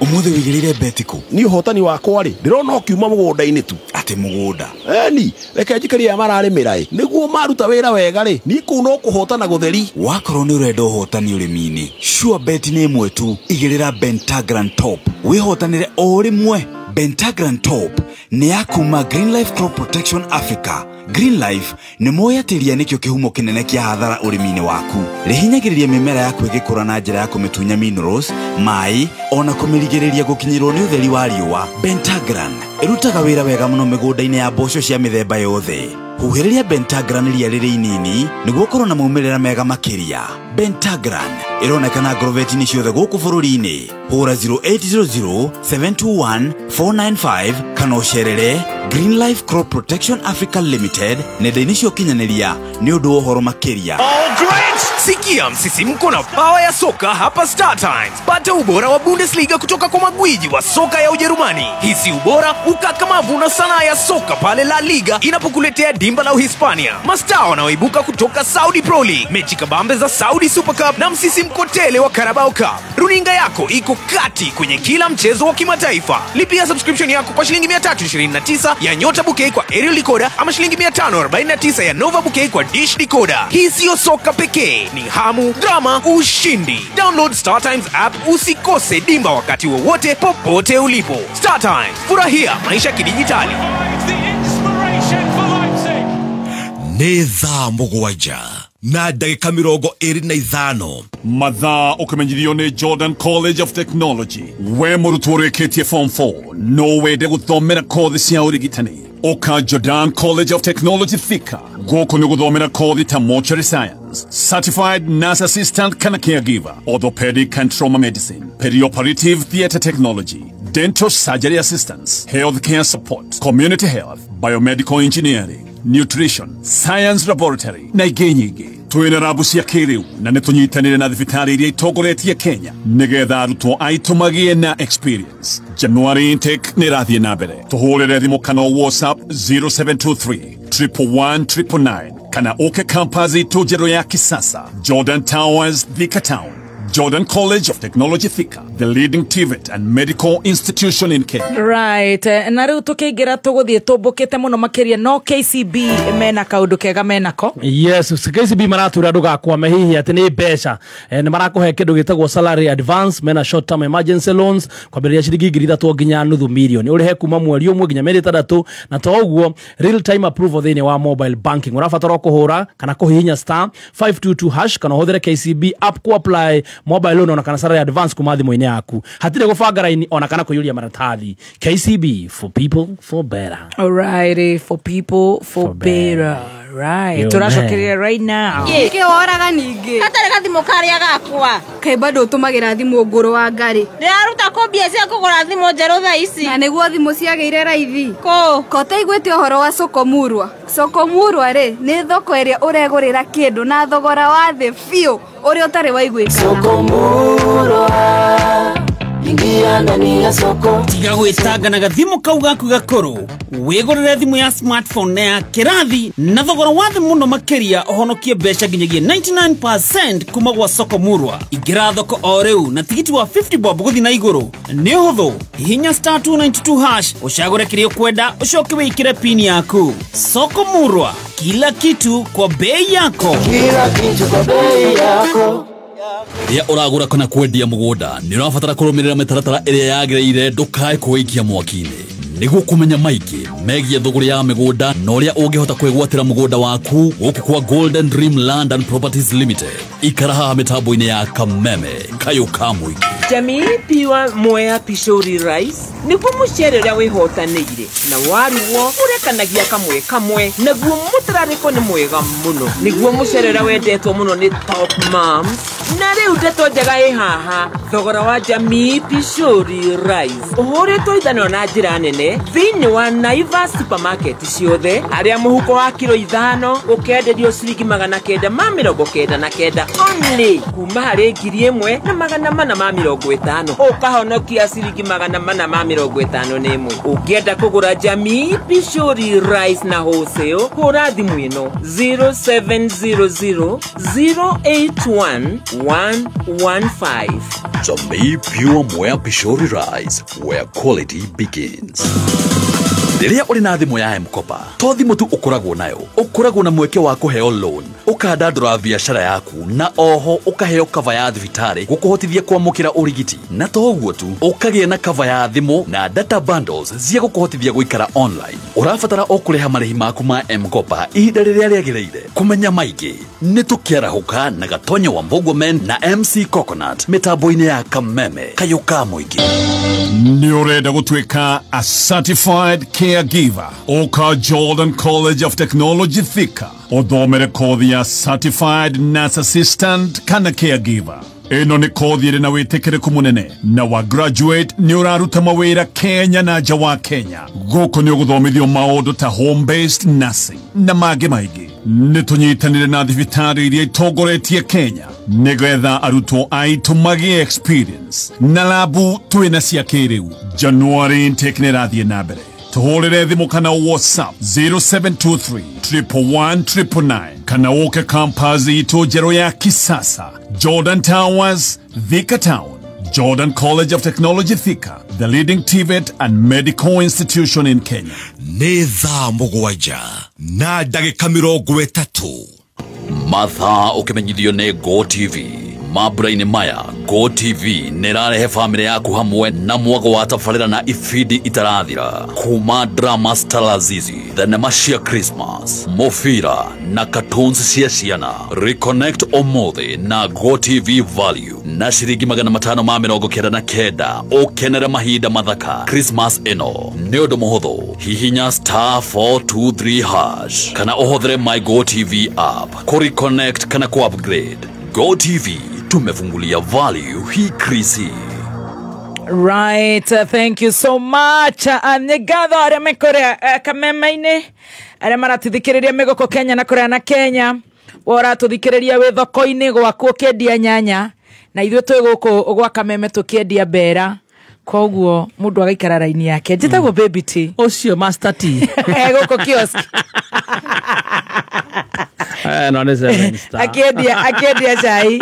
Umuthi wigirire betiko ni uhotani wakwa ri ndirona ukiuma mugunda-ini tu ati mugunda ni reke njikaria mararimira niguo maruta wira wega ri ni ku no kuhotana gutheri wakorwo ni urenda uhotani urimini sure bet ni imwe tu igirira Bentagran Top wihotanire o rimwe. Bentagran Top ni yakuma Green Life Crop Protection Africa. Green Life ni moyatiria nikyo kihumo kinene kia hathara urimini waku. Rihinyagiriria mimera yaku igikura na njira ya kumitunya minerals, mai, ona kumirigiria gukinyirwo ni utheri wa riua. Bentagran irutaga wira wega muno migunda-ini ya mboco cia mithemba yothe. Huhiriria Bentagran ria riri inini niguo korwo na maumirira mega makiria. Bentagran ironekana agroveti-ini ciothe guku bururi-ini. Hura 0800 721 495 kana ucerere Green Life Crop Protection Africa Limited nenda-ini cia ukinyaniria ni undu wa uhoro makiria. All great! Sikia msisimko na power ya soka hapa Star Times. Pata ubora wa Bundesliga kutoka kwa magwiji wa soka ya Ujerumani. Hisi ubora, ukakamavu na sanaa ya soka pale La Liga inapokuletea dimba la Uhispania. Mastaa wanaoibuka kutoka Saudi Pro League, mechi kabambe za Saudi Super Cup na msisimko tele wa Carabao Cup. Runinga yako iko kati kwenye kila mchezo wa kimataifa. Lipia subscription yako kwa shilingi 329 ya Nyota Bouquet kwa aerial decoder ama shilingi 549 ya Nova Bouquet kwa dish decoder. Hii sio soka pekee, ni hamu, drama, ushindi. Download Star Times app usikose dimba wakati wowote popote ulipo. Star Times, furahia maisha kidijitali. Nĩ thaa mũgwanja na ndagĩka 25 mathaa ũkĩmenyithio nĩ Jordan College of Technology. We mũrutwo ũrĩkĩtie form 4 no wende gũthomera kothi cia ũrigitani ũka Jordan College of Technology Thika. Gũkũ nĩ gũthomera kothi ta mortuary science, certified nurse assistant kana caregiver, orthopedic and trauma medicine, perioperative theatre technology, dental surgery assistance, healthcare support, community health, biomedical engineering, nutrition, science laboratory na ingĩ nyingĩ. Twĩna rabu cia kĩrĩu na nĩ tũnyitanĩre na thibitarĩ iria itongoretie Kenya nĩgetha arutwo aitũ magĩe na experience. January intake nĩ ĩrathiĩ na mbere. Tũhũrĩre thimũ kana WhatsApp 0723 111 kana ũke campus itũ njerũ ya kisasa Jordan Towers Thika Town. Jordan College of Technology Thika, the leading TVET and medical institution in Kenya. Right. Na riu tukiingira tuguthie tumbukite muno makiria no KCB mena kaundu kega menako. Yes, KCB maratura ndugakwame hihi ati ni mbeca. Ni marakuhe kindu gitagwo salary advance, mena short term emergency loans kwambiria ciringi 3 nginya nuthu milioni. Urihe kuma mweri umwe nginya meri 3 na to uguo real time approval thini wa mobile banking. Urafatara kuhura kana kuhihinya star 522 hash kana hothere KCB app ku apply mobile loan ona kana salary advance kuma thimu-ini yaku. Hatire gubanga line ona kana kuyuria maratathi. KCB for people for better. Alrighty, for people for better. Right. Turashokeria right now. Ke oraga ningi. Katare gathimo karia gakwa. Kai bado utumagira thimu nguru wa ngari. Ndiraruta kobia cia kugura thimu njeru tha ici. Na niguo thimu ciageire raithi. Ko taiguite uhoro wa Sokomurwa. Sokomurwa ri ni thoko iria uregurira kindu na thogora wa thi fiu uri utari waiguika. Sokomurwa. Ingia ndani ya soko. Tiga gwitanga na gathimu kau gaku gakuru. Wigurire thimu ya smartphone na ya kirathi na thogora wa thi muno makiria uhonokie mbeca nginyagia 99% kuma gwa Sokomurwa. Ingira thoko o riu na tigiti wa 50 bob guthi na iguru. Ni huthu. Hihinya star 292 hash ushagure kirio kwenda ucoke wikire pin yaku. Sokomurwa, kila kitu kwa bei yako. Kila kitu kwa bei yako. Ria uragura kana kwendia mugunda ni urabatara kurumirira mitaratara iria yagireire ndukae kuikia mwakini niguo kumenya maiki megie thuguri ya migunda no ria ungihota kwigwatira mugunda waku guku kwa Golden Dream Land and Properties Limited ikaraha mitambo-ini ya Kameme Kayuka Mwingi. Jamii piwa Mwea Pishori Rice niguo mucere ria wihotanire na waruo urekanagia kamwe naguo mutarariko ni mwega muno niguo mucere ria wendetwo muno ni Top Moms na riu ndeto njega haha thogora wa Jamii Pishori Rice uhoretwo ithano na njira nene thini wa Naivas supermarket ciothe aria muhuko wa kilo 5 ukenderio ciringi 999 only kuma hari 1,450 ukahonokia ciringi 450 ukienda kugura Jamii Pishori Rice na wholesale hura thimu ino 0700 081 115. Jamii Pure Mwea Pishori Rice, where quality begins. Riria uri na thimu ya M-Kopa, to thimu tu ukoragwo nayo, ukoragwo na mweke wa kuheo loan, ukandandura biashara yaku na oho ukaheo cover ya thibitari gukuhotithia kwamukira urigiti na to uguo tu ukagia na cover ya thimu na data bundles cia gukuhotithia guikara online. Urabatara okureha marihi maku ma M-Kopa ihinda riria riagireire. Kumenya maigi ni tukiarahuka na Gatonyo wa Mbogomen na MC Coconut mitambo-ini ya Kameme Kayuka Mwingi. Ni urenda gutwika a certified caregiver oka Jordan College of Technology Thika othomere kothi ya certified nurse assistant kana caregiver. Eno ni kothi iri na witekereku munene na wa graduate ni uraruta mawira Kenya na nja wa Kenya. Guku ni uguthomithio maundu ta home based nursing na mangĩ maingĩ. Ni tunyitanire na thibitari iria itongoretie Kenya nigetha arutwo aitu magie experience na labu twina cia kĩrĩu. January intake ni rathie na mbere. Tuhorere thimu kana WhatsApp 0723 111 kana woke campus ito jero ya kisasa Jordan Towers, Thika Town. Jordan College of Technology Thika, the leading TVET and medical institution in Kenya. Nĩ thaa mũgwanja na ndagĩka 30. Mathaa ukimenyithio ni Go TV. Mabura-ini maya Go TV nirarehe family yaku hamwe na mwago wa tafarira na ifidi itarathira. Kuma drama Stalazizi, thenema cia Christmas, mofira na cartoons cia ciana. Reconnect omothi na Go TV Value na ciringi 599 ukenere mahinda mathaka Christmas ino. Ni undu muhuthu, hihinya star 423 hash kana uhothere My Go TV app ku reconnect kana ku upgrade. Go TV, tumefungulia value hii krisi. Right, thank you so much. Nigatho aria mekore Kameme-ini aria maratithikiriria migoko Kenya na kuria na Kenya wora tuthikiriria wi thoko-ini gwaku kendia nyanya na ithuĩ twĩ gũkũ gwa Kameme tukiendia mbera. Koguo mundu agaikara raini yake njitagwo baby tea ucio master tea gũkũ kiosk No nä 7 star akendia cai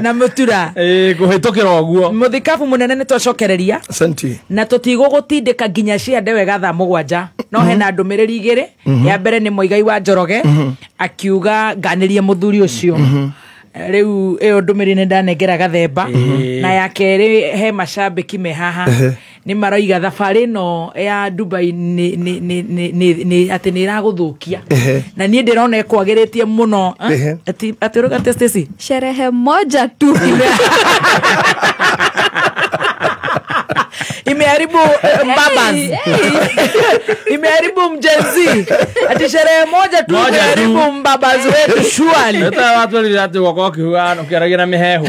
na mutura kuhitũkĩra ũguo muthikabu munene nĩ twacokereria na tũtigũ gũtindĩka nginya ciande wega thaa 7 no hena ndũmĩrĩri igĩrĩ ya mbere nĩ Mũigai wa Njoroge akiuga nganĩrie mũthuri ũcio rĩu ĩyo ndũmĩrĩri nĩ ndanengera Gathemba na ya kerĩ he macambĩki me haha nĩ maroiga thabarĩ no ya Dubai nĩ atĩ nĩ iragũthũkia na niĩ ndĩrona kwagĩrĩtie mũno atĩ ruga testesi sherehe moja tu imeharibu babas imeharibu mjenzi ati sherehe moja tu imeharibu mbabas wetu shwali hata watu walilati wako kihuano kiaragira mihehu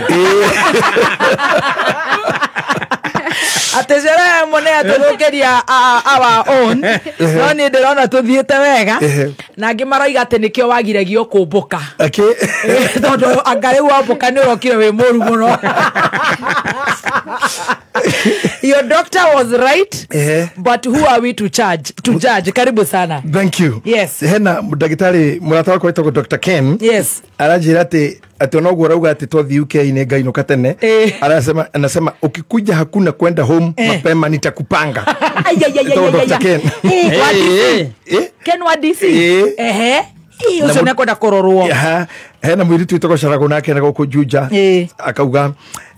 ati sherehe monea tuthũkĩria our own no ni ndĩrona tuthiĩte wega na angĩ maroiga atĩ nĩkĩo wagiragio kũmbũka tondũ anga rĩu wambũka nĩ ũrokire wĩ mũru mũno. Your doctor was right, but who are we to judge? Karibu sana. Thank you. Yes. Hena mudagitari murata wako wetagwo Dr. Ken. Yes. Arajira ati onoguo rauga ati twathi UK ine ngainuka tene. Anasema ukikuja hakuna kwenda home mapema nitakupanga. Dr. Ken. Ken wa DC. Ucio nä kwenda kå rorwo hena mwiri twitagwo Carago nake na gå Juja akauga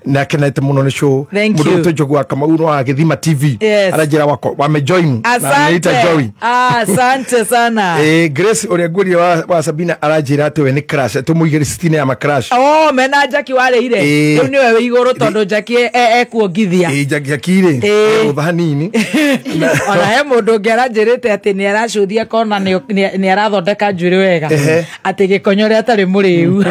na kenete muno ni show mundu tujogwa kama uno wa Githima TV arajira wako wamejoin na nita join asante sana Grace uri nguri wa Sabina arajira ati we ni crash tumuigire sitine ya macrash mena Jackie wale ire riu ni wewe igoro tondo Jackie kuongithia Jackie ire uthanini ona he mundu ngiarajirite ati ni aracuthia kona ni arathondeka njuri wega ati gikonyore atari muriu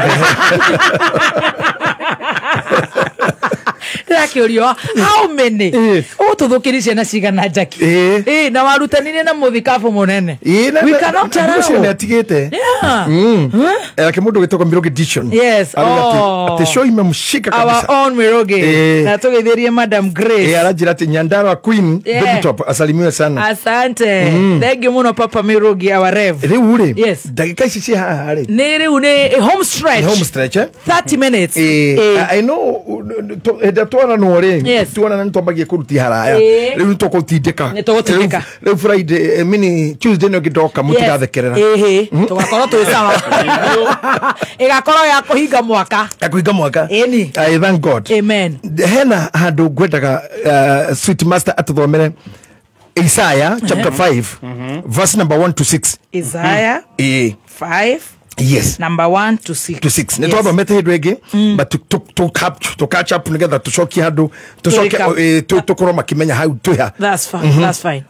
Rakiorio how many tuthũkĩri ciana cigana Jackie na warutanire na muthikabu munene we cannot allow ne atigite yake mundu gitoko Miroge Edition ati show imemshika kabisa our own Miroge na tugetherie Madam Grace arajira ati Nyandarua Queen baby top asalimiwe sana asante thank you muno Papa Miroge our rev riu ri dakika ici cia haha ri ni riu ni home stretch 30 minutes I know twana no ri twana nitwambagie kuruti haraya riu nitokutindika riu Friday mini Tuesday no gidoka mutigathekerera tugakorwo twi sawa igakorwo ya kuhinga mwaka I thank God amen hena handu ngwendaga Sweet Master atuthomere Isaiah chapter 5 verse number 1 to 6 Isaiah 5 yes number 1 to 6 ne twaba mete hidwe igi but to catch up together to shock handu to shock to koroma kimenya how to ha that's fine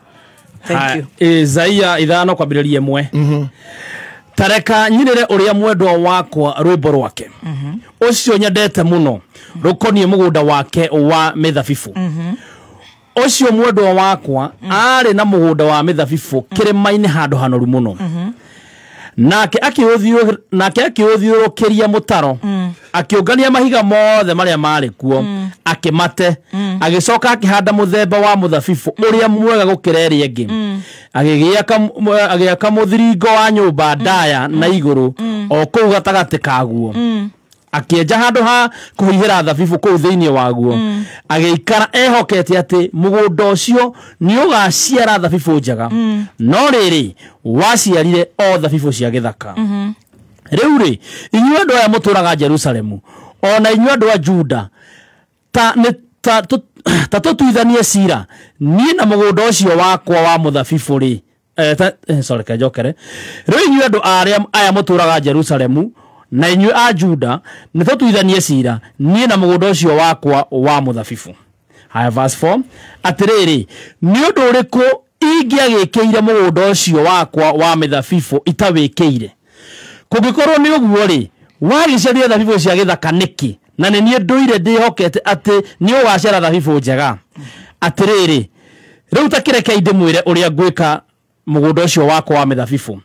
thank you Isaiah ithano kwambĩrĩria 1 tareka nyinire uria mwendwa wakwa rwimbo rwake ucio nyendete muno rukonie mugunda wake wa mithabibu ucio mwendwa wakwa ari na mugunda wa mithabibu kirima-ini handu hanoru muno nake akiuthiũrũkĩria mũtaro akiũngania mahiga mothe marĩa marĩ kuo akimate agicoka akihanda mũthemba wa mũthabibũ ũrĩa mwega gũkĩra ĩrĩa ĩngĩ agĩaka mũthiringo wa nyũmba ndaya na igũrũ o kũu gatagatĩ kaguo akĩenja handũ ha kũhihĩra thabibũ kũu thĩinĩ waguo agĩikara ehokete atĩ mũgũnda ũcio nĩ ũgaciara thabibũ njega no rĩrĩ waciarire o thabibũ cia gĩthaka rĩu rĩ inyuĩ andũ aya mũtũũraga Jerusalemu ona inyuĩ andũ a Juda ta tũtuithanie cira niĩ na mũgũnda ũcio wakwa wa mũthabibũ rĩ rĩu inyuĩ andũ aya mũtũũraga Jerusalemu na inyuĩ a Juda nĩ tũtuithanie cira niĩ na mũgũnda ũcio wakwa wa mũthabibũ. Haya verse 4 atĩrĩrĩ nĩ ũndũ ũrĩkũ ingĩagĩkĩire mũgũnda ũcio wakwa wa mĩthabibũ itawĩkĩire kũngĩkorwo nĩ ũguo rĩ wagĩcaria thabibũ cia gĩthaka nĩkĩ na nĩ niĩ ndũire ndĩhokete atĩ nĩ ũgaciara thabibũ njega atĩrĩrĩ rĩu ta kĩrekei ndĩmwĩre ũrĩa ngwĩka mũgũnda ũcio wakwa wa mĩthabibũ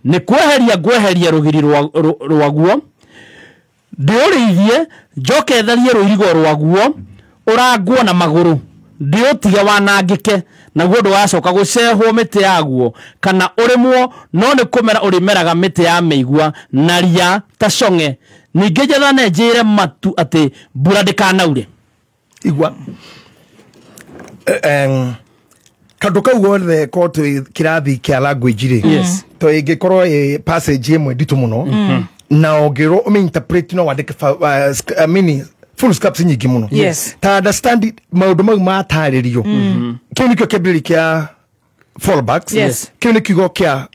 nĩ ngweheria rũgiri rwaguo ndĩũrĩithie njoke tharie rũirigo rwaguo ũrangwo na magũrũ ndiotige wanangike naguo ndũgacoka gũcehwo mĩtĩ yaguo kana ũrĩmwo no nĩ kũmera ũrĩmeraga mĩtĩ ya mĩigua na ria ta cong'e ningĩ njethane njĩre matu atĩ mbura ndĩkanaure igua kandu kau gothe ko kirathi kia language ri to ingikorwo passage imwe nditu muno na ogero uminterpret no wandike full scaps nyingi muno ta understand maundu mau mataririo kiu nikio kebiri kia fallbacks kiu nikio kia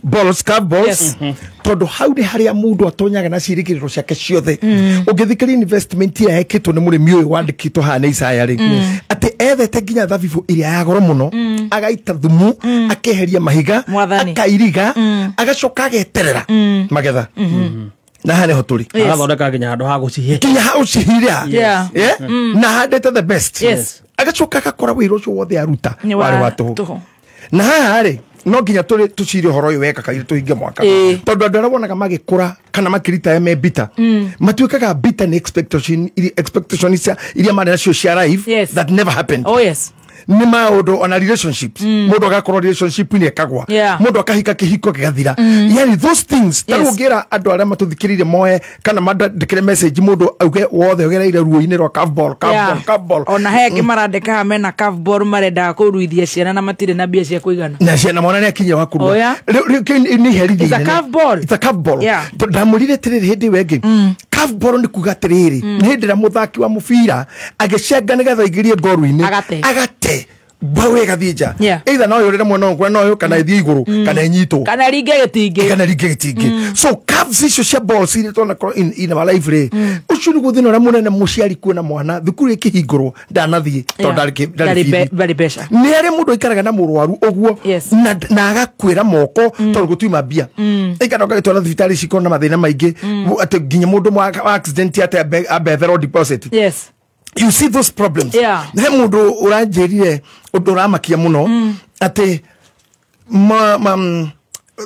balls curve balls tondu hau ni haria mundu atonyaga na cirikiriro ciake ciothe ungithikiri investment ya ekitwo ni murimi uyu wandikitwo hana Isaya ri ati ethete nginya thabibu iria ya goro muno agaita thumu akeheria mahiga akairiga agacoka ageterera magetha na hane hoturi agathondeka nginya handu ha gucihia na handete the best agacoka agakora wira ucio wothe aruta wari watu na hari no nginya tucire horo uyu weka kaire tuhinge mwaka tondu andu arabonaga magikura kana makirita bita matuikaga bita ni expectation iria mari nacio cia life that never happened ni maundu ona relationships mundu agakorwo relationship ni ekagwa mundu akahika kihiko kigathira yani those things tarugira andu aria matuthikirire moe kana mandikire message mundu auge wothe ogereire ruo-ini rwa curveball ona heki marandika hamena curveball marenda kuruithia ciana na matire na mbia cia kuigana na ciana mona ni akinya wakurwa ni herithia it's a curveball ndamurire tiriri hindi wengi curveball ni kuga tiriri ni hindi ra muthaki wa mubira agicenga nigetha igirie ngoru-ini agate bawe gathija either no yorere mwana ngwa no yo kana ithie iguru kana nyito kana ringe gitingi so curves icio cia balls ile tona in my life re ucio ni guthino ra munene muciari kuona mwana thukuru ikihingurwo ndanathie to ndari besha ni ari mundu ikaraga na murwaru oguo na agakwira moko to gutuma bia ikana gagitwara thibitari cikona mathina maingi ati ginya mundu wa accident ate abethero deposit you see those problems he mundu uranjerire undu ramakia muno ati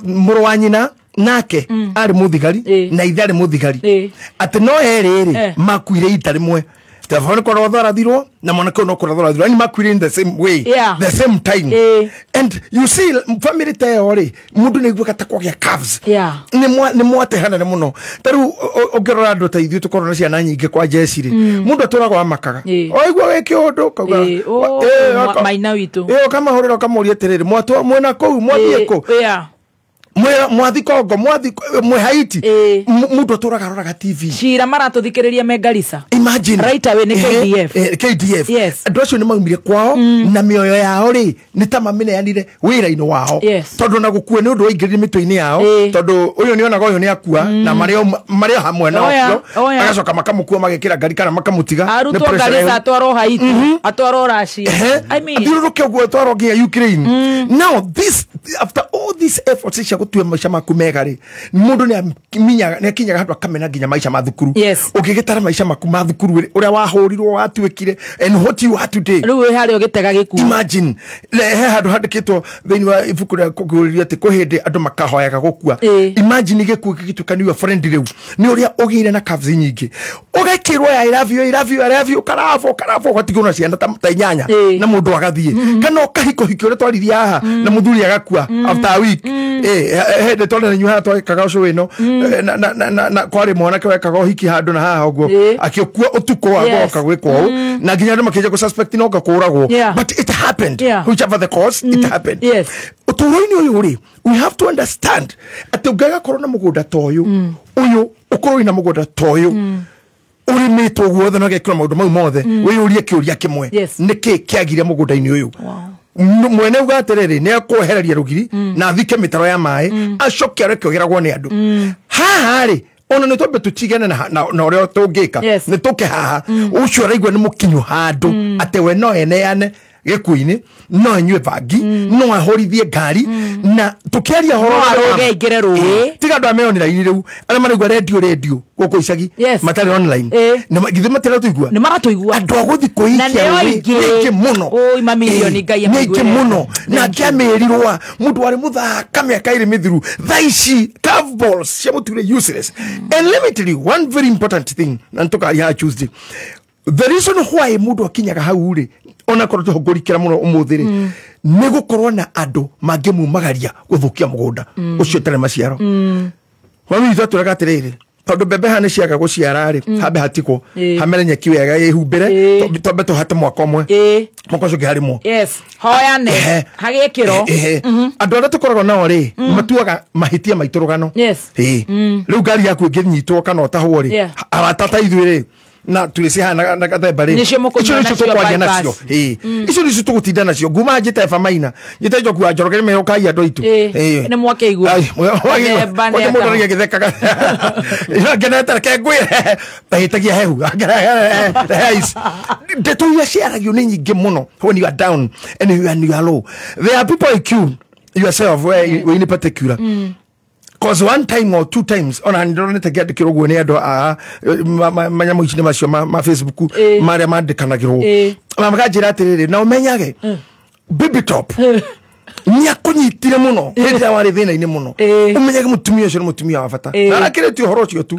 muru wa nyina nake ari muthigari na ithe ari muthigari ati no eriri makuire ita rimwe tafone ko rotharathirwo na mwanake no ko rotharathirwo ni makuire in the same way the same time and you see family theory mundu ne igwaka takwa ya curves ni mwate hana muno taru ogerora andu ta ithu tukorona ciana nyingi kwa jesiri mundu aturagwa makaga oigwa weke undu kauga maina witu kama horera kama uri eterere mwatwa mwena kou mwathie ko mwathi kongo mwathi mwe Haiti mundu aturaga roraga TV cira maratuthikiriria Megalisa imagine right away ni KDF andu acio ni maumire kwao na mioyo yao ri ni ta mameneanire wira-ini wao tondu na gukua ni undu waingirire mitwe-ini yao tondu uyu ni onaga uyu ni akua na mario hamwe na ocio agacoka makamukua magekira ngari kana makamutiga arutwo Galisa atwaro Haiti atwaro Russia I mean ndiruruke guo atwaro nginya Ukraine now this after all these efforts tuwe maisha maku megari mundu ni akinyaga handu akamena nginya maisha ma thukuru ugigitara maisha maku ma thukuru uria wahurirwo watwikire and what you had today riu hari ugitega giku imagine he handu handikitwo thini wa ibuku ria kuguriria ati kuhindi andu makahoyaga gukua imagine giku gitukanio friend riu ni uria ugire na curves nyingi ugekirwo I love you karafo watigona ciana ta inyanya na mundu agathie kana ukahiko hikio ria twariria haha na muthuri agakua after a week hende tondå nyuha twekaga å cå ino na kwarä mwanake wekaga å hiki handå na haha å guo akiokua å tukå wagoka gwä kwao na nginya andå makä gå suspect no ngakå ragwo but it happened whichever the cause it happened å tå ro-inä å yå rä we have to understand atä å ngagakorwo na må gå nda ta å yå å yå å korwo na må gå nda ta å yå urimi to guothe no gekira maundu mau mothe wiyurie kiuria kimwe niki kiagire mugunda-ini uyu mwene uga atiriri ni akuhereria rugiri na thike mitaro ya mai acoke areke ogeragwo ni andu haha ri ona ni twambe tutigane na uria tungika ni tuke haha ucio araigua ni mukinyu handu ate we no eneane gikuini no nywe bangi no ahorithie ngari na tukiaria horo arogengere ruwi tiga ndo ameonera ini riu ara marigwa radio guku icagi matari online na githe matera tuigua ni maratuigua andu aguthi kuikia iki muno oi mamilioni ngai amigwe muno na kiamirirwa mundu wari muthaka miaka iri mithiru thaici curveballs cia mutire useless and let me tell you one very important thing and toka ya Tuesday the reason why mundu akinyaga hau ri ona korwo tuhongorikira muno umuthiri ni gukorwo na andu mangimumagaria guthukia mugunda ucio tare maciaro wami itatu ragatiriri tondu bebe hane ciaga guciara ri hambe hatiko hamere nyeki wega ihumbire tombe tuhate mwaka umwe mwaka ucio ngiharimo yes hoyane hagikiro andu aria tukoragwo nao ri matuaga mahitia maitu rugano yes riu ngari yaku nginyitwo kana utahwo ri abatata ithuĩ ri na tulisihana na kathemba ri icio nicio tukwaria nacio icio nicio tugutinda nacio nguma njite famaina njite njoku wa njorogere me ukai andu itu ni mwake igua wage mundu ri githekaga ngeneta ke ngwire tahitagia hehu ndeto ya ciaragio ni nyingi muno when you are down and you are low. There are people like yourself where in particular cause one time or two times on and to get the kirogo ne ado manyamu ichine masio ma Facebook maria mandikanagiro mamagajira atiriri na umenyage baby top nyakunyitire muno hita wari thina ini muno umenyage mutumia ucio mutumia wa bata na akireti uhoro ucio tu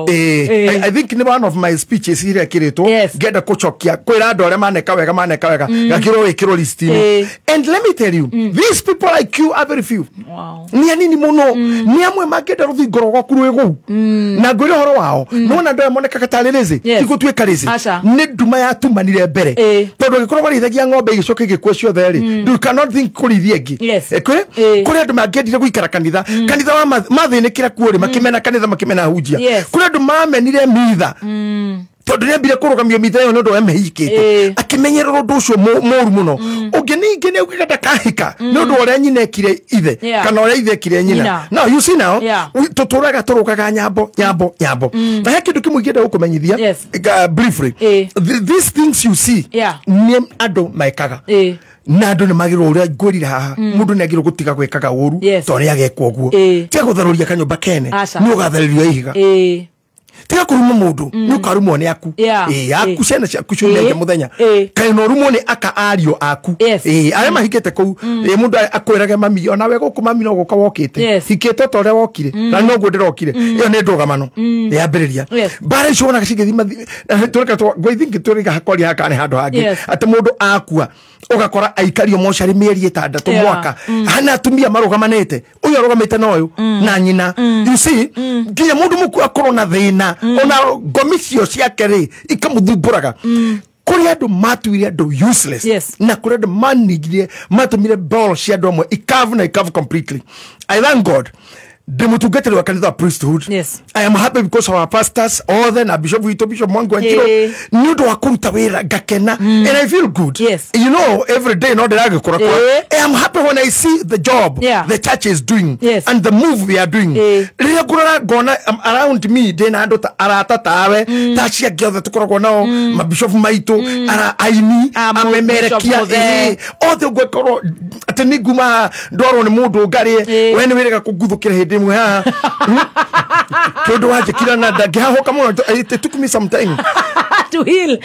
I think in one of my speeches here akireto get a kuchokia kwira andu aria maneka wega gakiro ikiro list and let me tell you these people like you are very few ni anini muno ni amwe magenda ruthingoro gwaku rwego na ngwire horo wao nona ndo moneka kataleleze igutweka rezi ni nduma ya tumanire mbere tondu gikoro barithagia ng'ombe igicoke gikwe ciothe ri you cannot think kurithia kuri andu mangendire guikara kanitha wa mathinikira kuori makimena kanitha makimena hujia kuri andu mamenire mitha tondu niambire kurugamio mitha yo nondu emehikite akimenyerera undu ucio moru muno ungi ningi ni ugikata kahika nondu uria nyina ekire ithe kana uria ithe ekire nyina now you see now tuturaga turukaga nyambo na hekindu kimwe ngenda gukumenyithia briefly these things you see ni andu maikaga na andu ni magiro uria ngurira haha mundu ni agiro gutiga gwekaga uru tori agekwo guo tia gutharuria kanyumba kene ni ugatharirio ihiga tia kuruma mundu ni ukarumwo ni aku aku cena ciaku ciunenge muthenya kaino rumwo ni aka ario aku aria mahikete ku mundu akwirage mami ona we guku mami no guka wokite hikete tore wokire na no gudirokire iyo ni ndugamano yambiriria bare ciona gacigithima tureka go think tureka hakori hakane handu hangi ati mundu akua ugakora aikario moshari mieri 6 mwaka hana atumia marugamanete uyu arugamite na uyu na nyina you see nginya mundu muku akorwo na thina ona gomicio ciake ri ikamuthumburaga kuri andu matuire andu useless na kuri andu manigire matumire ball cia andu amwe ikavu completely. I thank God demutungatiri wa kanitha priesthood. I am happy because our pastors all then Bishop Mwangi Wanjiro nudo wakuruta wira gakena and I feel good. You know every day no derage kurakwa I am happy when I see the job the church is doing and the move we are doing rira kurara gona around me then ando arata tawe tachia giothe tukoragwo nao mabishop maitu ara aini amemerekia othe gwekoro ateniguma ndoro ni mundu ngari wene wirega kuguthukira hindi mwe ha todo waje kila na daga hoka muno it took me some time to heal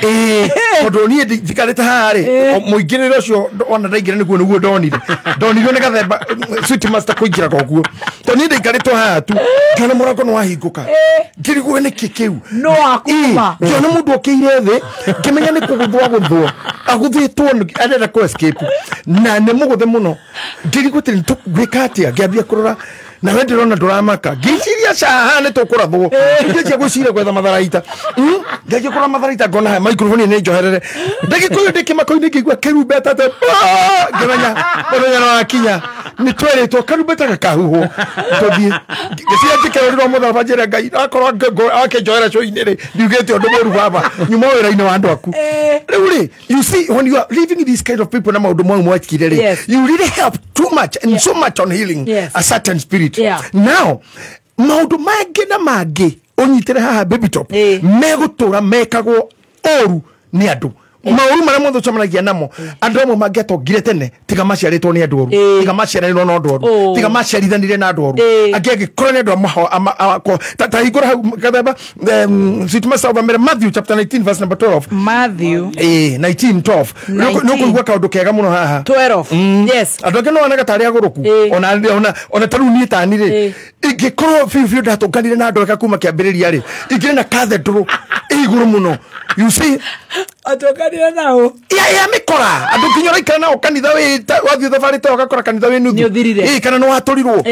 todo ni dikareta hari muigiriro cio ona ndaigire niguo donire ne gathemba sweet master kuigira koguo to ni dikareta ha tu kana murako no wahinguka ngiriguo ni kikeu no akuma jona mundu okire thi kimenya ni kuguthwo aguthitwo arenda ko escape na ne muguthe muno ngiriguo tiri tukgwikatia ngiambia kurora na wendirona nduramaka ngiciria cahane tukurathwo ngicia gucira gwetha matharaita ngicia kura matharaita ngona microphone ni njoherere ndagikuyu ndikimako-ini ngigua kirumbeta te ngimenya muthenya no wakinya ni tweritwo karumbeta gakahuhwo tuthie ngiciria ngikerirwo mutharaba njire Ngai akorwo akinjohera co-ini ri ndiugite undu muru baba nyuma wira-ini wa andu aku riu ri you see when you are living these kind of people na maundu mau mwakire ri you really help too much and so much on healing a certain spirit. Now maundu mangi na mangi unyitire haha baby top megutura mekagwo oru ni andu mauru mara mundu chamanagia namo andu amwe mangetongire tene tiga maciaritwo ni andu oru tiga maciarirwo na andu oru tiga maciarithanire na andu oru angegikora ni andu amako tatahingura hau gathemba situma sauba mere Matthew chapter 19 verse number 12 Matthew 19:12 no kuigwa kaundu kega muno haha 12 yes andu angeno wana gatari aguruku ona taru ni tani ri ingikorwo fiu ndatunganire na andu aka kuma kiambiriria ri ingire na cathedral iguru muno you see atokanira nao ya mikora andu kinyora ikara nao kanitha we wathi thabari to gakora kanitha we nuthu kana no waturirwo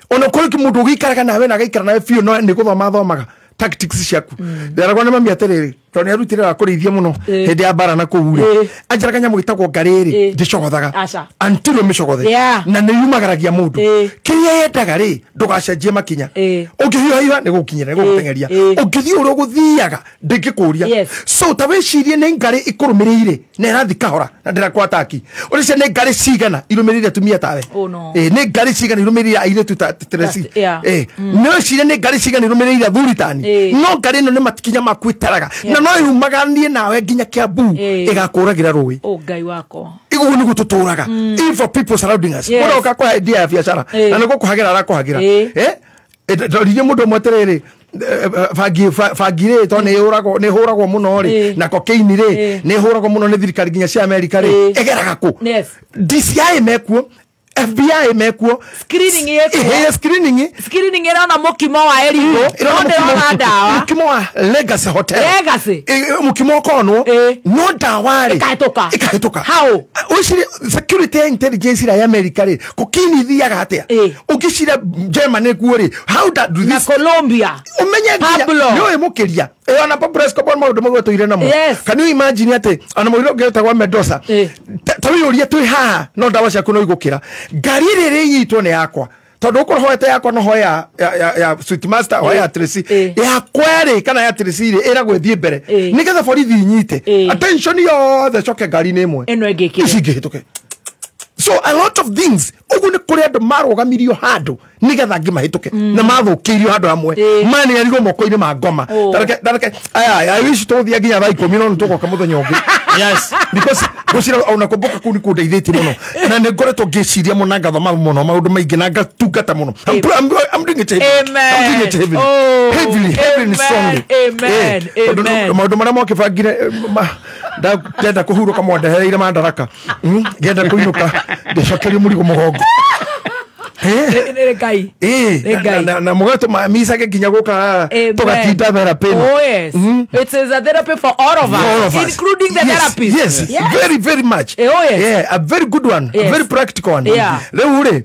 ona kuri kimundu gikaraga nawe na gaikara nawe fiu no ni guthoma thomaga tactics ciaku ndaragwa na mami aterere to ni arutire wa kurithia muno hindi ya bara na kuure anjaraga nyamu gitagwo ngariri ngicogothaga antiro micogothe na ni yumagaragia mundu kiria yendaga ri ndugacenjie makinya ungihiuha ni gukinyira ni gutengeria ungithio uri guthiaga ndingikuria so tawecirie ni ngari ikurumirire na irathi kahora na ndirakwa taki urice ni ngari cigana irumirire tumia tawe ni ngari cigana irumirire aire tutaresi no cirie ni ngari cigana irumirire thuritani no ngari no ni matikinya makwitaraga na no yumaganie nawe nginya Kiambu igakuragira rui ngai wako igu ni gututuraga for people surrounding us mura ukakwa idea ya biashara na niko kuhagira arakuhagira ndoriye mundu mweterere fagire to ne huragwo muno ri na cocaine ri ne huragwo muno ni thirikari nginya cia America ri egeraga ku DCI mekuo FBI mekuo screening yetu screening era na mukimo wa eligo ronde dawa mukimo wa Legacy Hotel mukimo kono no dawa ri ikahetoka how ushire security intelligence ya America ri kokini thiaga atia ukishira Germany kuo ri how that do this na Colombia umenya ndio mukiria ona Pablo Escobar maudu magwetoire namo can you imagine ate ona muiro getagwa Mendoza tawiyuria twi ha no dawa cia kuno igukira ngari riri yitwo ni yakwa tondu ukurhoete yakwa no hoya ya Sweet Master hoya Tracy ya kwere kana ya Tracy ri iragwe thie mbere nigetha borithi nyite attention yo the choke ngari ni imwe eno engikire so a lot of things ugu ni kuri andu marugamirio handu nigetha ngimahituke na mathukirio handu hamwe mani arigo moko-ini ma ngoma dareke I wish to thia nginya thaa 10 no ntugoka muthenya ungi yes because gucira ona kumbuka kuni kundeithĩtie muno na nĩ ngoretwo ngĩciria muno ngathoma muno maũndũ maingĩ na ngatungata muno I'm doing it heavily strongly maũndũ marĩa mokĩbangire ndenda kũhurũka mwandehereire mandaraka ngenda kũinũka ndĩcokerie mũrigo mũgongo na mugato misa ke kinya goka tugatinda therapy it is a therapy for all of us including the therapist yes very much a very good one a very practical one leo ure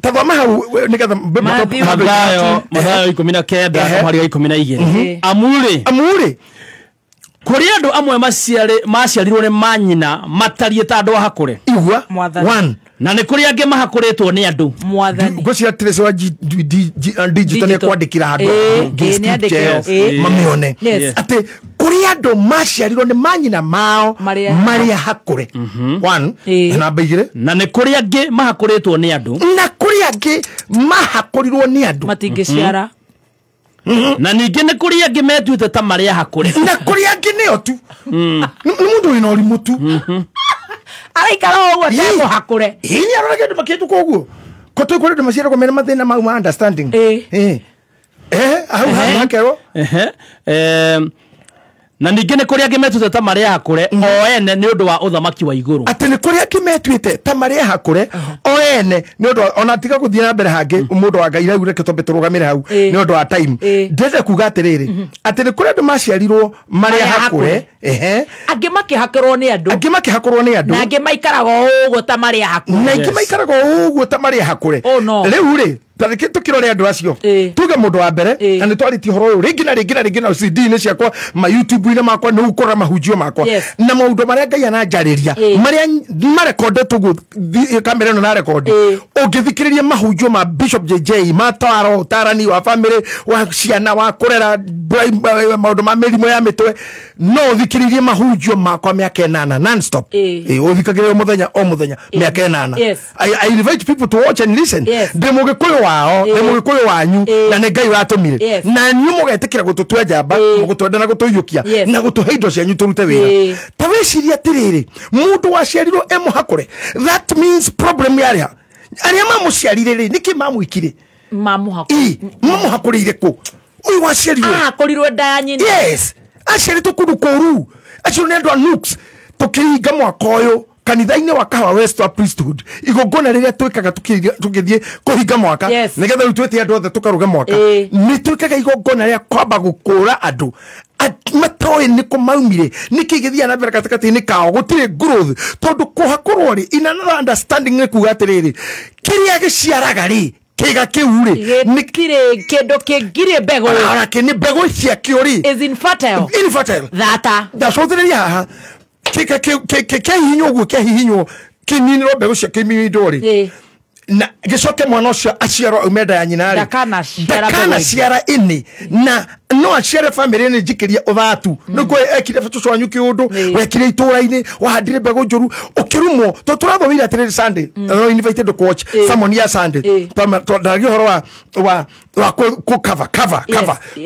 tathoma hau nigatha Mathayo 19 hari 12 amure kuri andu amwe maciarirwo ni manyina matariĩ ta andũ ahakũre igua one na nĩ kuri angĩ mahakuritwo nĩ andũ mwathani ngũcira Tracy wa digital nĩ kwandĩkĩra handũ mamione atĩ kuri andũ maciarirwo nĩ manyina mao marĩa hakũre one namba igĩrĩ na nĩ kuri angĩ mahakuritwo nĩ andũ na kuri angĩ mahakũrirwo nĩ andũ matingĩciara na ningĩ nĩ kuri angĩ metuĩte ta marĩa hakũre na kuri angĩ nĩo tu nĩ mũndũ wĩna ũrimũ tu araikara ũguo tegwo hakũre hinya arora kĩndũ makĩhĩtũka ũguo ko tũĩ kũrĩ andũ maciaragwo mena mathĩna mau ma understanding hau hakerwo na ningĩ nĩ kuri angĩ metuĩte ta marĩa hakũre o ene nĩ ũndũ wa ũthamaki wa igũrũ atĩ nĩ kuri angĩ metuĩte ta marĩa hakũre o ene nĩ ũndũ ona tiga gũthiĩ na mbere hangĩ mũndũ wa Ngai rĩu reke twambe tũrũgamĩre hau nĩ ũndũ wa time ndĩrenda kuga atĩrĩrĩ atĩ nĩ kuri andũ maciarirwo marĩa hakũre angĩ makĩhakũrwo nĩ andũ na angĩ maikaraga ũguo ta marĩa hakũre na angĩ maikaraga ũguo ta marĩa hakũre rĩu rĩ tareke tukirore andu acio tuge mundu wa mbere na ni twariti horo uyu ringi na CD ni ciakwa ma YouTube ine makwa ni ukora mahujio makwa na maundu maria Ngai ananjariria maria marekode tugu kamera no na record ungithikiriria mahujio ma Bishop JJ mataro tarani wa family wa ciana wa kurera maundu ma merimu ya mitwe no thikiririe mahujio makwa miaka 8 non stop uthikagire o muthenya miaka 8 I invite people to watch and listen demugikuyu wao demugikuyu wanyu na ne Ngai watumire na nyu mugetikira gututwe njamba mugutwenda na gutuyukia na gutuhe indo cianyu turute wira taweciria tiriri mundu waciarirwo emuhakure that means problem yaria aria mamuciarire ri niki mamwikire mamuhakurire ku uyu waciarirwo ahakurirwe nda nyina yes aciaritwo kundu kuru acio ni andu a nukes tukiringa mwaka uyu kanitha-inĩ wa Kahawa West wa priesthood igongona rĩrĩa twĩkaga tũgĩthiĩ kũhinga mwaka nĩgetha rĩu twĩtie andũ othe tũkaruga mwaka nĩ twĩkaga igongona rĩa kwamba gũkũra andũ matoĩ nĩ kũmaumire nĩ kĩgĩthia na mbere gatagatĩ-inĩ kao gũtirĩ growth tondũ kũhakorwo rĩ in another understanding nĩ kuga atĩrĩrĩ kĩrĩa gĩciaraga rĩ kiga kiure nikire kedo kegire bego ara kini bego cia kiori is infertile that that's haha kika ke hinyo gu ke hinyo kinini bego cia kimi dori na gicoke mwana ucio aciarwo umenda ya nyina ri dakana ciara ini na no aciare family ni jikiria uthatu nuko ekire batuco wanyu kiundu wekire itura-ini wahandire bego njuru ukirumo to turathomira atiriri Sunday no invited to watch someone ya Sunday to ndagi horo wa ku cover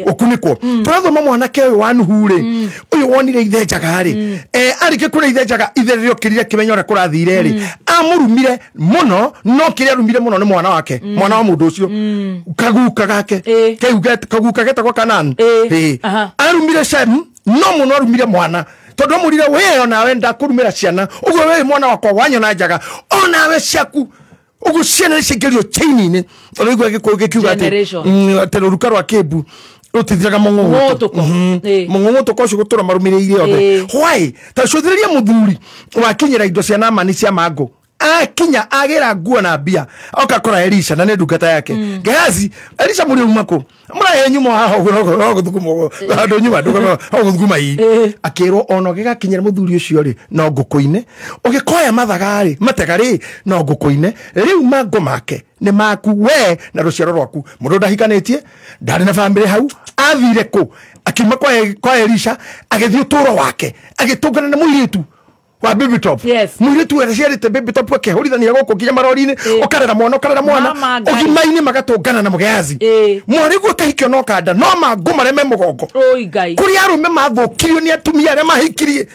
ukunikwo turathoma mwanake wa nuhure uyu wonire ithenjaga ri arike kura ithenjaga itherero kirire kimenyore kurathire ri amurumire muno no kiria rumire muno ni mwana wake mwana wa mundu ucio kaguka gake kaguka getagwo Kanani arumire Shem no muno arumire mwana tondu amurire we nawe ndakurumira ciana ugo we mwana wakwa wanyona njaga ona we ciaku ugo ciana cigerio chainine tondu igwe gikuga ati ruka rwa Kebu rutithiraga mongongo ko gutura marumire othe why tacuthiria muthuri wakinyira indo cia Naamani cia mango akinya agira nguo na mbia okakora Elisha na ndungata yake Gehazi Elisha muri umako murahe nyuma haho guthukuma ando nyuma guthukuma hii akiro ono gigakinyira muthuri ucio ri no ngukuine ugikoya mathagari mategari no ngukuine riu mango make ni maku we na ruciaro rwaku mundu ndahikanetie ndari na family hau athire ku akima kwa Elisha agithio uturo wake agitungana na muiritu wa baby top mwire tu ereciarite baby top ke horithania goko kinya marori-ini okarera mwana ogimaini magatungana na Gehazi mwari gwo kahikio no kanda no mangu mareme mugongo kuri arume mathukirio ni atumia arĩa mahikirie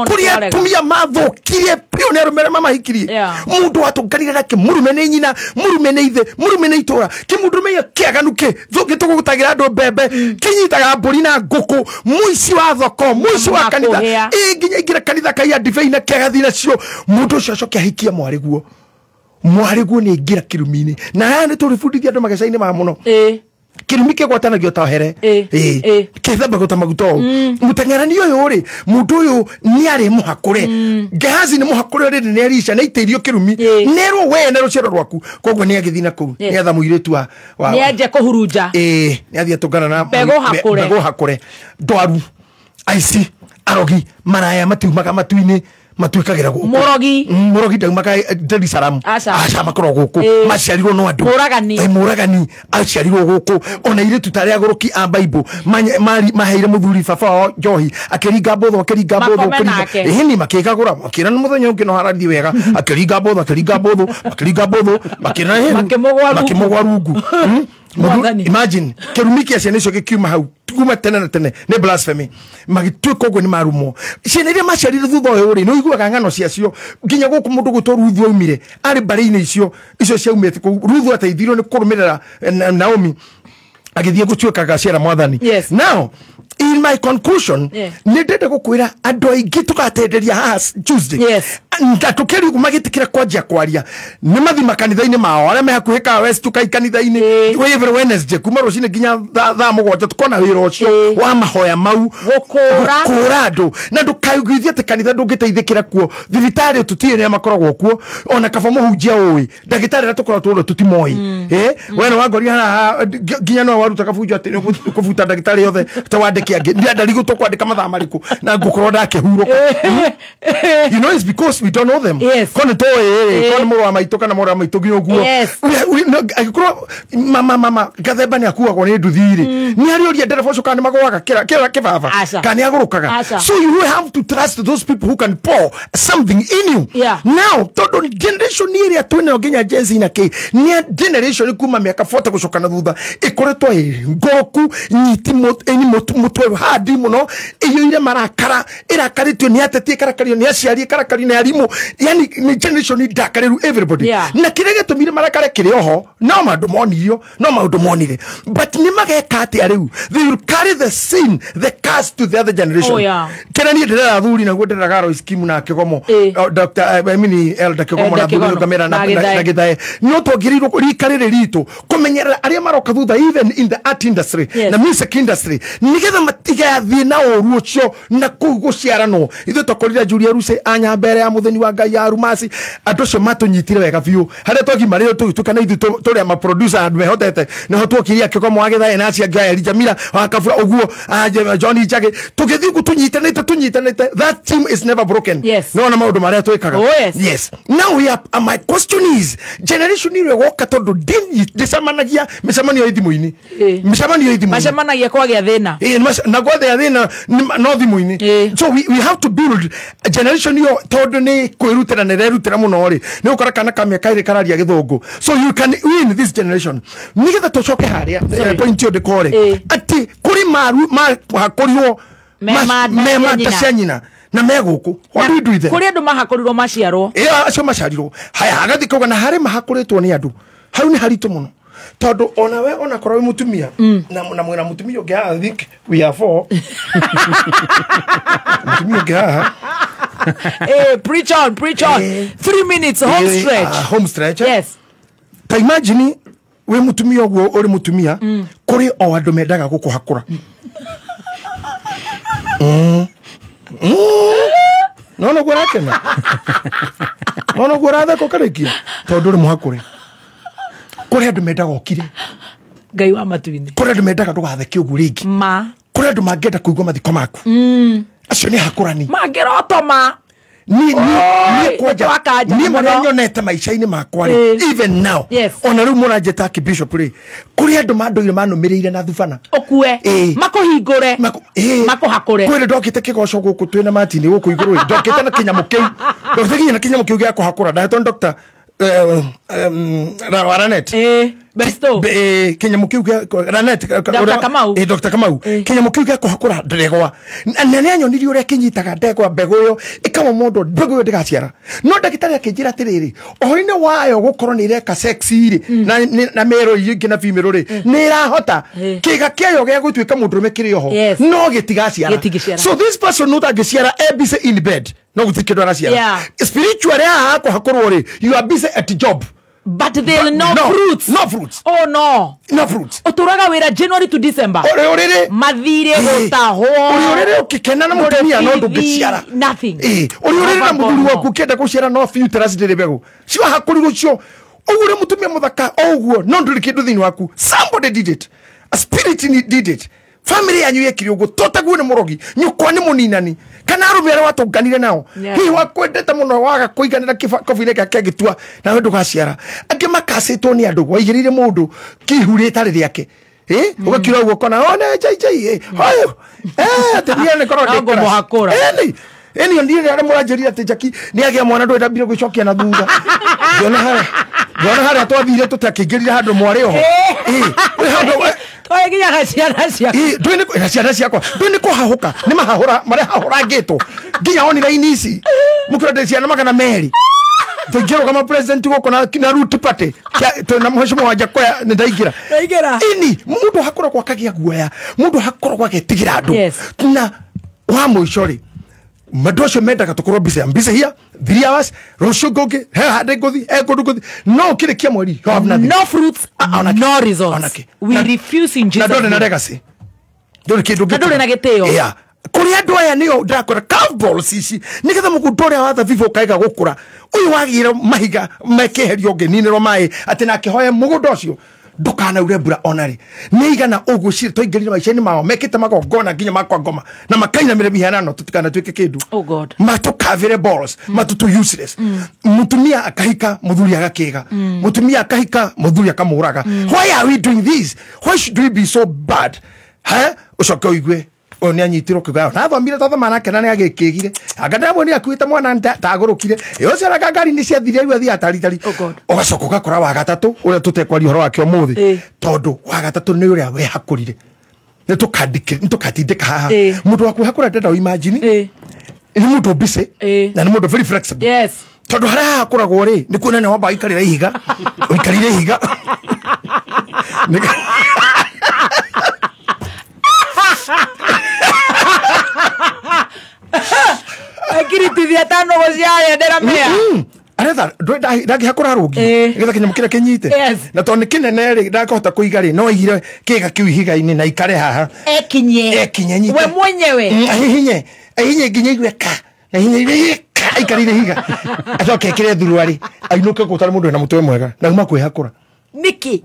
kuri atumia mathukirie pio ni arume arĩa mahikirie mundu atunganire nake murume ni nyina murume ni ithe murume ni itura kimundu meya kiaganuke gitugutagira andu mbembe kinyitaga mburi na nguku muici wa thoko muici wa kanitha nginya ingira kanitha kai adivei kegathina cio mundu ucio acoke ahikia mwariguo ni ngira kirumini na haya ni turifundithia andu mageca-ini ma muno kirumi kigwatanagio ta here kithamba guta maguto mutengerani uyu ri mundu uyu ni ari muhakure Gehazi ni muhakure ri ni Elisha na iteirio kirumi nero we na ruciaro rwaku koguo ni agithina ku ni atha muiritu wa ni aje kuhuruja ni athia tungana na bego hakure ndwaru aici arogi maraya matiumaga matu-ini matuikagira guku murogi ndaumaka Dar es Salaam aca makoro guku maciarirwo no andu muragani aciarirwo guku ona ire tutare agoroki a Bible maheire muthuri baba wa njohi akiringa mbotho hini makigagura makira ni muthenya ungi no harathi wega akiringa mbotho makira makimugwarungu imagine kirumi kia ciana icio gikiuma hau kuma tene na tene ni blasphemy magituika uguo ni marumo ciana iria maciarire thutha uyu ri no iguaga ng'ano ciacio nginya guku mundu gutwo Ruthu aumire ari mbari-ini icio ciaumite Ruthu ateithirwo ni kurumirira Naomi agithie gutuikaga ciara mwathani now in my conclusion ni ndende gukwira andu aingi tugatenderia haha Tuesday ndatukeri kumagitikira kwajia kwaria ni mathima kanitha-ini mao aria mehakuhika West tukai kanitha-ini every Wednesday kuma rucini nginya thaa mugwanja tukona wira ucio wa mahoya mau gukura andu na ndukaiguithie ati kanitha ndungiteithikira kuo thibitari tutire ni makoragwo kuo ona kaba muhunjia uwi ndagitari ra tukorwo tuoro tutimoi wena wangoria haha nginya no waruta kabuju ati ni kubuta ndagitari yothe tawandiki angi ndari gutukwandika mathaa mariku na ngukorwo ndakihuruka you know it's because we don't know them kono to kono murwa maitu kana murwa maitu ngi uguo agikoro mama gathemba ni akuagwo ni nduthiri ni arioria ndereba ucio kana magwaga kira kibaba kana agurukaga so you have to trust those people who can pour something in you now todo generation ni ria twene nginya Jezi na ke ni generation kuma miaka 40 gucoka na thutha ikoretwo ngoku nyiti eni mutu mutwe hadi muno iyo ile marakara irakaritio ni ateti karakario ni aciari karakario ni arimu yani ni generation ni dakareru everybody na kirege tumire marakare kire oho no maundu monirio no maundu monire but ni mageka ati ariu they will carry the sin the curse to the other generation kena ni ndera thuri na gwetera garo scheme na kigomo Dr. Elder Kigomo na bugu kamera na githae no togiriru rikarire ritu kumenyera aria maroka thutha even in the art industry na music industry nigetha matiga thina orucio na kuguciarano ithu tokorira Julia Ruse anya mbere ya mutheni wa Ngai ya Rumasi andu cio matunyitire wega biu haria togima rio tukana ithu turi ama producer andu mehotete no twokiria Kigomo wa githae na acia Ngai Jamila wa kabura oguo Johnny Jage tugithi kutunyitanite that team is never broken no na maundu maria twikaga yes now we are my question is generation ile woka tondu disamanagia misamanio ithimu-ini misamanio ithimu macemanagia kwa gia thina na kwa gia thina no thimu-ini so we have to build a generation yo tondu ni kwirutira ne rerutira muno ri ni ukora kana kamya kaire kararia githungu so you can win this generation nigetha tucoke haria point yo dekore ati kuri maru hakorio mema tashanyina na meguku what do you do with them kuri andu mahakorirwo maciarwo acio maciarirwo haya hagathi kuga na hari mahakoretwo ni andu hau ni haritu muno tondu ona we ona korwo mutumia na mwena mutumia ungi I think we are four mutumia ungi preach on 3 minutes home stretch yes ta imagine we mutumia ogwo uri mutumia kuri o andu mendaga gukuhakura no gwara kena no gwara tha ko karekia tondu ri muhakure kuri andu mendaga okire Ngai wa matuini kuri andu mendaga ndugatheke ugu ringi kuri andu mangenda kuigwa mathiko maku acio ni hakurani mangirotoma ni mwana nyonete maisha-ini makwa even now ona riu muranjeta Bishop ri kuri andu manduire manumirire na thubana okue makuhingure makuhakure kwire ndokite kigoco guku twina matini guku iguru ndokite na kinyamu kiu gia kuhakura ndahetwo Dr. Ranet besto kinyamu kiu gia Ranet Dr. Kamau kinyamu kiu gia kuhakura ndegwa nene anyonirie uria kinyitaga ndegwa mbegu yo ikawa mundu mbegu yo ndigaciara no ndagitari akinjira atiriri ohori-ini wayo gukorwo ni ireka sexy ri na mero ingi na female ri ni irahota kiga kiayo gia gutuika mundurume kiri oho no gitigaciara so this person no tangiciara busy in bed no gutikidwa araciara spiritually hako hakorwo ri you are busy at job but there no fruits oh no fruits uturaga wira January to December uri mathire gutahwo uri ukikena na mutumia no ndungiciara nothing uri na muthuri waku kenda guciara no future ndiri bego cio hakurigo cio ugure mutumia muthaka oguo no nduri kindu thini waku somebody did it a spirit did it family yanyu yekiri uguo totaguo ni murogi nyukwa ni muninani kana arumira watunganire nao hi wakwendete muno waga kuiganira kofine gake gitua na we ndugaciara angi makacitwo ni andu waigirire mundu kihurite riake ugakira uguo kona ona jai hayo atia ni korode ngo muhakura eni ndire ari muranjeria ati Jackie ni agia mwana ndwenda mbire gucokia na thutha Gona hara twathire tutakingirira handu mwari oho we handu twagiyaga ciana ciakwa ndwini ciana ciakwa ndwini kuhahuka ni mahahura mare hahura ngito nginya oni raini ici mukirode ciana magana meri tugiro kama president goko na root party na mheshimiwa wa Jakoya ni ndaigira ini mundu hakora kwa kagia guoya mundu hakora kwa getigira andu na wa muicori madosho mendaga tukorwo mbise here 3 hours rosho goge hade gothi gothi no kile kia mweri you have nothing no fruits no results we refuse in Jesus na legacy dole kidu na giteo kuri andu aya niyo ndakora curveballs ici nigetha mugundore watha vivo kaiga gukura uyu wagire mahiga mekeherio ngeniniro mai ati na kihoya mugundo cio ndukana ure mbura onari niigana ugucire toingirire maisha-ini mao mekite magongona nginya makwa ngoma na makaina mire mihanano tutikana twike kindu oh god matukavire balls matutu useless mutumia akahika muthuri agakiga mutumia akahika muthuri akamuraga why are we doing this why should we be so bad ucoke uigwe oni anyitiro kigayo na thomire tothe manake na agikigire aganda mwoni akuite mwana ntagurukire iyo cera gangari ni ciathire iwe thia taritari ugacoka ugakora wa gatatu uria tutekwari horo wake umuthi tondu wa gatatu ni uria we hakurire Nitukatindika haha. Mundu waku hakura ndenda imagine. Ni mundu busy na ni mundu very flexible. Yes. Tondu haria hakoragwo ri ni kuona ni wamba ikarira ihiga. Ikarire ihiga. Akiritithia tano gociare ndera mea. Aretha ndagi hakora rungi getha kinyamu kira kinyite na to ni kinene ri ndakahota kuiga ri no igire kiga kiu higa-ini na ikare haha ekinye nyite we mwenyewe hinye nginya igwe ka na hinye ikarire higa acoke kire thuruari ainuke gutari mundu na mutwe mwega na uma kwihakura niki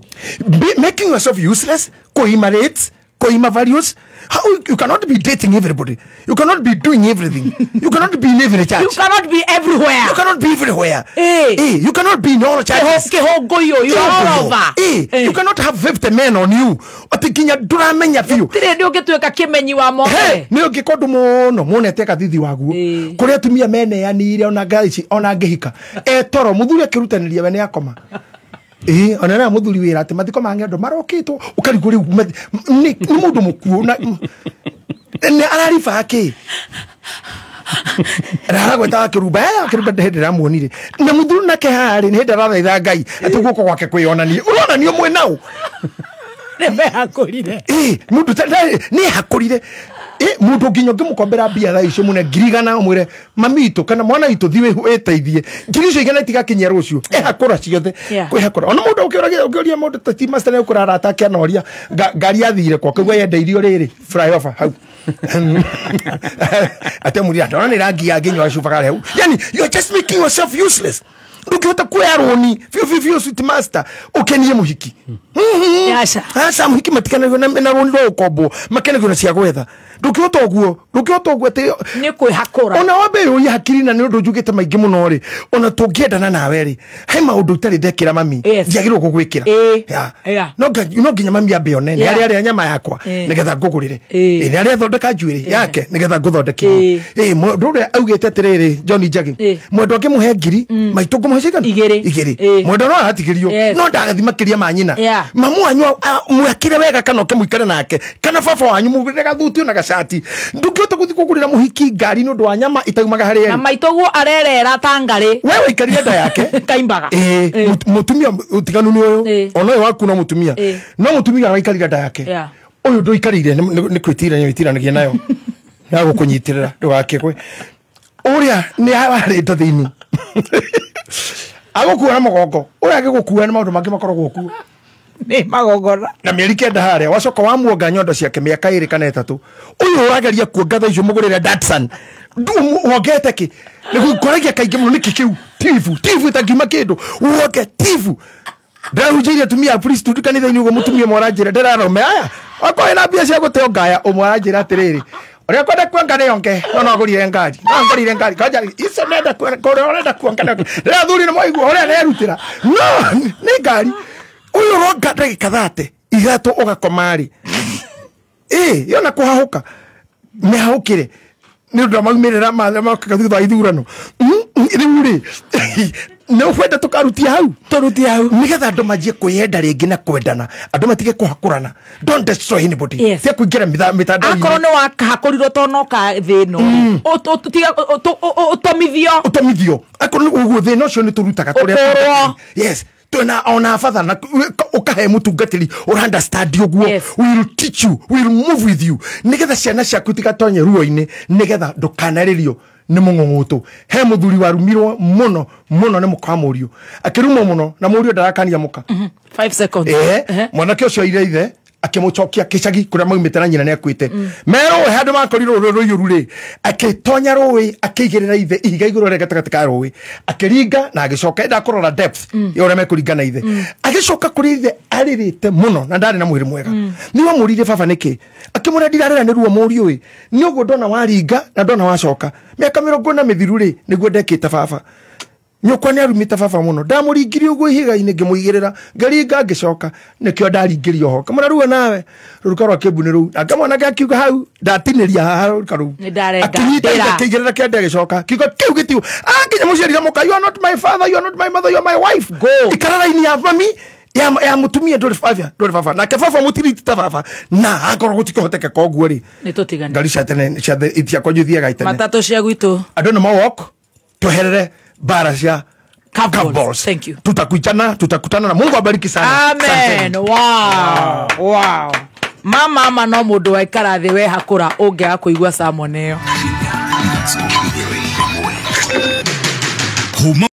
making yourself useless coimarate coima values. How you cannot be dating everybody. You cannot be doing everything. You cannot be in every church. You cannot be everywhere. You cannot be everywhere. You cannot be in all churches. You all over. You cannot have 50 men on you. Otikinya duramenya fiu. Tire ndio gitweka kimenyi wa mohe. Ndio gikondu muno monete kathithi waguo. Kuria tumia mene yanire ona ngaici ona ngihika. Toro muthuri akirutaniria we ni akoma. Onera muthuri wira ati mathiko mange ndo marokitwo ukariguri ni mundu mukuo na ni ararifa ake rara gweta akiruba ndehedera muonire na muthuri nake hari ni hindara thaitha ngai ati guko gwake kwionania urona ni umwe nao nebe hakurire mundu ni hakurire mundu nginyo ngimukombera mbia tha icio mune ngirigana mwire mamito kana mwana itu thiwe eteithie ngiri icio igana itigakinyia rucio hakura ciothe kwihakura ona mundu ukioria mundu ti master ne kurara atake anoria ngari athire kwa kugwa yenda irio riri flyover hau atemuria ndona ni rangi ya nginyo acubagara hau yani you just making yourself useless ndukihota kwironi fiu sweet master ukenie muhiki asa muhiki matikana na roni ro kombo makene gona cia gwetha ndukihota oguo te ni kwihakura ona wabe yo hakiri na ni undu njugite maingi muno ri ona tungiendana nawe ri he maundu utari ndekira mami ndiagirwo kugwikira no nginya mami ambe onene ari nyama yakwa nigetha ngugurire ni ari thondeka njuiri yake nigetha nguthondekire ndure augite atiriri John Njagi mwendo akimuhe ngiri maitu ngumuhecigana igiri mwendo no ahatigirio no ndagathi makiria ma nyina mamu anyu mwakire wega kana ukimuikare nake kana baba wanyu mugirega thuti na gacati ndungihota guthi kugurira muhiki ngari no ndo wa nyama itaumaga hari na maitoguo arerera tangari wewe ikarire nda yake kaimbaga mutumia utiganu ni uyu ono waku no mutumia no mutumia aikarire nda yake uyu ndo ikarire ni kwitiranagia nayo na gukunyitirira ndugakigwe uria ni hari ndo thini agokuwa magongo uria agigukuwa na maundu mangi makoragwo ku ni magogora na mieri kenda haria wacoka wamuonga nyondo ciake miaka 2 kana 3 uyu urageria kuongatha icio mugurire Datsun wongete ki nigukoragia kaingi muno niki kiu tivu itangima kindu uoge tivu ndahunjirie tumia priest tukanitha-ini ugo mutumia mwaranjira ndirarome aya akoe na mbia cia guteo ngaya umwaranjira atiriri uria kwenda kuanga ni yonge no agurire ngari kaja iso nenda kuanga ndira thuri ni moigua uria nerutira no ni ngari uyu ronga ndagika 30 igatu ugakomari yona kuhahuka mehahukire ni undu maumirira makaka thutha ithurano riuri no kwenda tukarutia hau nigetha andu manjie kwiyenda ringi na kwendana andu matige kuhakurana don't destroy anybody tia kuingira mitandao akorwo ni wakahakurirwo to no ka thino utomithio akorwo ni uguo thino cio ni turutaga kuria yes tuna ona father na ukahe mutungatiri or understand uguo will teach you will move with you nigetha ciana ciaku tigatonye ruo-ini nigetha ndukanaririo ni mungungutu he muthuri warumirwo muno ni mukamurio akirumo muno na murio ndarakania muka 5 seconds mwanake ucio ire ithe akimuchokia kicagi kuria maumite na nyina ni akwite mero handu makorirwo ruyuru ri akitonya ruwi akigirira ithe ihiga iguru rega gataka ruwi akiringa na agicoka enda kurora depth yore mekuringana ithe agicoka kuri ithe aririte muno na ndari na mwiri mwega niwe murire baba niki akimura ndirarera ni ruo murio wi ni uguo ndona waringa na ndona wacoka miaka 40 na mithiru ri niguo ndekite baba nyukwa ni arumite baba muno ndamuringiri uguo ihiga-ini ngimuigirira ngaringa ngicoka nikio ndaringirio ho kamara ruo nawe ruruka rwa kibuni ru akamwana gakiuga hau ndatiniria haha ruruka ru akinyita kigirira kende gicoka kiuga kiu gitiu akinya muciarira muka you are not my father you are not my mother you are my wife go ikarara-ini ya mami ya mutumia ndori baba na ke baba mutiriti ta baba na akoro gutikihoteka koguo ri ni tutigane ngari cia tene cia itia kwa juthia gaitene matatu cia gwitu andu no mawok tuherere bara cia Balls. Thank you. Tutakutana na Mungu abariki sana. Amen. Wow. Mama no mundu wa ikara thi we hakura unge akuigwa salmon iyo.